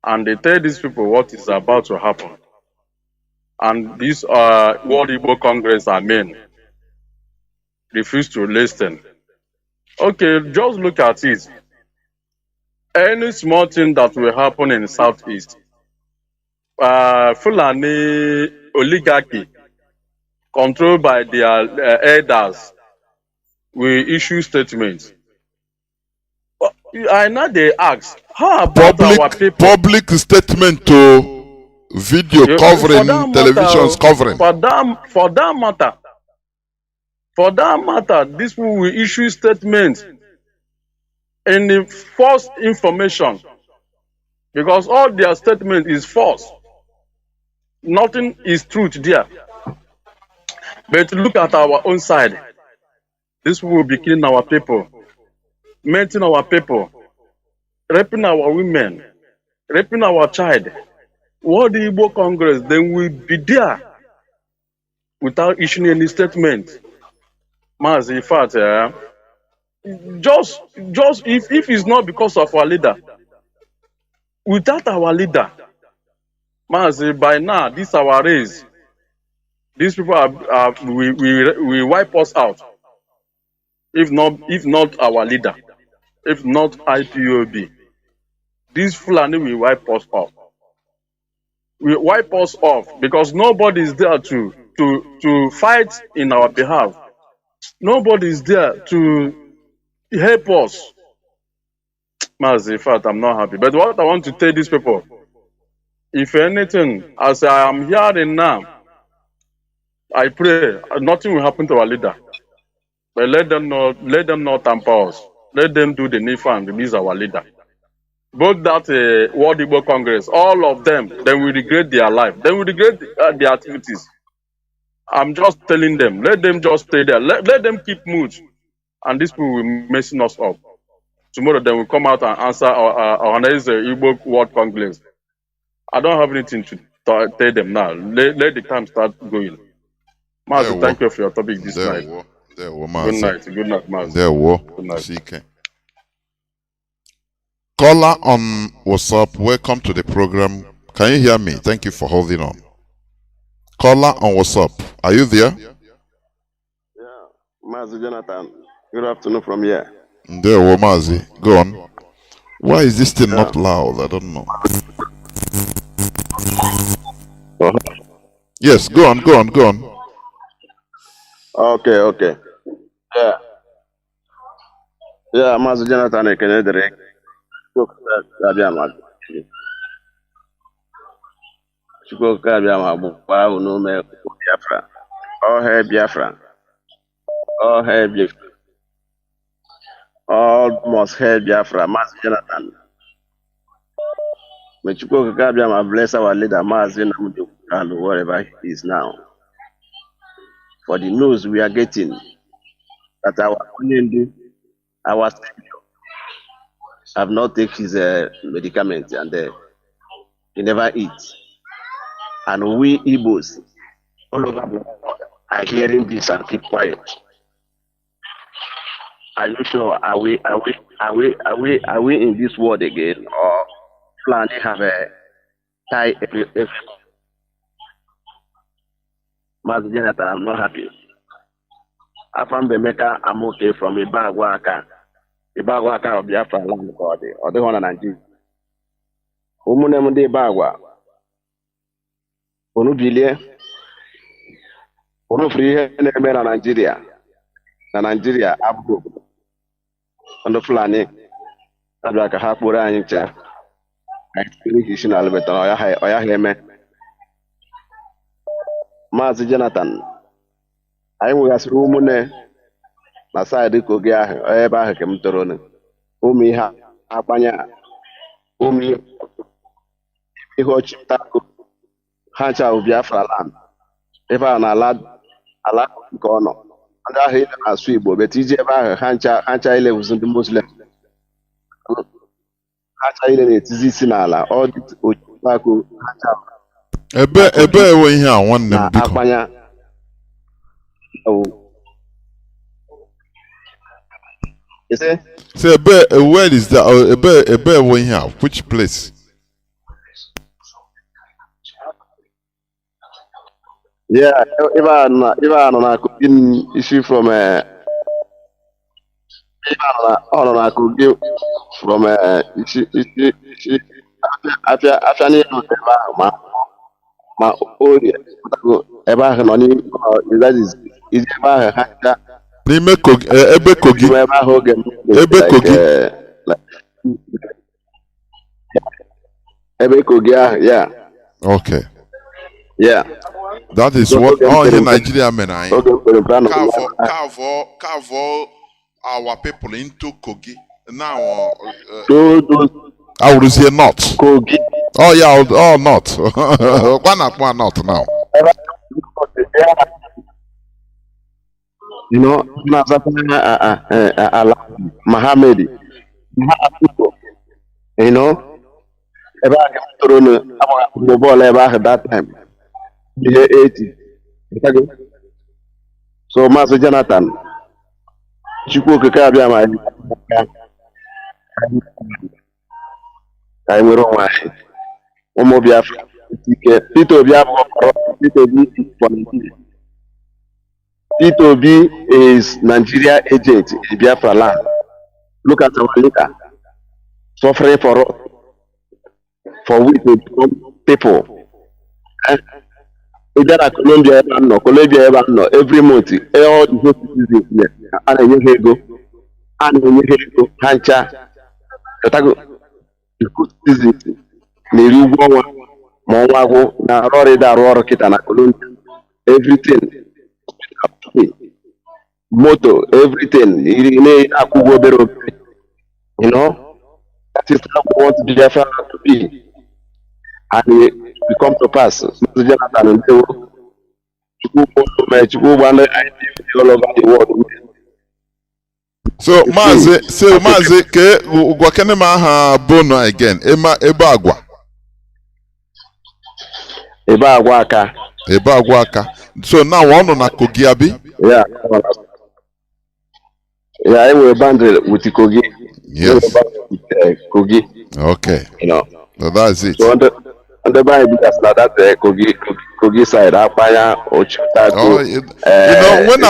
And they tell these people what is about to happen. And this World Igbo Congress, refused to listen. Okay, just look at it. Any small thing that will happen in the Southeast, Fulani oligarchy, controlled by their elders, will issue statements. I know they ask, how about our people? Public statement to video covering, television's covering. For that matter, these people will issue statements in the false information because all their statement is false. Nothing is truth there. But look at our own side. This will be killing our people, melting our people, raping our women, raping our child. World Igbo Congress, then will be there without issuing any statement. Mazi, in fact, just if it's not because of our leader, without our leader, Mazi, by now, this our race. These people we wipe us out. If not our leader, if not IPOB, this Fulani will wipe us off. We wipe us off because nobody is there to fight in our behalf. Nobody is there to help us. Mazi, in fact, I'm not happy. But what I want to tell these people, if anything, as I am hearing now, I pray nothing will happen to our leader. But let them not tamper us. Let them do the NIFA and release our leader. Both that World Igbo Congress, all of them, they will regret their life. They will regret their activities. I'm just telling them, let them just stay there. Let them keep mood. And these people will messing us up. Tomorrow they will come out and answer our organize the Igbo World Congress. I don't have anything to tell them now. Let the time start going. Mazi, thank you for your topic this night. Good night. Good night, Mazi. Good night. Caller on WhatsApp, welcome to the program. Can you hear me? Thank you for holding on. Caller on WhatsApp, are you there? Yeah, Mazi Jonathan. Good afternoon from here. There, Mazi. Go on. Why is this thing not loud? I don't know. Yes, go on. Okay. Yeah, Mazi Jonathan, I can direct. Chukwu Kabiama bụkwa ahụ n'ume Biafra. All hail Biafra. All hail Biafra. All must hail Biafra. Mazi Jonathan. May Chukwu Kabiama bless our leader, Mazi Nnamdi, wherever he is now. For the news we are getting that our Chinedu, our have not taken his medicament and he never eats. And we Igbos all over the world are hearing this and keep quiet. Are you sure? Are we in this world again, or planning have a tie? Mazi Jonathan, I'm not happy. Afam Bemeka, I'm okay from Ibagwaka of Biafra land or the one in Nigeria. Umunem de Bagwa. Onubilie. Onufri neme na Nigeria. Na Nigeria abu. Ondo fulani. Adwa ka hapura anyi cha. Experience isi na albetan oya heme. Mazi Jonathan. Anyị nwegasịrị ụmụnne na saịdị Kogi ahụ ebe ahụ ka m toro ụmụ ihe akpanya ụmụ ihe ọchịpụta ha ncha Biafra land ebe a na ala nke ọ nọ ndị ahụ ile na-asụ Igbo beti iji ebe ahụ ha ncha ile wụzi ndị Muslim ha ncha ile na-etizi isi n'ala ọ dị ojikpako ha ncha ebe ewe ihe a nwanne m biko akpanya you see? Say, where is that? Where here? Which place? Yeah, even on issue from from ma orie ebe no ni that is N'ime Kogi ebe Kogi ebe Kogi yeah. Okay. Yeah. That is what all in Nigeria men are. Carve our people into Kogi. Now I would say not. Kogi. Oh yeah, not. One not now. You know, Muhammad, you know, about the ball about that time. 80. So, Master Jonathan, Chukwu Kabia, I will run my Biafra. Tito B is Nigeria agent in Biafra land. Look at our leader suffering for we to become people. Either Colombia every month, all the citizens and a year Hancha, the good citizens, Niruwa, Monwago, Narorida, Rorokita, Colombia, everything. Moto, everything, you know, that is how we want Biafra to be, and we come to pass. all over the world. So Mazi ke gwakene ma ha bono again. Ebe agwa. Ebe agwa aka. So now one on Kogi abi? Yeah. Yeah, I will bundle with the Kogi. Yes. With, Kogi. Okay. You know. So that's it. So on the Bible, that's not that Kogi side. Oh, you know, when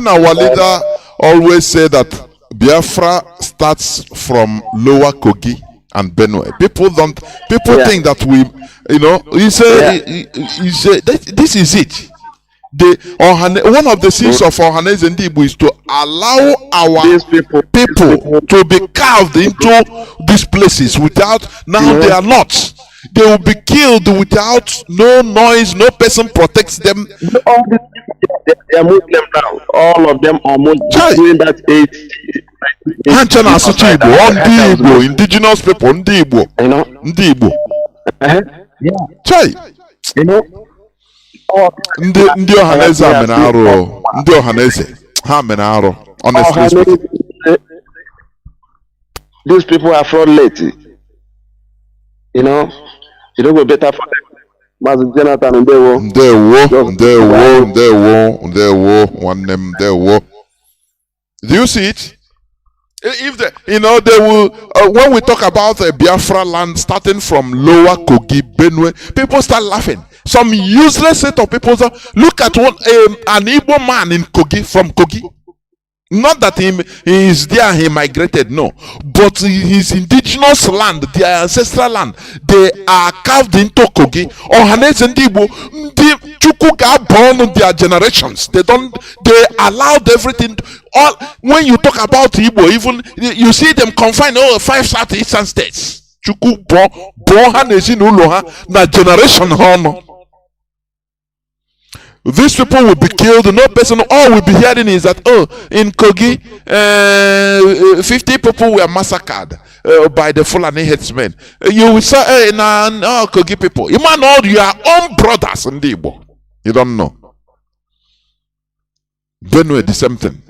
our leader always say that Biafra starts from Lower Kogi and Benue. People think that we, you know, he say this is it. One of the sins of Ohanes and Igbo is to allow our people to be carved into these places without, now they are not. They will be killed without no noise, no person protects them. They are Muslim now. All of them are Muslim during that age. Hanchana Asuchi Igbo, Ndi Igbo, indigenous people, Ndi Igbo. You know? Ndi Igbo. Yeah. Chai. You know? Ndị Ohaneze ha mere arụ. Ndị Ohaneze ha mere arụ. Honestly speaking. These people are fraudulent. You know? You don't go better for them. Mazi Jonathan Ndewo. Ndewo. Do you see it? If they will, when we talk about the Biafra land starting from Lower Kogi, Benue, people start laughing. Some useless set of people say, look at an Igbo man in Kogi, from Kogi. Not that he is there, he migrated, no. But his indigenous land, their ancestral land, they are carved into Kogi. Ohanes and Igbo, Chukuga born their generations. They allowed everything. All when you talk about Igbo, even you see them confined 5 southeastern states. Chuku Bohan in Uloha, na generation honor. These people will be killed. No person. All we'll be hearing is that in Kogi, 50 people were massacred by the Fulani headsmen. You will say, Kogi people. You might know your own brothers in Igbo. You don't know. Benue, the same thing.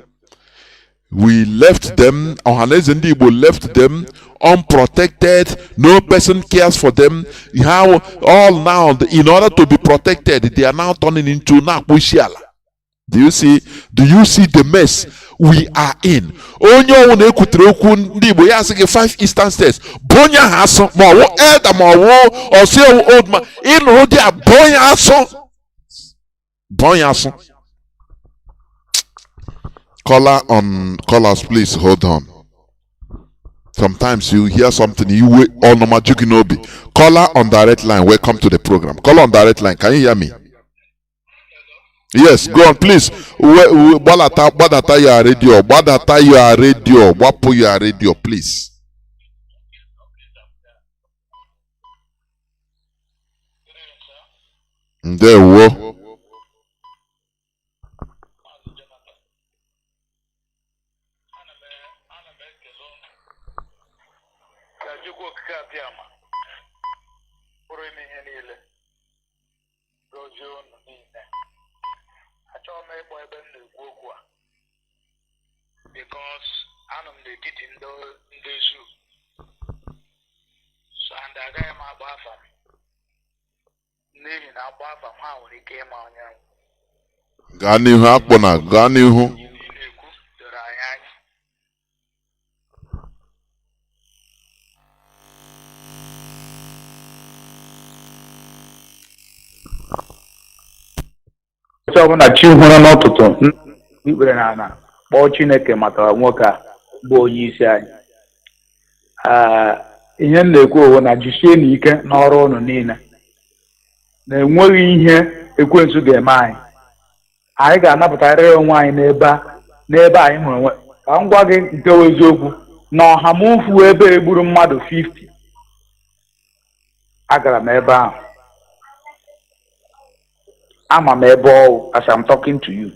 We left them. Ohaneze and Igbo left them unprotected. No person cares for them. How all now, in order to be protected, they are now turning into Nakwishiala. Do you see the mess we are in? Onyo one kutroku ndibo ya sige 5 eastern states. Bonya haso ma wo elder ma wo or say old man in ho dia bonya haso. Bonya haso. Callers, please hold on. Sometimes you hear something, you wait on Nomajuginobi. Caller on direct line, welcome to the program. Caller on direct line, can you hear me? Yes, go on, please. Badata your radio, wapo your radio, please. There we because Nnamdi did in the zoo. So and I got my Biafra. Name na Biafra how he came on you. Ganihu akpona, ganihu. So na chi hụrụ n'ụtụtụ ikpere na kpọọ Chineke maka nwoke a bụ onye isi anyị. Ihe m na-ekwu owo na jisie n'ike n'ọrụ unu niile. Na enweghị ihe ekwensu ga-eme anyị. Anyị ga-anapụtarịrị onwe anyị n'ebe anyị hụrụ onwe. Ka m gwa gị nke eziokwu na ọhamufu ebe egburu mmadụ 50. Agara m ebe ahụ. Ama m ebe ọwụ as I'm talking to you.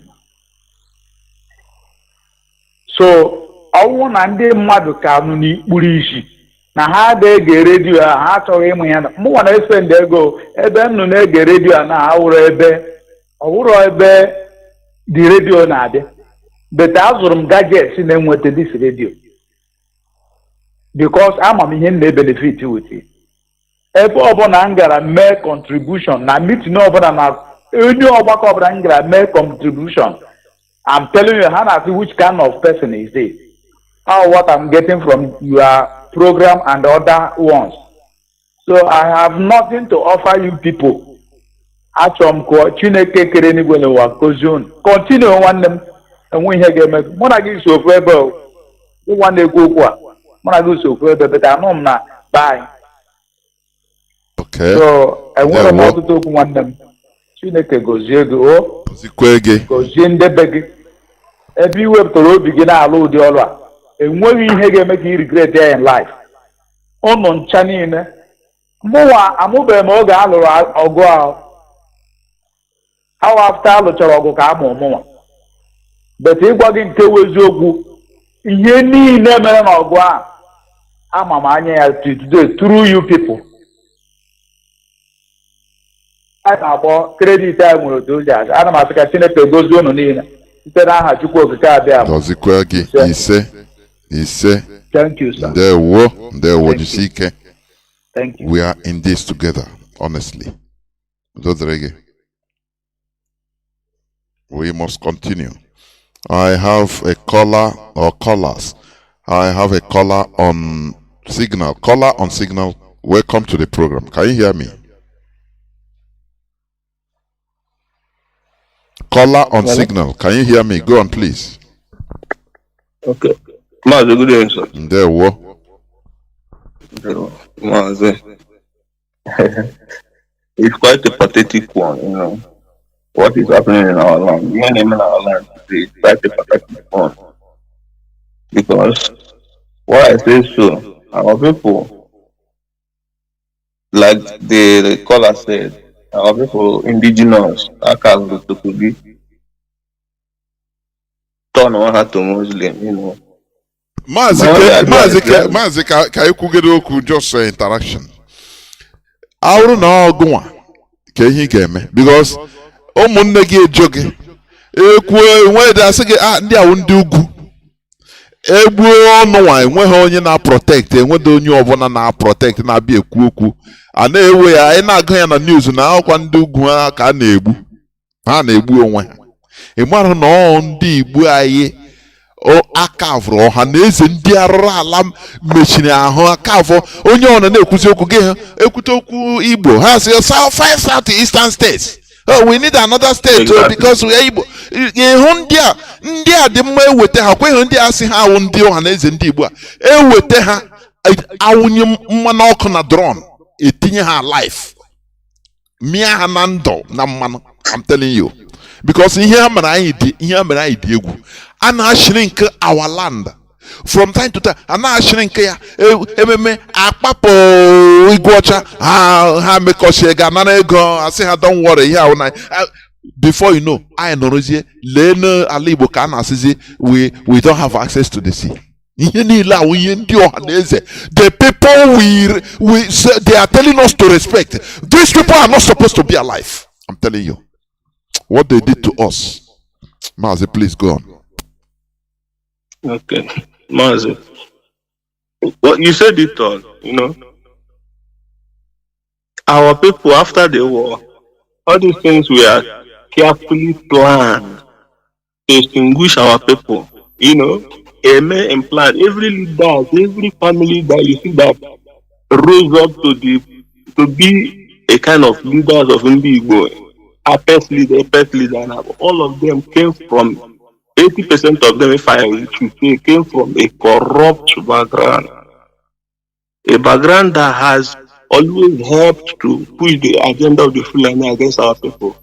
So ọwụ na ndị mmadụ ka nụ n'ikpuru isi na ha ga-ege redio ha achọghị ịmụ ya. Mụnwa na-esend ego ebe m nọ na-ege redio na ha wụrụ ebe ọwụrụ ebe the radio na-adị but azụrụ m gadgets na-enweta this radio because ama m ihe m na-benefit with it. Ebe ọbụla m gara mee contribution na meeting ọbụla na onye ọgbakọ ọbụla m gara mee contribution, I'm telling you, Hannah, which kind of person is this? How what I'm getting from your program and other ones. So I have nothing to offer you people. Achọm ko Chineke kere n'igwe n'ụwa kozion. Continue nwanne m enwe ihe ga-eme. Mụ na gị so ofu ebe o. Ịgwa na-ekwu okwu a. Mụ na gị so ofu ebe beta anụ m na bye. Okay. So enwere m ọtụtụ okwu nwanne m. Chineke gozie gị o. Gozie ndebe gị. Ebe iwepụtara obi gị na-alụ ụdị ọrụ a, enweghị ihe ga-eme ka ị regret ya in life. Ụnụ ncha niile. Mụnwa amụbeghị m oge a lụrụ ọgụ ahụ. How after alụchara ọgụ ka amụ mụnwa. But ịgwa gị nke wụ eziokwu, ihe niile mere n'ọgụ a, ama m anya ya today through you people. A na-akpọ kredit a nwere otu ozi aza. Ana m asị ka Chineke gozie unu niile site n'aha Chukwu Okike abịa. Gọzikwa gị ise. Thank you, sir. Ndewo jisike. Thank you. We are in this together, honestly. We must continue. I have a caller or callers. I have a caller on signal. Caller on signal. Welcome to the program. Can you hear me? Caller on signal. Can you hear me? Go on, please. Okay. Mazi, good evening, sir. Ndewo. Mazi. It's quite a pathetic one, you know. What is happening in our land? Many in our land today is quite a pathetic one. Because why I say so, our people, like the caller said, our people, indigenous, Akal, to be turn one heart to Muslim, you know. Mazi, can you get oku just interaction? I don't know go can he get me? Because ụmụnne gị ejoge ekwuo nwede asị gị ndị ahụ ndị ugwu egbuo ọnụ nwa enweghị onye na-protect, enwede onye ọbụla na-protect na-abịa ekwu okwu a na-ewe ya anyị na-agụ ya na news na akwa ndị ugwu ha ka a na-egbu ha na-egbu onwe ha. Ị mara na ọ ndị Igbo anyị akavụrụ ọha na eze ndị arụrụ ala mechiri ahụ akavụ onye ọ na-ekwuzi okwu gị ha ekwute okwu Igbo ha si five South Eastern states. Oh, we need another state because we are Igbo. Ndị a dị mma ewete ha kweghị ndị a sị ha awụ ndị ọha na eze ndị Igbo a ewete ha awụnye mmanụ ọkụ na drone etinye ha life mịa ha na ndụ na mmanụ. I'm telling you, because ihe mere anyị dị egwu a na-shrink our land from time to time. A na-shrink ya ememe akpapụ igwe ọcha ha mekọchie ga nara ego asị ha don't worry ihe ahụ na before you know anyị nọrọzie lee n'ala Igbo ka a na-asịzi we don't have access to the sea. Ihe niile ahụ ihe ndị ọha na eze the people they are telling us to respect. These people are not supposed to be alive. I'm telling you what they did to us. Mazi, please go on. Okay, Mazi. What you said it all, you know. Our people after the war, all these things were carefully planned to extinguish our people. You know, Amen and plan. Every leader, every family that you see that rose up to be a kind of leaders of Igbo, a pest leader, and all of them came from 80% of them, if I should say, came from a corrupt background. A background that has always helped to push the agenda of the Fulani against our people.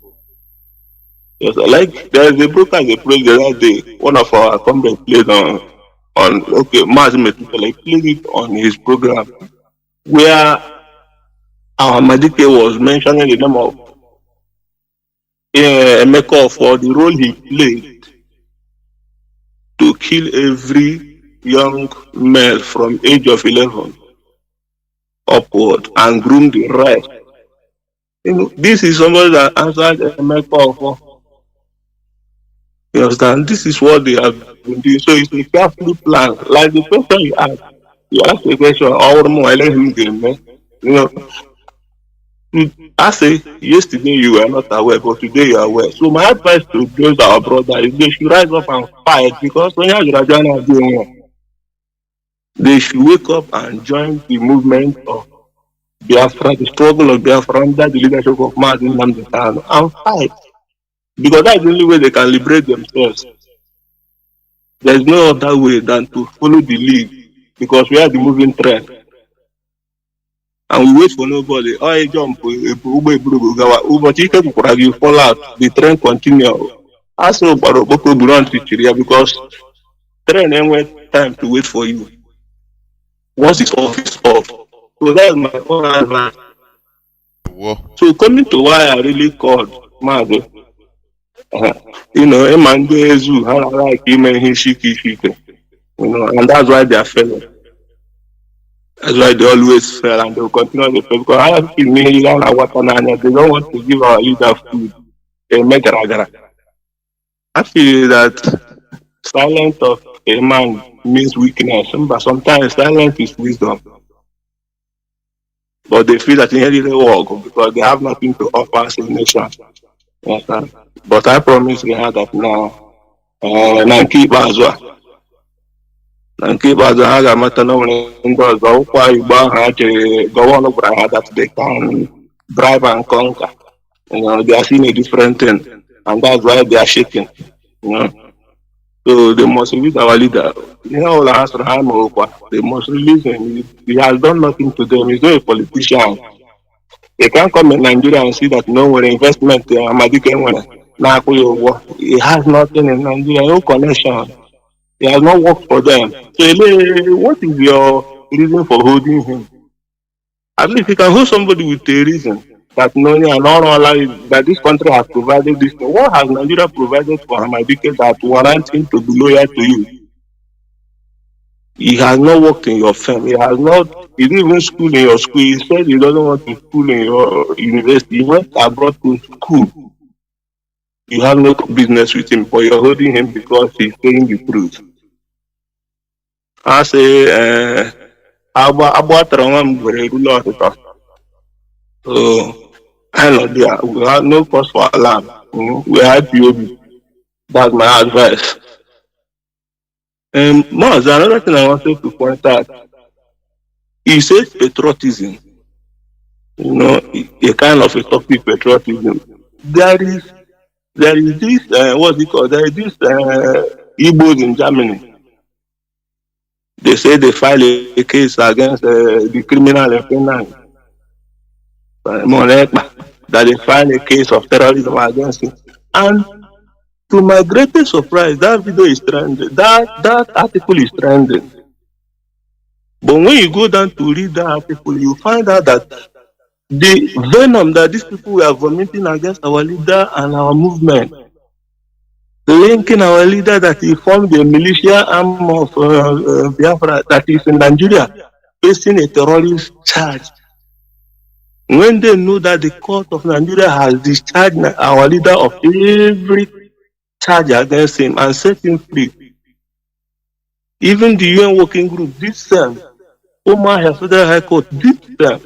Yes, like there is a broker they played the other day. One of our comrades played on Mazi like played it on his program where our Madike was mentioning the name of Emeka for the role he played to kill every young male from age of 11 upward and groom the rest. You know, this is somebody that answered Emeka for. You understand? This is what they have been doing. So it's a carefully planned. Like the question you ask a question, or more, I let him get, man. You know, I say yesterday you were not aware, but today you are aware. So my advice to those our brothers is they should rise up and fight, because when you are doing, they should wake up and join the movement of Biafra, the struggle of Biafra under the leadership of Mazi, Nnamdi, and fight. Because that's the only way they can liberate themselves. There's no other way than to follow the lead, because we are the moving trend. And we wait for nobody. Oh, I jump, but you fall out, the trend continue. Also, because trend ain't time to wait for you. Once it's off, it's off. So that's my own advice. So coming to why I really called Mazi, you know, Emandezu, how I like him and his shiki, you know, and that's why they are failing. That's why they always fail, and they will continue to fail. Because I have seen many young Watananya, they don't want to give our leader food. They make ragara. I feel that silence of a man means weakness, but sometimes silence is wisdom. But they feel that in any work because they have nothing to offer as a nation. Yes, but I promise you that now, keep as well. Na nke ikpeazụ ha ga-amata na nwere ndị ọzọ ụkwa Igbo ahụ ha chere gọvanọ gwara ha that they can bribe and conquer. You know, they are seeing a different thing, and that's why they are shaking. You know, so they must release our leader. You know, they must release him. He has done nothing to them. He's not a politician. They can't come in Nigeria and see that no investment. He has nothing in Nigeria, no connection. He has not worked for them. So, what is your reason for holding him? At least you can hold somebody with a reason that that this country has provided this. What has Nigeria provided for Hamadike that warrant him to be loyal to you? He has not worked in your firm. He didn't even school in your school. He said he doesn't want to school in your university. He went abroad to school. You have no business with him, but you're holding him because he's saying the truth. I say, so, I know there. We have no cause for alarm. We have POB. That's my advice. Maz, another thing I wanted to point out, he says patriotism. You know, a kind of a topic patriotism. There is this, what's it called? There is this Igbos in Germany. They say they filed a case against the criminal in Finland. That they filed a case of terrorism against him. And to my greatest surprise, that video is trending. That article is trending. But when you go down to read that article, you find out that the venom that these people were vomiting against our leader and our movement, linking our leader that he formed a militia arm of Biafra that is in Nigeria, facing a terrorist charge. When they know that the court of Nigeria has discharged our leader of every charge against him and set him free, even the UN working group did same. Omar Federal High Court did same.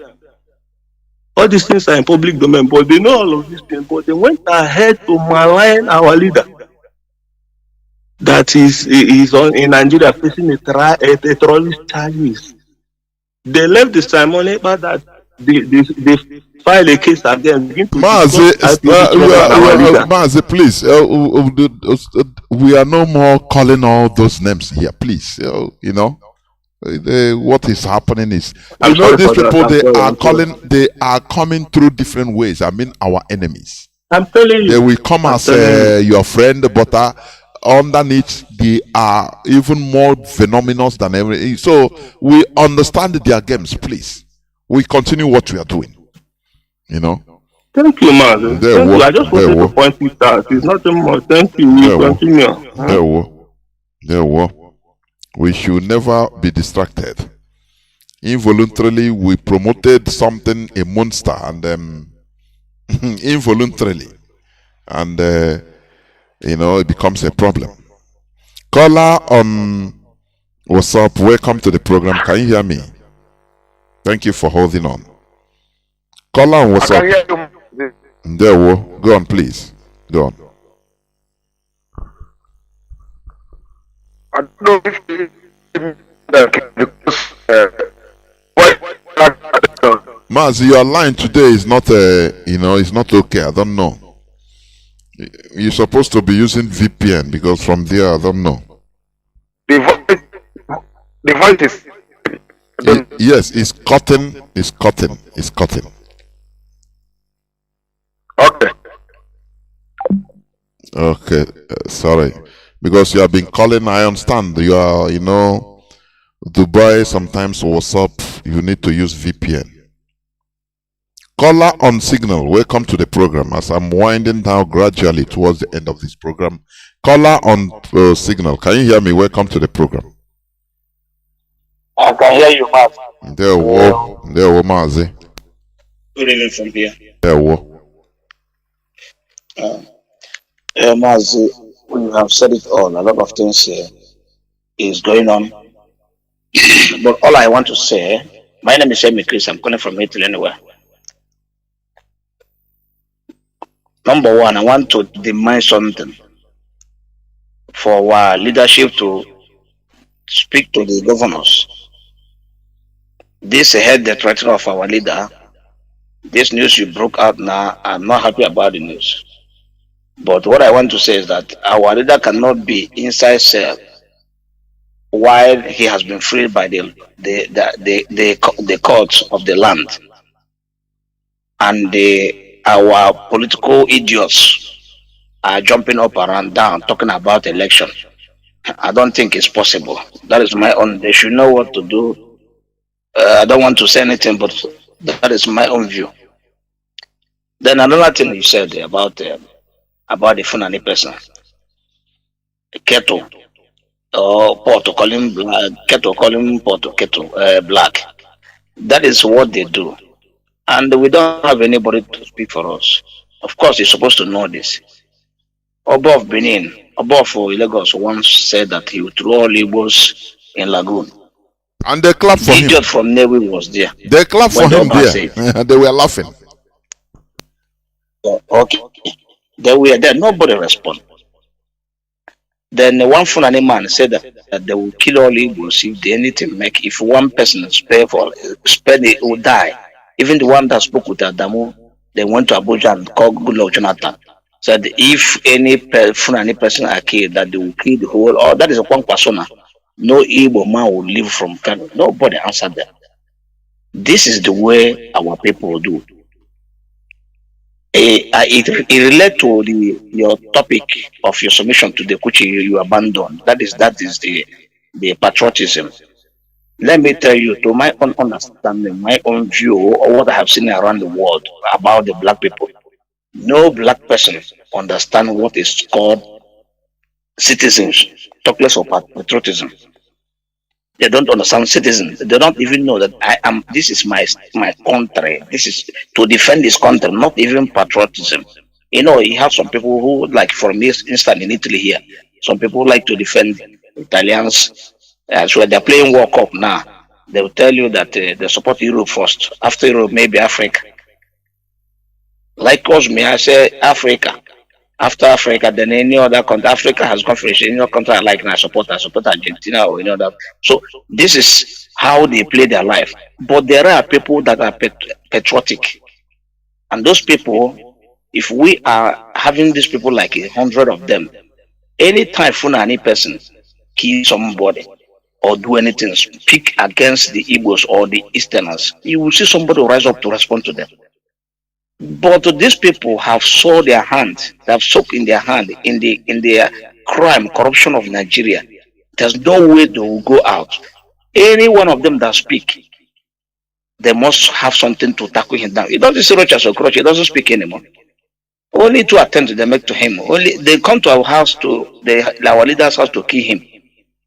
All these things are in public domain, but they know all of these things, but they went ahead to malign our leader that is in Nigeria facing a terrorist charges. They left the ceremony, but that they file a case against. Mazi, please, we are no more calling all those names here, please. You know, what is happening is, you know, these people, they are coming through different ways. I mean, our enemies. I'm telling you. They will come as your friend, but underneath, they are even more venomous than everything. So we understand their games, please. We continue what we are doing. You know. Thank you, man. Thank you. I just wanted to point it out. It's nothing more. Thank you. We continue. We should never be distracted. Involuntarily, we promoted something, a monster, and involuntarily, and it becomes a problem. Caller on WhatsApp, welcome to the program. Can you hear me? Thank you for holding on. Caller on WhatsApp. I can hear you. There we go on, please. Go on. I don't know if you Mazi, your line today is not it's not okay. I don't know. You're supposed to be using VPN because from there I don't know. the voice is Yes, it's cutting. It's cutting. It's cutting. okay. Okay, sorry, because you have been calling. I understand you are, Dubai. Sometimes WhatsApp, you need to use VPN. Caller on Signal, welcome to the program. As I'm winding down gradually towards the end of this program, caller on Signal, can you hear me? Welcome to the program. I can hear you, Mazi. There we Mazi. Good evening from here. There we. Mazi, we have said it all. A lot of things is going on. But all I want to say, my name is Amy Chris. I'm calling from Italy anyway. Number one, I want to demand something for our leadership to speak to the governors. This head the threat of our leader. This news you broke out now, I'm not happy about the news. But what I want to say is that our leader cannot be inside cell while he has been freed by the courts of the land, and our political idiots are jumping up and down talking about election. I don't think it's possible. That is my own. They should know what to do. I don't want to say anything, but that is my own view. Then another thing you said about the Fulani person, Keto, or Porto, call him black, Keto, call him Porto, Keto, black. That is what they do. And we don't have anybody to speak for us. Of course, you're supposed to know this. Above Benin, above Lagos once said that he would throw all Igbos in Lagoon. And they clapped for him. Idiot from Navy was there. They clapped for him there. They were laughing. Okay. They were there. Nobody responded. Then one Fulani man said that they will kill all Igbos if they anything make. If one person spare it will die. Even the one that spoke with Adamu, they went to Abuja and called Goodluck Jonathan. Said if any Fulani person are killed, that they will kill the whole. Or that is a one persona. No Igbo man will live from Kanu. Nobody answered that. This is the way our people do. It relates to your topic of your submission to the which you abandoned. That is the patriotism. Let me tell you, to my own understanding, my own view, or what I have seen around the world about the black people, no black person understands what is called citizens, talk less about patriotism. They don't understand citizens. They don't even know that this is my country. This is to defend this country, not even patriotism. You have some people who, like from instance in Italy here, some people like to defend Italians. So they're playing World Cup now. They will tell you that they support Europe first. After Europe, maybe Africa. Like us, may I say Africa. After Africa, then any other country. Africa has gone for any other country I like, and I support Argentina or that. So this is how they play their life. But there are people that are patriotic, and those people, if we are having these people like 100 of them, anytime any person kill somebody or do anything, speak against the Igbos or the Easterners, you will see somebody rise up to respond to them. But these people have sold their hand, they have soaked in their hand in their crime, corruption of Nigeria. There's no way they will go out. Any one of them that speak, they must have something to tackle him down. He doesn't see Rochas or Crotch, he doesn't speak anymore. Only 2 attempts they make to him. Only they come to our house our leader's house to kill him.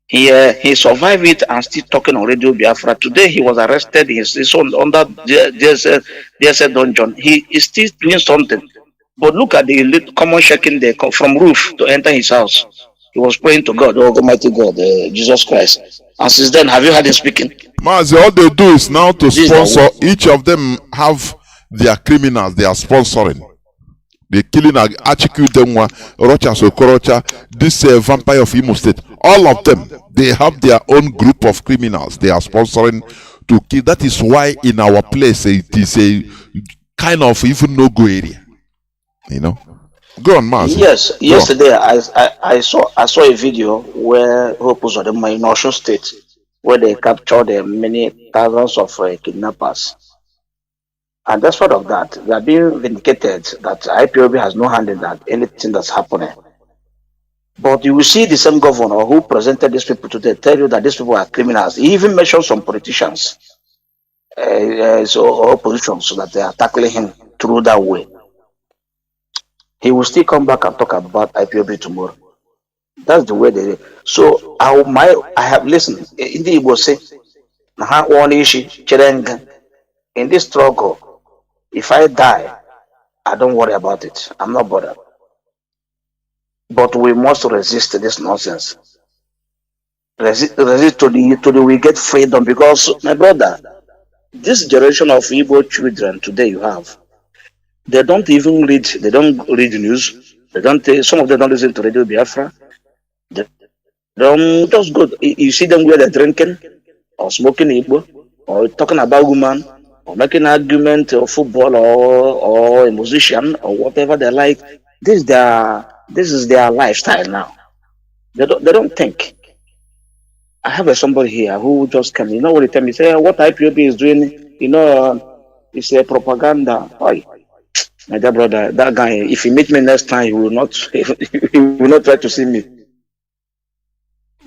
He survived it and still talking on Radio Biafra. Today he was arrested. He's under DSS dungeon. He is still doing something. But look at the common shaking there from roof to enter his house. He was praying to God, oh Almighty God, Jesus Christ. And since then, have you heard him speaking? Mazi, all they do is now to This is their sponsor. Each of them have their criminals they are sponsoring. They killing Achiku Denwa, Rocha Sokorocha, this vampire of Imo State. All of them, they have their own group of criminals they are sponsoring to kill. That is why in our place it is a kind of even no-go area. You know? Go on, Mazi. Yes, Go yesterday I saw a video where Hope was in Osun State, where they captured many thousands of kidnappers. And despite of that, they are being vindicated that IPOB has no hand in that anything that's happening. But you will see the same governor who presented these people today tell you that these people are criminals. He even mentioned some politicians, or oppositions, so that they are tackling him through that way. He will still come back and talk about IPOB tomorrow. That's the way they. So I have listened. In the Igbo say, in this struggle, if I die, I don't worry about it. I'm not bothered. But we must resist this nonsense. Resist to the we get freedom, because my brother, this generation of Igbo children today you have, they don't even read. They don't read the news. They don't. Some of them don't listen to Radio Biafra. They don't just go. You see them where they're drinking or smoking Igbo or talking about woman or making argument or football or a musician or whatever they like. This is their lifestyle now. They don't think. I have somebody here who just came. You know what he tell me? Say what IPOB is doing. You know, it's a propaganda. Oi. My dear brother, that guy, if he meet me next time, he will not try to see me,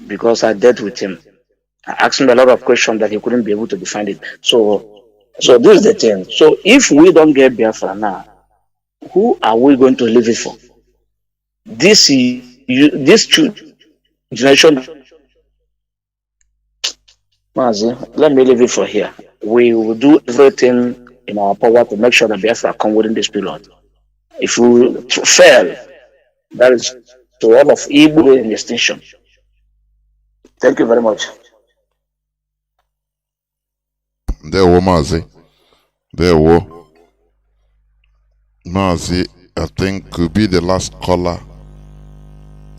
because I dealt with him. I asked him a lot of questions that he couldn't be able to define it. So this is the thing. So if we don't get Biafra now, who are we going to leave it for? This generation, Mazi, let me leave it for here. We will do everything in our power to make sure that Biafra come within this period. If we fail, that is to all of Igbo in extinction. Thank you very much. There were Mazi. There were Mazi. I think could be the last caller.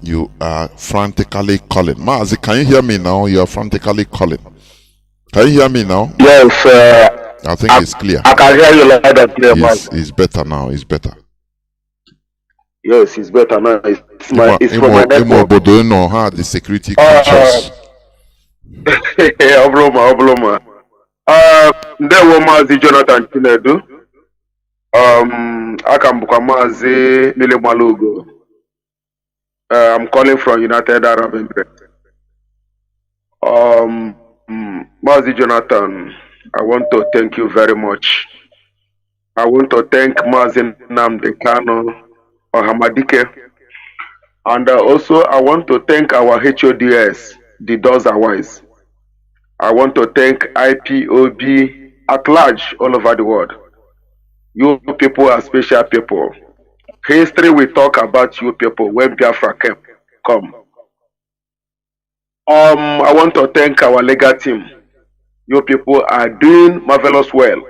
You are frantically calling. Mazi, can you hear me now? You are frantically calling. Can you hear me now? Yes, I think it's clear. I can hear you loud and clear, It's better now. It's better. Yes, it's better now. It's from my network. The security conscious. Obloma. There were Mazi Jonathan Chinedu. Akambukwa Mazi Nile Malugo. I'm calling from United Arab Emirates. Mazi Jonathan, I want to thank you very much. I want to thank Mazi Nnamdi Kanu or Hamadike. And also I want to thank our HODS, the Doors Are Wise. I want to thank IPOB at large all over the world. You people are special people. History will talk about you people when Biafra come. I want to thank our legal team. You people are doing marvelous well.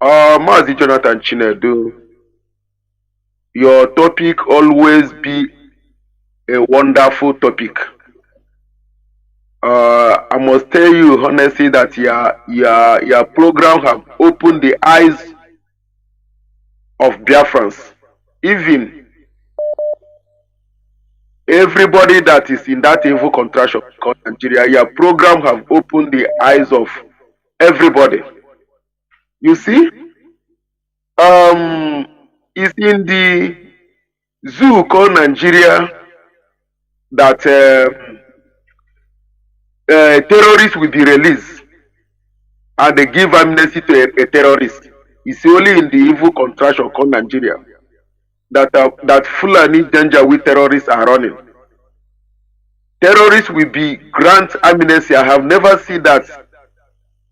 Mazi Jonathan Chinedu, your topic always be a wonderful topic. I must tell you honestly that your program have opened the eyes of Biafrans. Even everybody that is in that evil contraction called Nigeria, your program have opened the eyes of everybody. You see, it's in the zoo called Nigeria that terrorists will be released and they give amnesty to a terrorist. It's only in the evil contraction called Nigeria that Fulani danger with terrorists are running. Terrorists will be grant amnesty. I have never seen that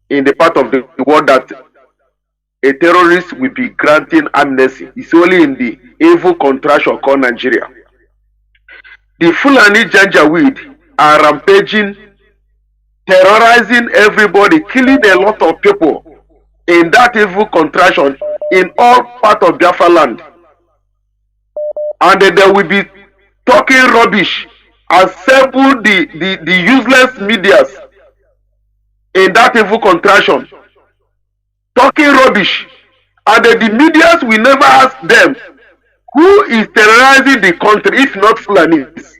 in the part of the world that a terrorist will be granting amnesty. It's only in the evil contraction called Nigeria. The Fulani Janjaweed are rampaging, terrorizing everybody, killing a lot of people in that evil contraction in all parts of Biafra land. And they will be talking rubbish, assemble the useless medias in that evil contraction, talking rubbish. And the medias will never ask them, who is terrorizing the country if not Fulanis?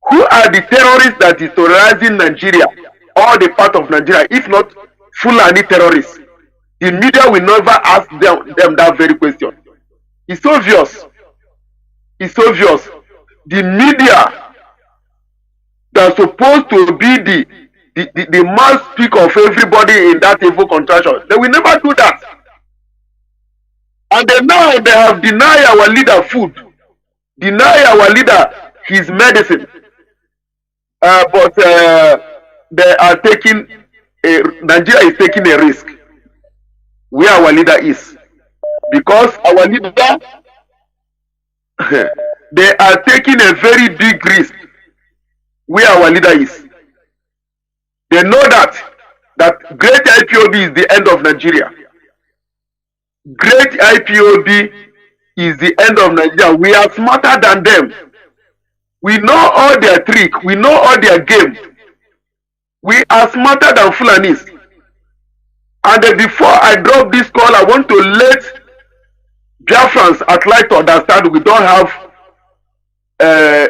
Who are the terrorists that is terrorizing Nigeria, all the part of Nigeria, if not Fulani terrorists? The media will never ask them that very question. It's obvious. It's obvious. The media that's supposed to be the mouthpiece of everybody in that evil contraction, they will never do that. And then now they have denied our leader food, deny our leader his medicine. But they are taking Nigeria is taking a risk where our leader is, because our leader they are taking a very big risk where our leader is. They know that great IPOB is the end of Nigeria. Great IPOB is the end of Nigeria. We are smarter than them. We know all their trick. We know all their game. We are smarter than Fulanis. And before I drop this call, I want to let Biafrans at light to understand we don't have a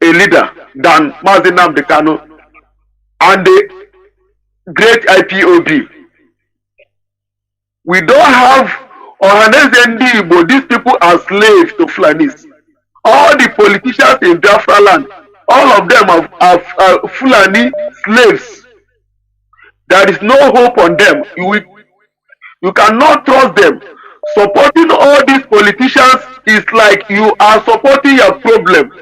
leader than Mazi Nnamdi Kanu and the great IPOB. We don't have Ohaneze Ndigbo. These people are slaves to Fulanis. All the politicians in Biafra land, all of them are Fulani slaves. There is no hope on them. You cannot trust them. Supporting all these politicians is like you are supporting your problem.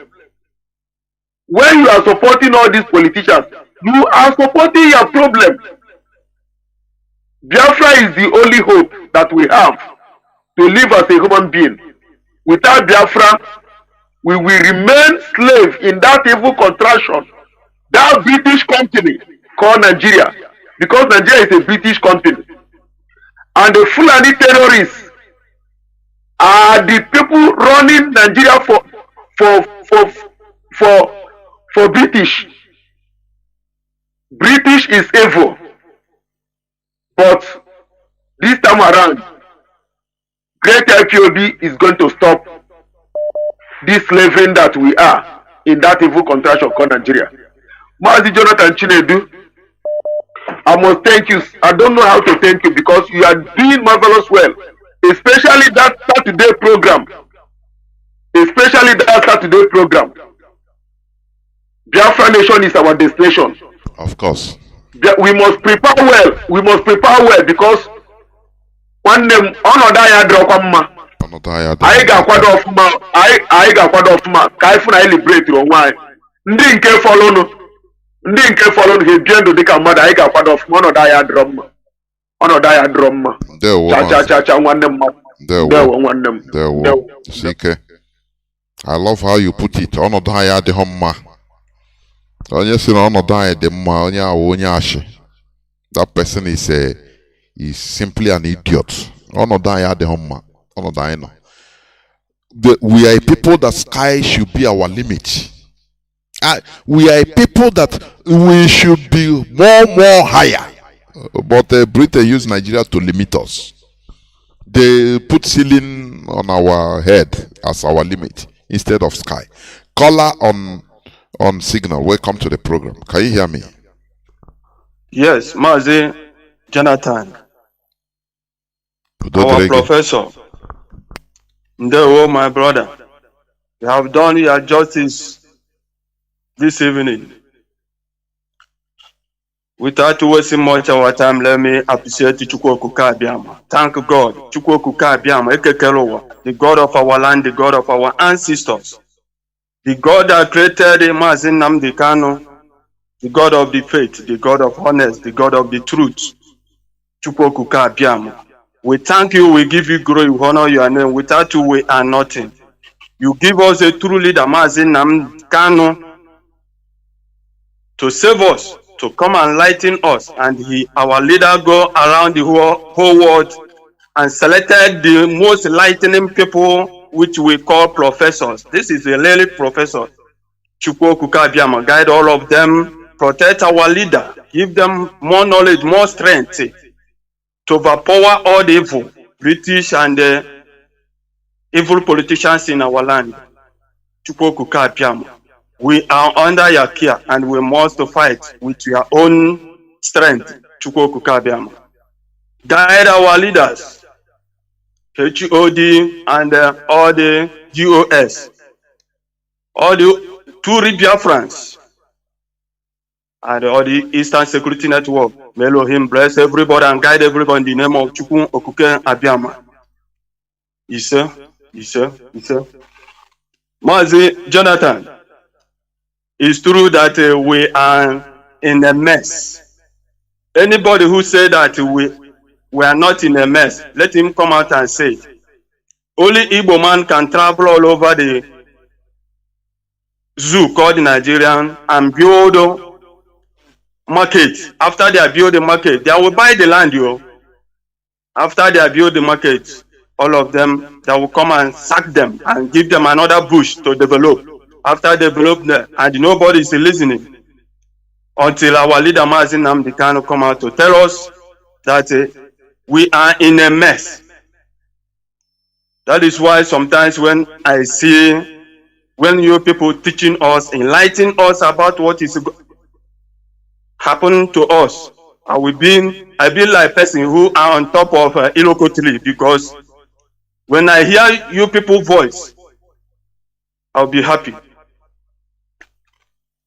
When you are supporting all these politicians, you are supporting your problem. Biafra is the only hope that we have to live as a human being. Without Biafra, we will remain slave in that evil contraction, that British company called Nigeria, because Nigeria is a British company. And the Fulani terrorists are the people running Nigeria for British. British is evil. But this time around, great IPOB is going to stop this slavery that we are in that evil contraction called Nigeria. Mazi Jonathan Chinedu, I must thank you. I don't know how to thank you because you are doing marvelous well. Especially that Saturday program. Especially that Saturday program. Biafra Nation is our destination. Of course. We must prepare well. We must prepare well because one name ọnọdụ anyị adịrọkwa mma. Anyị ga-akwado ọfụma. Anyị ga-akwado ọfụma ka anyị fụ na anyị liberate onwe anyị. Ndị nke fọlọnụ ga-ebie ndụ dịka mmadụ. Anyị ga-akwado ọfụma. Ọnọdụ anyị adịrọ mma. Ọnọdụ anyị adịrọ mma. Cha nwanne m mmadụ. Ndewo nwanne m. Ndewo. Sike. I love how you put it. Ọnọdụ anyị adịghị mma. Onye si na ọnọdụ anyị dị mma, onye awụ onye ashị. That person is simply an idiot. Ọnọdụ anyị adịghị mma. Ọnọdụ anyị nọ. We are a people that sky should be our limit. We are a people that we should be more higher. But Britain use Nigeria to limit us. They put ceiling on our head as our limit instead of sky. Caller on signal. Welcome to the program. Can you hear me? Yes, Mazi Jonathan. Our professor. Ndewo, my brother. You have done your justice this evening. Without wasting much of our time, let me appreciate Chukwu Abiyama. Thank God. Chukwu Abiyama, Ekekelowa, the God of our land, the God of our ancestors. The God that created Mazi Nnamdi Kanu, the God of the faith, the God of honesty, the God of the truth. Chukwuokuka Abiam. We thank you, we give you glory, we honor your name. Without you, we are nothing. You give us a true leader, Mazi Nnamdi Kanu, to save us, to come and lighten us. And our leader, go around the whole world and selected the most lightning people, which we call professors. This is a really professor. Chukwuokuka Abiam, guide all of them, protect our leader, give them more knowledge, more strength to overpower all the evil, British and evil politicians in our land. Chukwuokuka Abiam, we are under your care and we must fight with your own strength. Chukwuokuka Abiam, guide our leaders, HOD and all the GOS, all the two Biafrans, and all the Eastern Security Network. May Elohim bless everybody and guide everybody in the name of Chukwuokuka Abiam. Yes, sir. Yes, sir. Yes, sir. Mazi Jonathan, it's true that we are in a mess. Anybody who say that we are not in a mess, let him come out and say it. Only Igbo man can travel all over the zoo called Nigerian and build market. After they build the market, they will buy the land, yo. After they build the market, all of them, they will come and sack them and give them another bush to develop. After develop them, and nobody is listening until our leader Mazi Nnamdi Kanu come out to tell us that we are in a mess. That is why sometimes when I see, when you people teaching us, enlightening us about what is happening to us, I be like a person who are on top of Iloko tree, because when I hear you people voice, I'll be happy.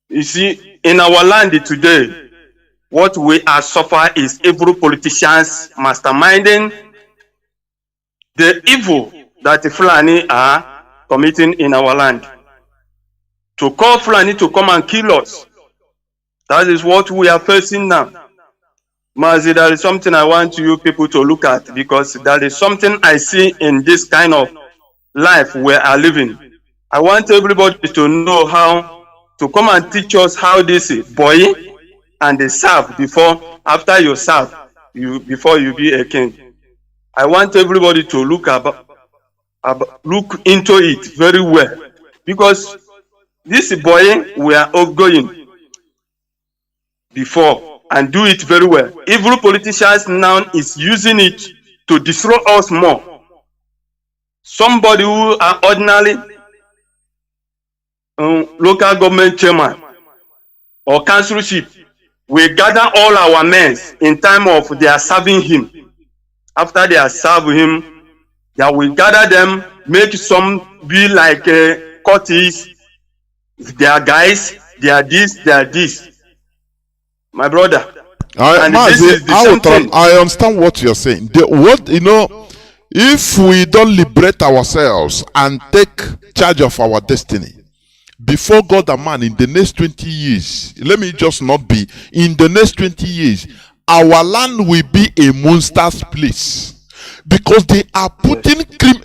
You see, in our land today, what we are suffering is evil politicians masterminding the evil that the Fulani are committing in our land. To call Fulani to come and kill us, that is what we are facing now. Mazi, there is something I want you people to look at, because there is something I see in this kind of life we are living. I want everybody to know how to come and teach us how this boy and they serve before, after you serve, before you be a king. I want everybody to look into it very well, because this boy we are all going before and do it very well. Evil politicians now is using it to destroy us more. Somebody who are ordinarily local government chairman or councilship will gather all our men in time of they are serving him. After they are serving him, they will gather them, make some be like Curtis. They are guys, they are this, they are this. My brother. I understand what you're saying. If we don't liberate ourselves and take charge of our destiny before God and man in the next 20 years, let me just not be, in the next 20 years, our land will be a monster's place. Because they are putting training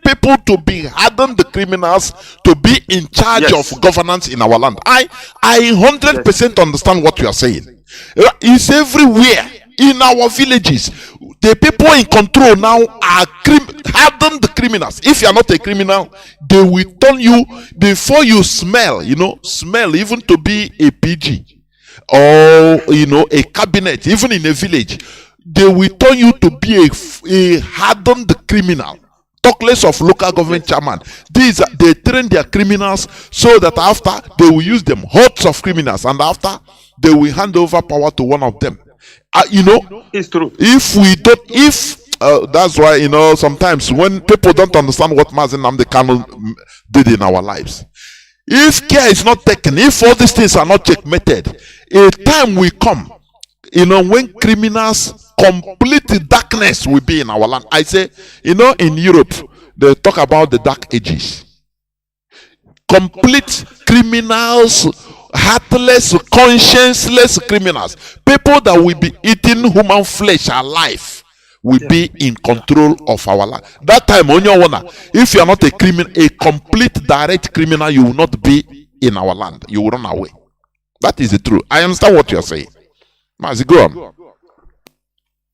people to be hardened the criminals to be in charge of governance in our land. I 100% understand what you are saying. It's everywhere in our villages. The people in control now are harden the criminals. If you are not a criminal, they will turn you before you smell even to be a PG or a cabinet, even in a village. They will turn you to be a hardened criminal. Talk less of local government chairman. They train their criminals so that after they will use them, hordes of criminals, and after they will hand over power to one of them. It's true. That's why sometimes when people don't understand what Mazi Nnamdi Kanu did in our lives, if care is not taken, if all these things are not checkmated, a time will come, when criminals, complete darkness will be in our land. I say, in Europe, they talk about the dark ages. Complete criminals heartless, conscienceless criminals, people that will be eating human flesh alive, will be in control of our land. That time, on your honor, if you are not a criminal, a complete direct criminal, you will not be in our land. You will run away. That is the truth. I understand what you are saying. Mazi, go on.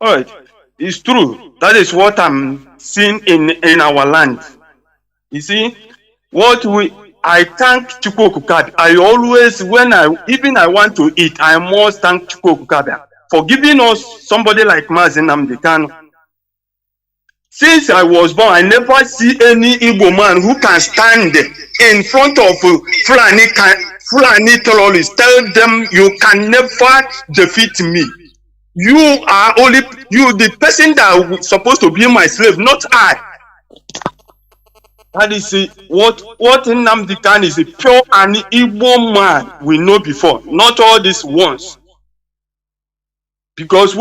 All right, it's true. That is what I'm seeing in our land. You see, I thank Chukwokukabia. I always, I want to eat, I must thank Chukwokukabia for giving us somebody like Mazi Nnamdi Kanu. Since I was born, I never see any Igbo man who can stand in front of Fulani terrorists, tell them you can never defeat me. You are only the person that was supposed to be my slave, not I. That is what Nnamdi Kanu is, a pure and Igbo man we know before, not all these ones. Because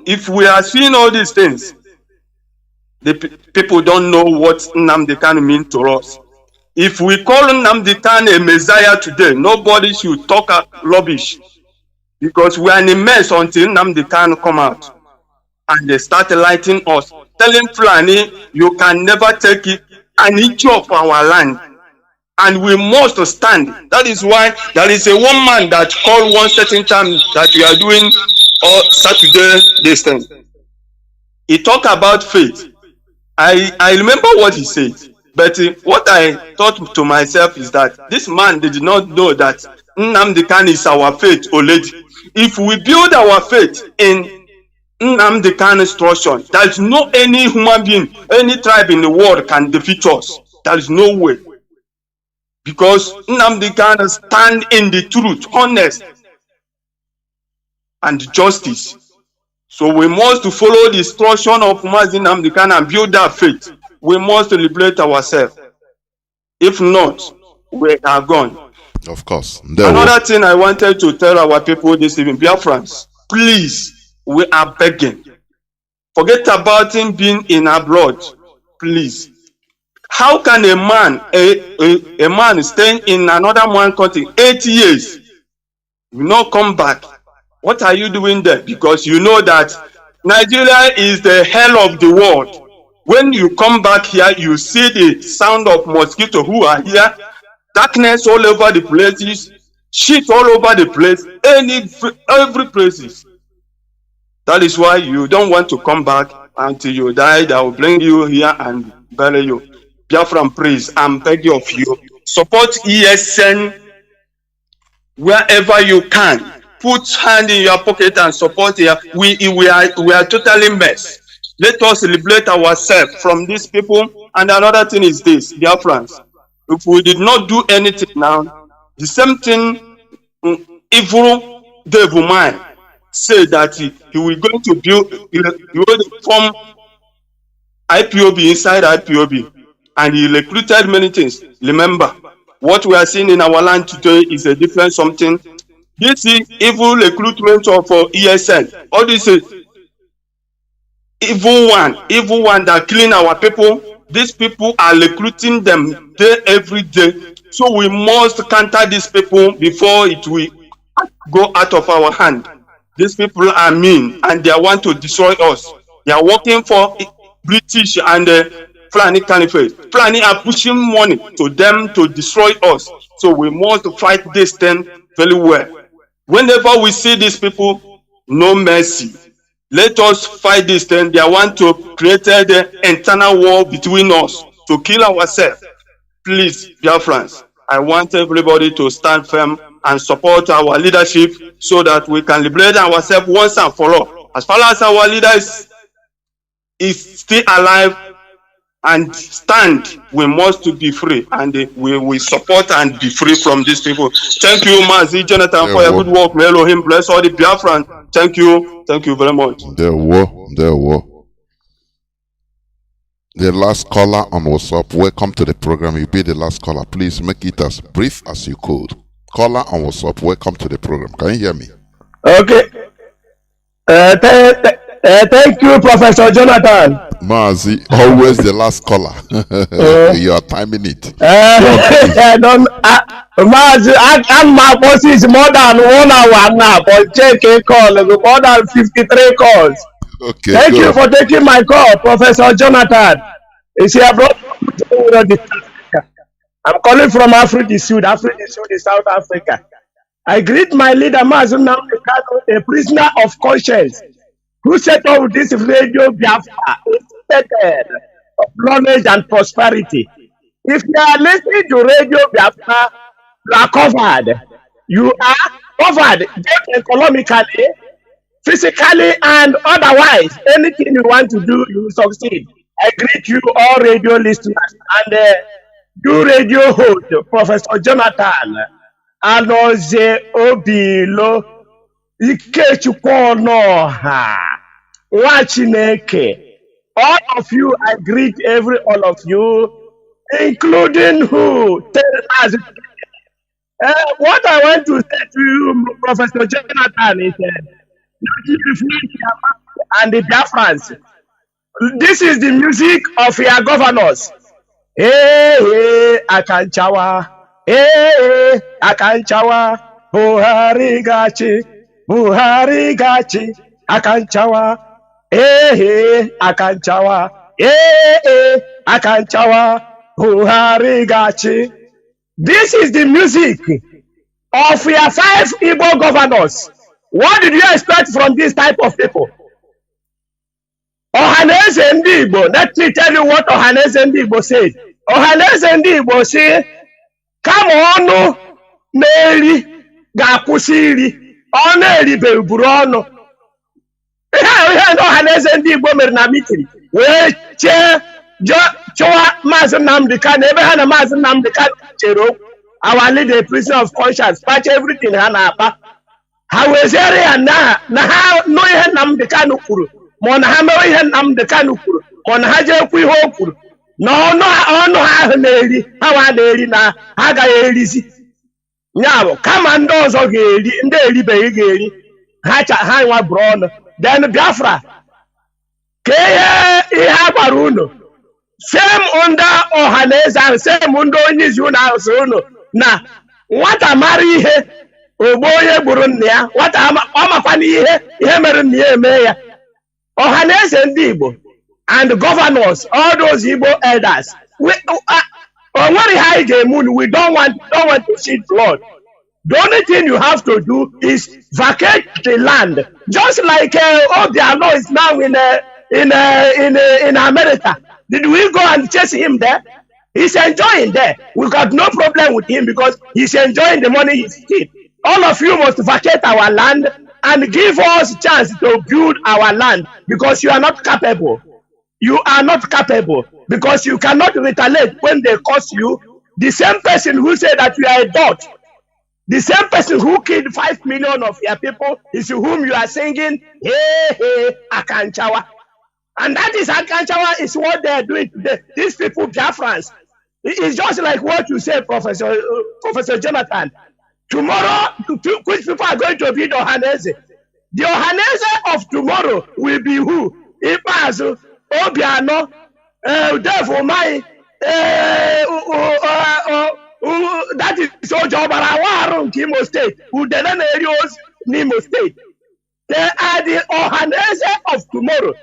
if we are seeing all these things, the people don't know what Nnamdi Kanu means to us. If we call Nnamdi Kanu a messiah today, nobody should talk rubbish. Because we are in a mess until Nnamdi Kanu come out. And they start lighting us, telling Fulani, you can never take an inch of our land. And we must stand. That is why there is a woman that called one certain time that we are doing Saturday this thing. He talked about faith. I remember what he said. But what I thought to myself is that this man did not know that Nnamdi Kanu is our faith already. If we build our faith in Nnamdi Kanu's instruction, there is no any human being, any tribe in the world can defeat us. There is no way. Because Nnamdi Kanu stand in the truth, honest, and justice. So we must follow the instruction of Mazi Nnamdi Kanu and build that faith. We must liberate ourselves. If not, we are gone. Of course. Another thing I wanted to tell our people this evening, Biafrans, please, we are begging. Forget about him being in abroad. Please. How can a man staying in another man's country 8 years will not come back? What are you doing there? Because you know that Nigeria is the hell of the world. When you come back here, you see the sound of mosquitoes who are here, darkness all over the places, shit all over the place, every places. That is why you don't want to come back until you die. That will bring you here and bury you. Biafran, please, I'm begging of you, support ESN wherever you can. Put hand in your pocket and support here. We are totally messed. Let us liberate ourselves from these people. And another thing is this, Biafrans. If we did not do anything now, the same thing evil devil man said that he will going to build, he will form IPOB inside IPOB, and he recruited many things. Remember, what we are seeing in our land today is a different something. This is evil recruitment of ESN. All this evil one that killing our people. These people are recruiting them every day. So we must counter these people before it will go out of our hand. These people are mean and they want to destroy us. They are working for British and Fulani Caliphate. Fulani are pushing money to them to destroy us. So we must fight this thing very well. Whenever we see these people, no mercy. Let us fight this thing. They want to create the internal war between us to kill ourselves. Please, Biafrans, I want everybody to stand firm and support our leadership so that we can liberate ourselves once and for all. As far as our leader is still alive and stand, we must be free, and we will support and be free from these people. Thank you, Mazi, Jonathan, for your good work. May Elohim bless all the Biafrans. Thank you very much. There were. The last caller on WhatsApp, welcome to the program. You be the last caller. Please make it as brief as you could. Caller on WhatsApp, welcome to the program. Can you hear me? Okay. Thank you, Professor Jonathan. Mazi, always the last caller. You are timing it. I don't. Mazi, and my boss is more than 1 hour now, but check a call. More than 53 calls. Okay, Thank you for taking my call, Professor Jonathan. Is here, bro? I'm calling from Africa Sud, South Africa. I greet my leader, Mazi Nnamdi Kanu, a prisoner of conscience, who set up this radio Biafra, instead of knowledge and prosperity. If you are listening to Radio Biafra, you are covered. You are covered both economically, physically, and otherwise. Anything you want to do, you will succeed. I greet you, all radio listeners, and you radio host, Professor Jonathan Anoze Obilo Ikechukwonoha Wachineke. All of you, I greet all of you, including who? What I want to say to you, Professor Jonathan, is and the Biafrans. This is the music of your governors. Hey, hey, Akanchawa. Hey, hey, Akanchawa. Buhari gachi. Buhari gachi. Akanchawa. Hey, hey, Akanchawa. Hey, hey, Akanchawa. Buhari gachi. This is the music of your 5 Igbo governors. What did you expect from this type of people? Ohaneze Ndị Igbo, let me tell you what Ohaneze Ndị Igbo said. Ohaneze Ndị Igbo say, kama ọnụ na-eri ga-akwụsị iri, ọ na-eribe buru ọnụ. Ihe ndị Ohaneze Ndị Igbo mere na meeting, wee chọwa Mazi Nnamdi Kanu, ebe ha na Mazi Nnamdi Kanu chere okwu. Our leader, prisoner of conscience, patch everything ha na-akpa. Ha weziere ya na ha nụ ihe Nnamdi Kanu kwuru, ma na ha mewe ihe Nnamdi Kanu kwuru, ma na ha jee kwu ihe o kwuru, na ọnụ ha ahụ na-eri, ha wa na-eri na ha agaghị erizi. Ya bụ, kama ndị ọzọ ga-eri, ndị eribeghị ga-eri, ha nwa bụrụ ọnụ. Then Biafra, ka ihe a gwara unu, same under Ohaneze ahụ, same under onye isi unu ahụ so unu, na nwata mara ihe ogbo onye gburu nna ya, nwata ọ makwana ihe mere nna ya eme ya. Ohaneze Ndị Igbo and governors, all those Igbo elders, we don't want to see blood. The only thing you have to do is vacate the land, just like Obiano is now in America. Did we go and chase him there? He's enjoying there. We got no problem with him because he's enjoying the money he's getting. All of you must vacate our land and give us a chance to build our land, because you are not capable. You are not capable because you cannot retaliate when they curse you. The same person who said that you are a dot, the same person who killed 5 million of your people is whom you are singing, hey, hey, Akanchawa. And that is Akanchawa is what they are doing today. These people, Biafrans. It's just like what you said, Professor Jonathan. Tomorrow, which people are going to be the Ohaneze? The Ohaneze of tomorrow will be who? Ipazu, Obiano, Devil Mai, that is Ojobarawaru, Imo State, Udenen Erios, Nimo State. They are the Ohaneze of tomorrow.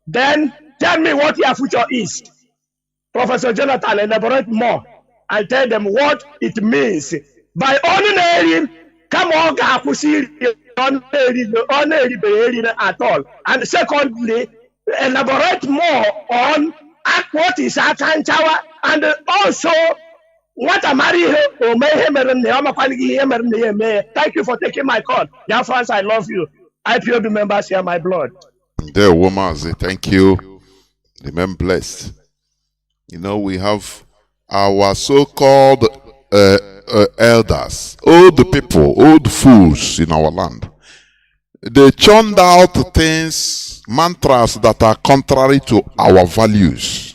Then tell me what your future is. Professor Jonathan, elaborate more and tell them what it means. By ordinary, come on, at all. And secondly, elaborate more on what is Akanchawa, and also what a Mari. Thank you for taking my call. Biafrans, I love you. IPOB members, share my blood. There, Mazi, thank you. Remain blessed. You know, we have our so-called elders, old people, old fools in our land. They churned out things, mantras that are contrary to our values.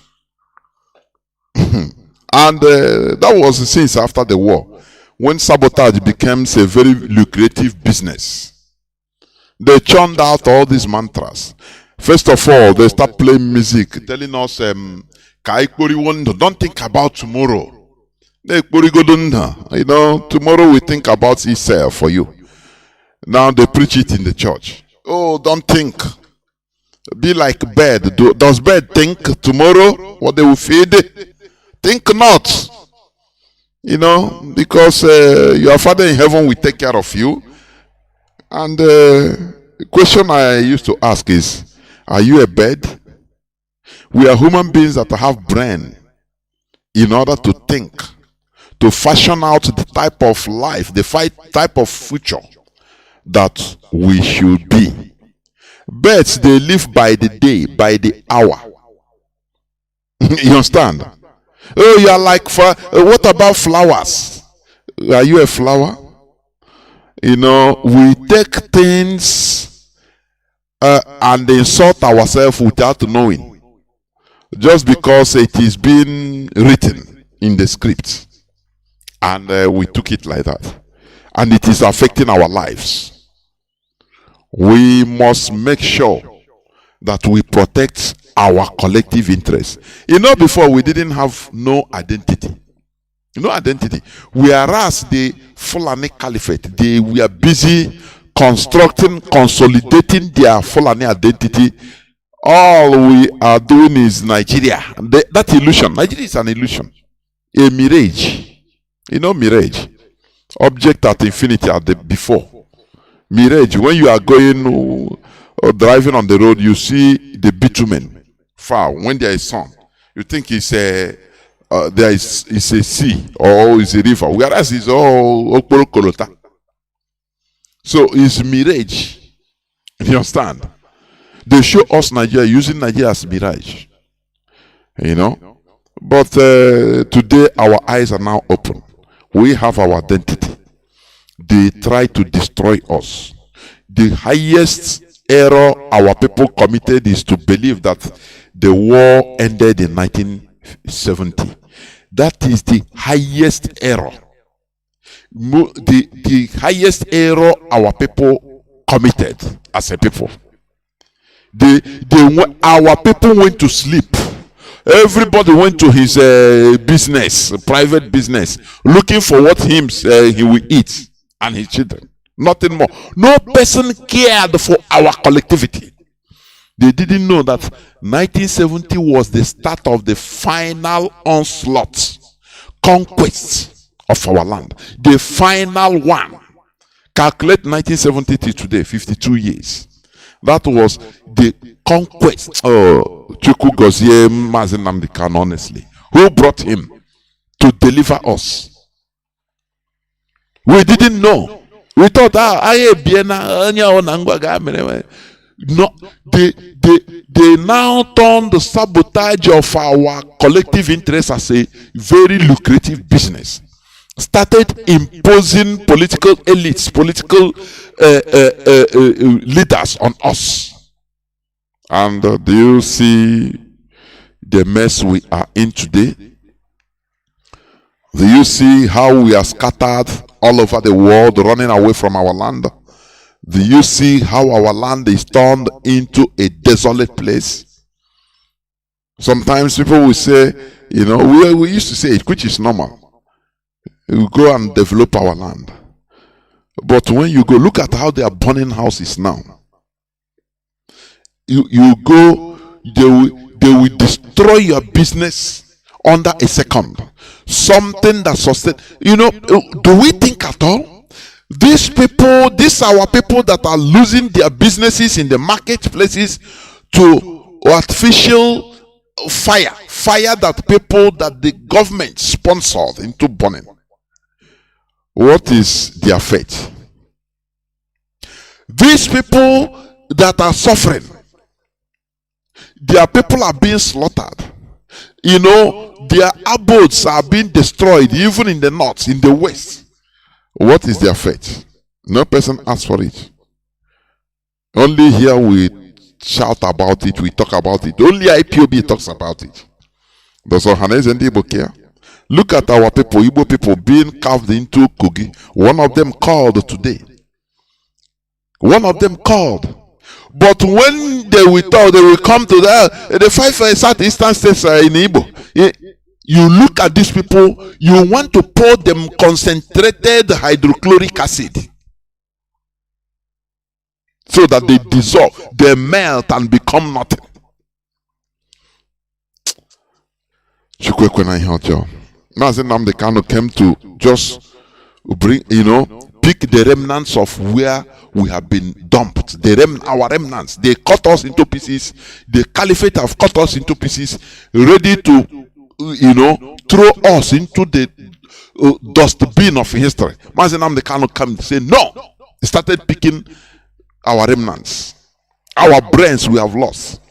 And that was since after the war, when sabotage becomes a very lucrative business. They churned out all these mantras. First of all, they start playing music, telling us, don't think about tomorrow. You know, tomorrow we think about itself for you. Now they preach it in the church. Oh, don't think. Be like bird. Does bird think tomorrow what they will feed? Think not. You know, because your Father in heaven will take care of you. And the question I used to ask is, are you a bird? We are human beings that have brain in order to think, to fashion out the type of life, the type of future that we should be. Birds, they live by the day, by the hour. You understand? Oh, you are like, what about flowers? Are you a flower? You know, we take things and insult ourselves without knowing. Just because it is being written in the script. And we took it like that. And it is affecting our lives. We must make sure that we protect our collective interests. You know, before we didn't have no identity. No identity. Whereas the Fulani Caliphate, they were busy constructing, consolidating their Fulani identity. All we are doing is Nigeria. That illusion. Nigeria is an illusion. A mirage. You know, mirage. Object at infinity at the before. Mirage. When you are going or driving on the road, you see the bitumen far. When there is sun, you think it's a it's a sea or it's a river. Whereas it's all Okporokolota. So it's mirage. You understand? They show us Nigeria using Nigeria as mirage. You know? But today our eyes are now open. We have our identity. They try to destroy us. The highest error our people committed is to believe that the war ended in 1970. That is the highest error. The highest error our people committed as a people. Our people went to sleep. Everybody went to his business, private business, looking for what he will eat and his children. Nothing more. No person cared for our collectivity. They didn't know that 1970 was the start of the final onslaught, conquest of our land. The final one. Calculate 1970 to today, 52 years. That was the conquest. Oh, Chukwu Gozie Mazi Nnamdi Kanu, honestly. Who brought him to deliver us? We didn't know. We thought, no, they now turn the sabotage of our collective interests as a very lucrative business. Started imposing political elites, political leaders on us. And do you see the mess we are in today? Do you see how we are scattered all over the world, running away from our land? Do you see how our land is turned into a desolate place? Sometimes people will say, you know, we used to say it, which is normal. We go and develop our land. But when you go, look at how they are burning houses now. You go, they will destroy your business under a second. Something that sustains. You know, do we think at all? These people, these are our people that are losing their businesses in the marketplaces to artificial fire that people that the government sponsored into burning. What is their fate? These people that are suffering, their people are being slaughtered. You know, their abodes are being destroyed, even in the north, in the west. What is their fate? No person asks for it. Only here we shout about it, we talk about it. Only IPOB talks about it. Does Ohanes and Igbo care? Look at our people, Igbo people being carved into Kogi. One of them called today. One of them called. But when they will talk, they will come to the five southeastern states in Igbo. You look at these people, you want to pour them concentrated hydrochloric acid so that they dissolve, they melt and become nothing. Mazi Nnamdi Kanu came to just bring, pick the remnants of where we have been dumped. Our remnants. They cut us into pieces. The caliphate have cut us into pieces, ready to, throw us into the dustbin of history. Mazi Nnamdi Kanu came and say, no. He started picking our remnants. Our brains we have lost.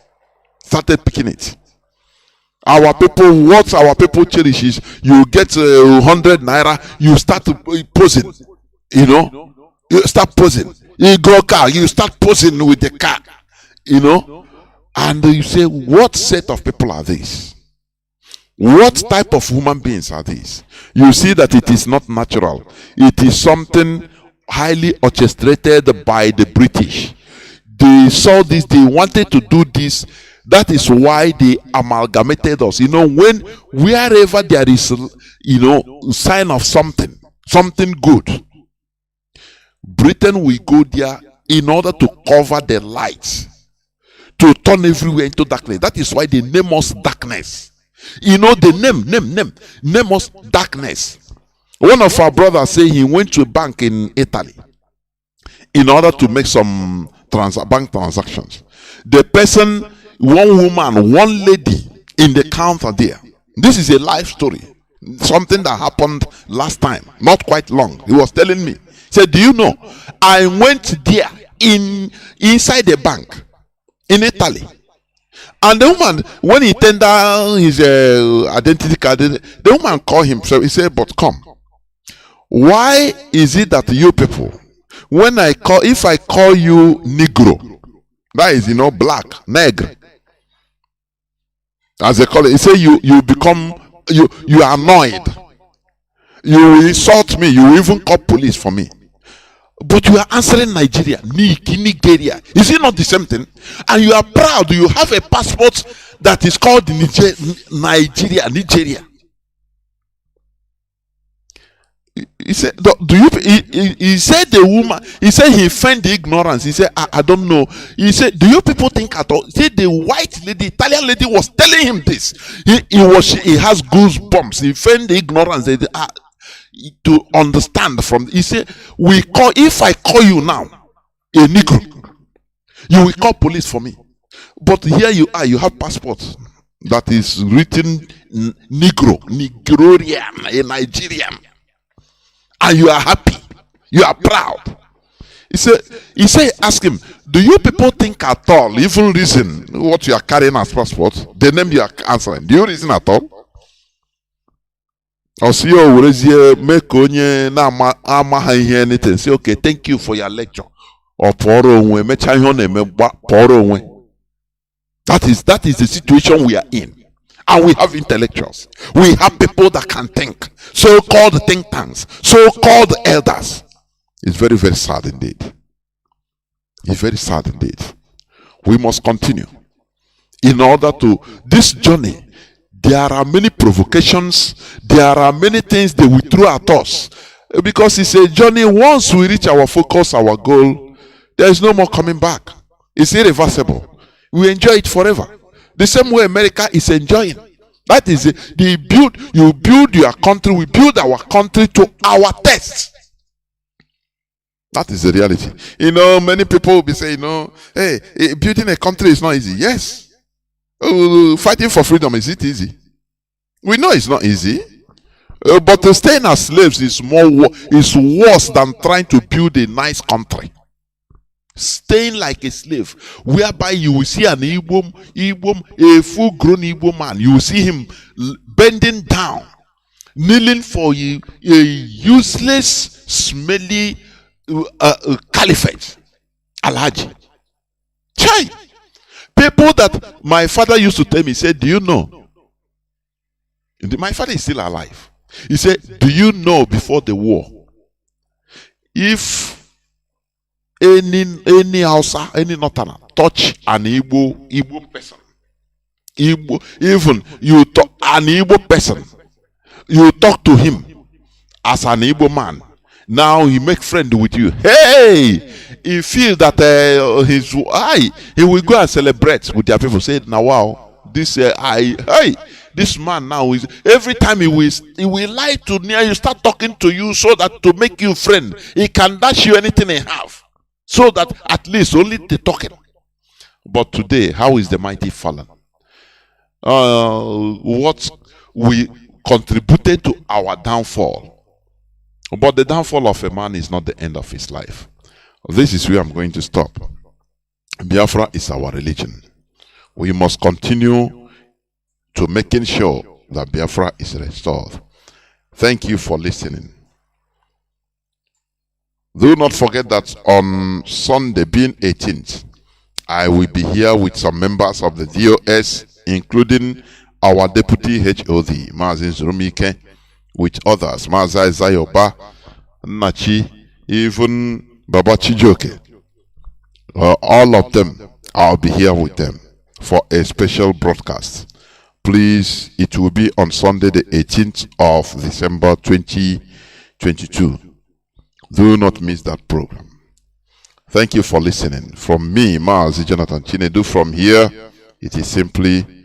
Started picking it. Our people, what our people cherishes, you get 100 naira, you start posing, you start posing. You go car, you start posing with the car, and you say, what set of people are these? What type of human beings are these? You see that it is not natural. It is something highly orchestrated by the British. They saw this, they wanted to do this. That is why they amalgamated us. When wherever there is, sign of something good, Britain will go there in order to cover the light, to turn everywhere into darkness. That is why they name us darkness. They name us darkness. One of our brothers say he went to a bank in Italy in order to make some bank transactions. The person, one woman, one lady in the counter there. This is a life story. Something that happened last time, not quite long. He was telling me. He said, do you know, I went there inside the bank in Italy. And the woman, when he tendered his identity card, the woman called him. So he said, but come. Why is it that you people, if I call you Negro, that is, black, negro, as they call it, he say you become, you are annoyed. You insult me. You even call police for me. But you are answering Nigeria. Nigeria. Is it not the same thing? And you are proud. You have a passport that is called Nigeria. He said, he said the woman, he said he feigned the ignorance. He said, I don't know. He said, do you people think at all? He said the white lady, Italian lady was telling him this. He has goosebumps. He feigned the ignorance to understand from. He said, if I call you now a Negro, you will call police for me. But here you are, you have passports that is written Negrorian, a Nigerian. And you are happy, you are proud. He said, ask him, do you people think at all, even reason what you are carrying as passport, the name you are answering, do you reason at all? Or see you make anything, say, okay, thank you for your lecture. Or that is the situation we are in. And we have intellectuals. We have people that can think. So-called think tanks. So-called elders. It's very, very sad indeed. It's very sad indeed. We must continue. In order to this journey, there are many provocations. There are many things they will throw at us. Because it's a journey. Once we reach our focus, our goal, there is no more coming back. It's irreversible. We enjoy it forever. The same way America is enjoying. That is it. You build your country, we build our country to our taste. That is the reality. Many people will be saying, hey, building a country is not easy. Yes. Fighting for freedom, is it easy? We know it's not easy. But staying as slaves is worse than trying to build a nice country. Staying like a slave, whereby you will see an a full-grown Igbo man, you will see him bending down, kneeling for a useless, smelly caliphate, Alhaji. Chai! People that my father used to tell me, he said, do you know? My father is still alive. He said, do you know before the war, if any Hausa, any Northerner touch an Igbo person, Igbo, even you talk an Igbo person, you talk to him as an Igbo man. Now he make friend with you. Hey, he feel that he will go and celebrate with their people. Say, now wow, this this man now is every time he will lie to near you, start talking to you so that to make you friend. He can dash you anything he have, so that at least only the talking. But today, how is the mighty fallen? What we contributed to our downfall. But the downfall of a man is not the end of his life. This is where I'm going to stop. Biafra is our religion. We must continue to making sure that Biafra is restored. Thank you for listening. Do not forget that on Sunday, being 18th, I will be here with some members of the DOS, including our deputy HOD, Mazi Zurumike, with others, Mazi Zayoba, Nachi, even Baba Chijoke. All of them, I'll be here with them for a special broadcast. Please, it will be on Sunday the 18th of December 2022. Do not miss that program. Thank you for listening. From me, Mazi Jonathan Chinedu, from here, it is simply